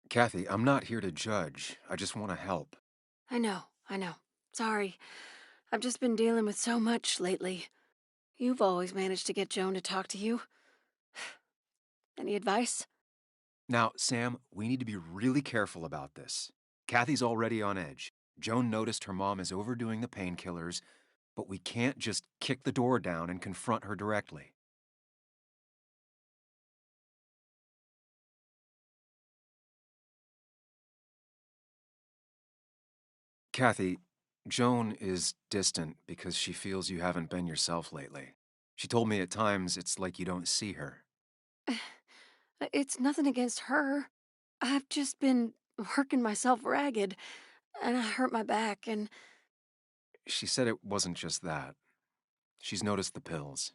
Kathy, I'm not here to judge. I just want to help. I know. Sorry. I've just been dealing with so much lately. You've always managed to get Joan to talk to you. Any advice? Now, Sam, we need to be really careful about this. Kathy's already on edge. Joan noticed her mom is overdoing the painkillers, but we can't just kick the door down and confront her directly. Kathy, Joan is distant because she feels you haven't been yourself lately. She told me at times it's like you don't see her. It's nothing against her. I've just been working myself ragged, and I hurt my back, and... She said it wasn't just that. She's noticed the pills.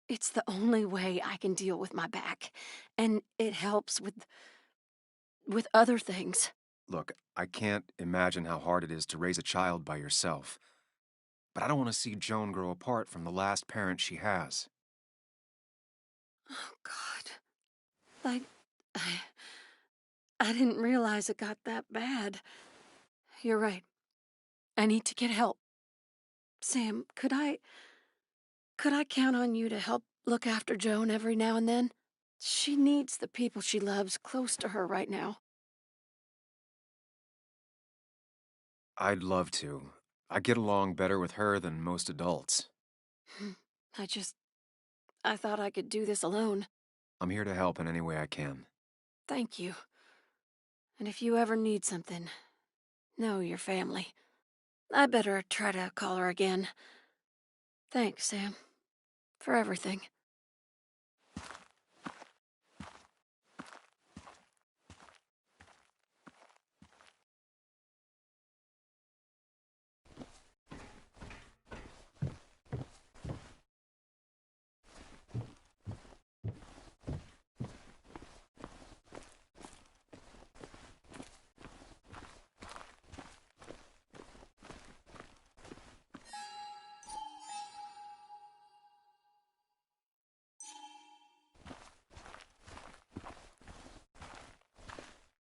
It's the only way I can deal with my back, and it helps with other things. Look, I can't imagine how hard it is to raise a child by yourself, but I don't want to see Joan grow apart from the last parent she has. Oh, God. I didn't realize it got that bad. You're right. I need to get help. Sam, could I count on you to help look after Joan every now and then? She needs the people she loves close to her right now. I'd love to. I get along better with her than most adults. I thought I could do this alone. I'm here to help in any way I can. Thank you. And if you ever need something, know your family. I better try to call her again. Thanks, Sam, for everything.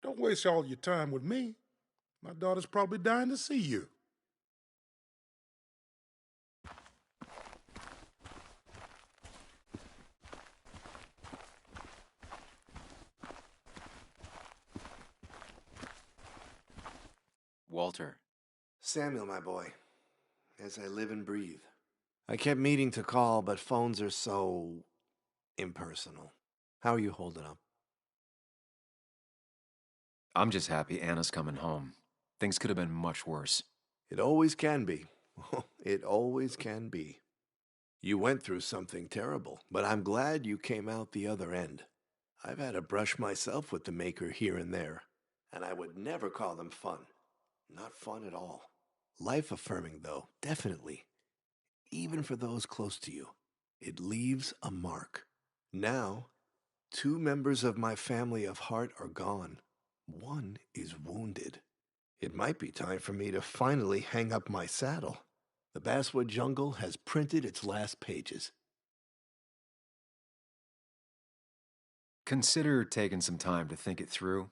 Don't waste all your time with me. My daughter's probably dying to see you. Walter. Samuel, my boy, as I live and breathe. I kept meaning to call, but phones are so impersonal. How are you holding up? I'm just happy Anna's coming home. Things could have been much worse. It always can be. It always can be. You went through something terrible, but I'm glad you came out the other end. I've had a brush myself with the Maker here and there, and I would never call them fun. Not fun at all. Life-affirming, though, definitely. Even for those close to you. It leaves a mark. Now, 2 members of my family of heart are gone. 1 is wounded. It might be time for me to finally hang up my saddle. The Basswood Jungle has printed its last pages. Consider taking some time to think it through.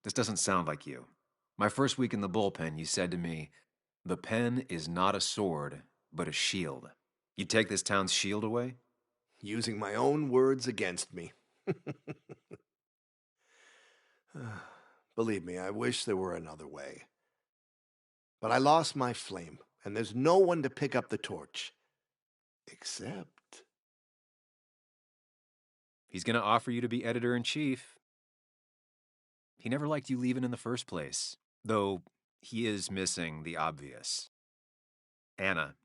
This doesn't sound like you. My first week in the bullpen, you said to me, "The pen is not a sword, but a shield." You take this town's shield away? Using my own words against me. Believe me, I wish there were another way. But I lost my flame, and there's no one to pick up the torch. Except... He's going to offer you to be editor-in-chief. He never liked you leaving in the first place, though he is missing the obvious. Anna.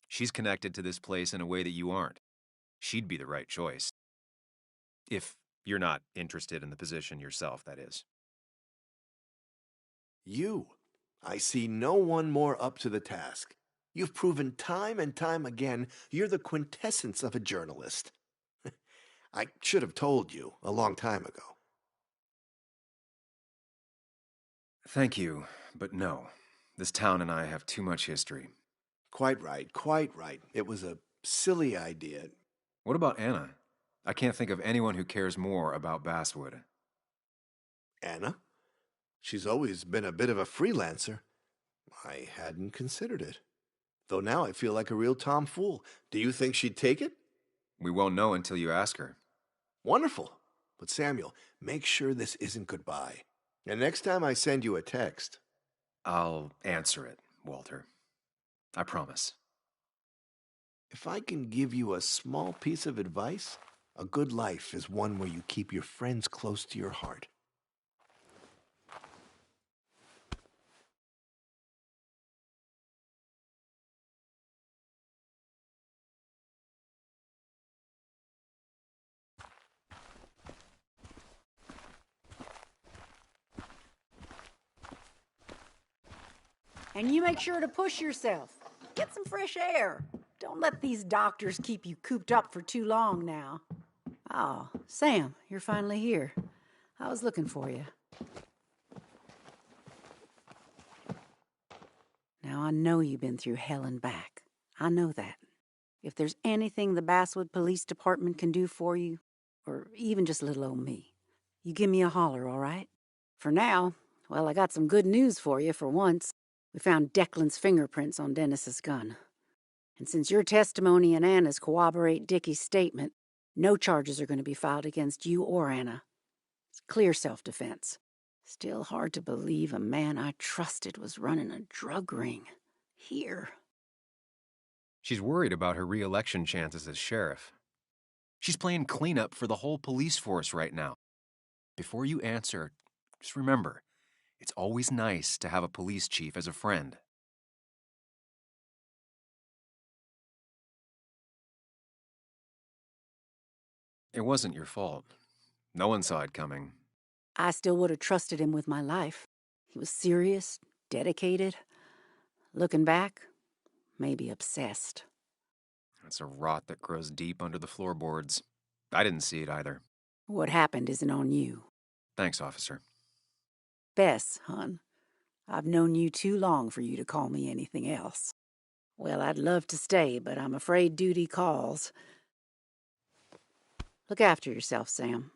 She's connected to this place in a way that you aren't. She'd be the right choice. If you're not interested in the position yourself, that is. You. I see no one more up to the task. You've proven time and time again you're the quintessence of a journalist. I should have told you a long time ago. Thank you, but no. This town and I have too much history. Quite right, quite right. It was a silly idea. What about Anna? I can't think of anyone who cares more about Basswood. Anna? She's always been a bit of a freelancer. I hadn't considered it. Though now I feel like a real tomfool. Do you think she'd take it? We won't know until you ask her. Wonderful. But Samuel, make sure this isn't goodbye. And next time I send you a text... I'll answer it, Walter. I promise. If I can give you a small piece of advice, a good life is one where you keep your friends close to your heart. And you make sure to push yourself. Get some fresh air. Don't let these doctors keep you cooped up for too long now. Oh, Sam, you're finally here. I was looking for you. Now, I know you've been through hell and back. I know that. If there's anything the Basswood Police Department can do for you, or even just little old me, you give me a holler, all right? For now, well, I got some good news for you for once. We found Declan's fingerprints on Dennis's gun. And since your testimony and Anna's corroborate Dickie's statement, no charges are going to be filed against you or Anna. It's clear self-defense. Still hard to believe a man I trusted was running a drug ring. Here. She's worried about her re-election chances as sheriff. She's playing cleanup for the whole police force right now. Before you answer, just remember, it's always nice to have a police chief as a friend. It wasn't your fault. No one saw it coming. I still would have trusted him with my life. He was serious, dedicated. Looking back, maybe obsessed. It's a rot that grows deep under the floorboards. I didn't see it either. What happened isn't on you. Thanks, officer. Bess, hon, I've known you too long for you to call me anything else. Well, I'd love to stay, but I'm afraid duty calls. Look after yourself, Sam.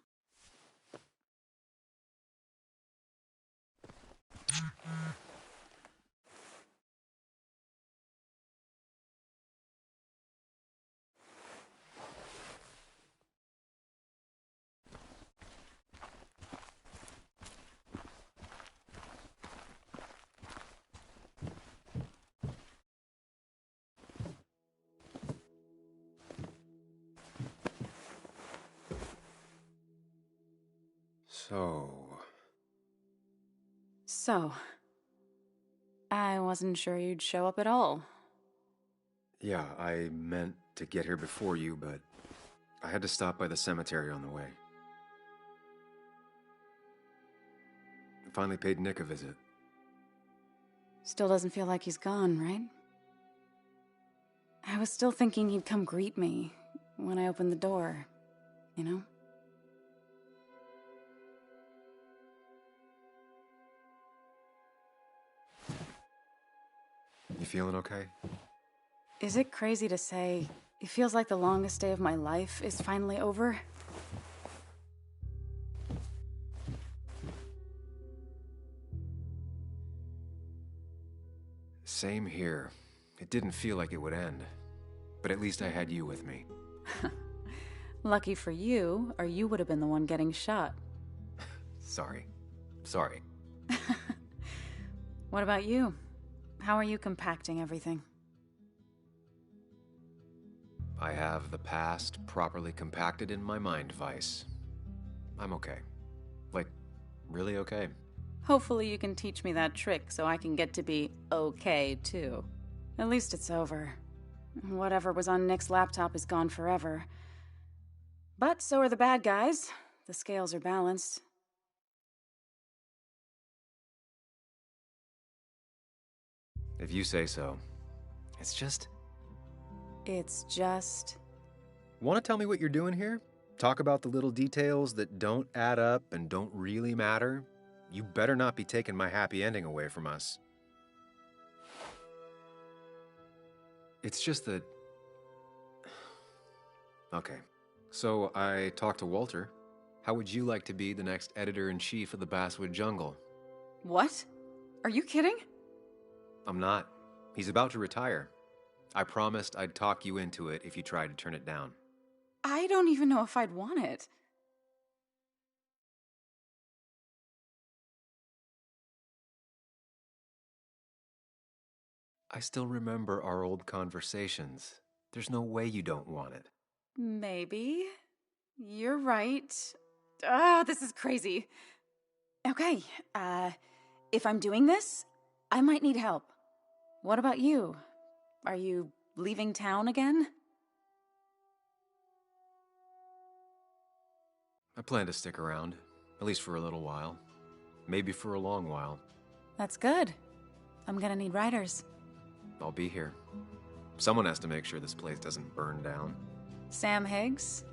So, I wasn't sure you'd show up at all. Yeah, I meant to get here before you, but I had to stop by the cemetery on the way. I finally paid Nick a visit. Still doesn't feel like he's gone, right? I was still thinking he'd come greet me when I opened the door, you know? You feeling okay? Is it crazy to say it feels like the longest day of my life is finally over? Same here. It didn't feel like it would end. But at least I had you with me. Lucky for you, or you would have been the one getting shot. Sorry. What about you? How are you compacting everything? I have the past properly compacted in my mind, Vice. I'm okay. Like, really okay. Hopefully you can teach me that trick so I can get to be okay, too. At least it's over. Whatever was on Nick's laptop is gone forever. But so are the bad guys. The scales are balanced. If you say so. It's just... Want to tell me what you're doing here? Talk about the little details that don't add up and don't really matter? You better not be taking my happy ending away from us. It's just that... Okay. So I talked to Walter. How would you like to be the next editor-in-chief of the Basswood Jungle? What? Are you kidding? I'm not. He's about to retire. I promised I'd talk you into it if you tried to turn it down. I don't even know if I'd want it. I still remember our old conversations. There's no way you don't want it. Maybe. You're right. This is crazy. Okay, if I'm doing this, I might need help. What about you? Are you leaving town again? I plan to stick around, at least for a little while. Maybe for a long while. That's good. I'm gonna need riders. I'll be here. Someone has to make sure this place doesn't burn down. Sam Higgs?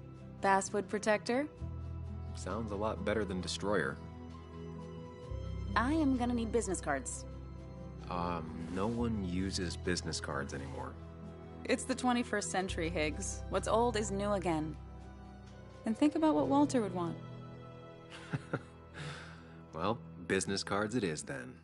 Basswood Protector? Sounds a lot better than Destroyer. I am gonna need business cards. No one uses business cards anymore. It's the 21st century, Higgs. What's old is new again. And think about what Walter would want. Well, business cards it is then.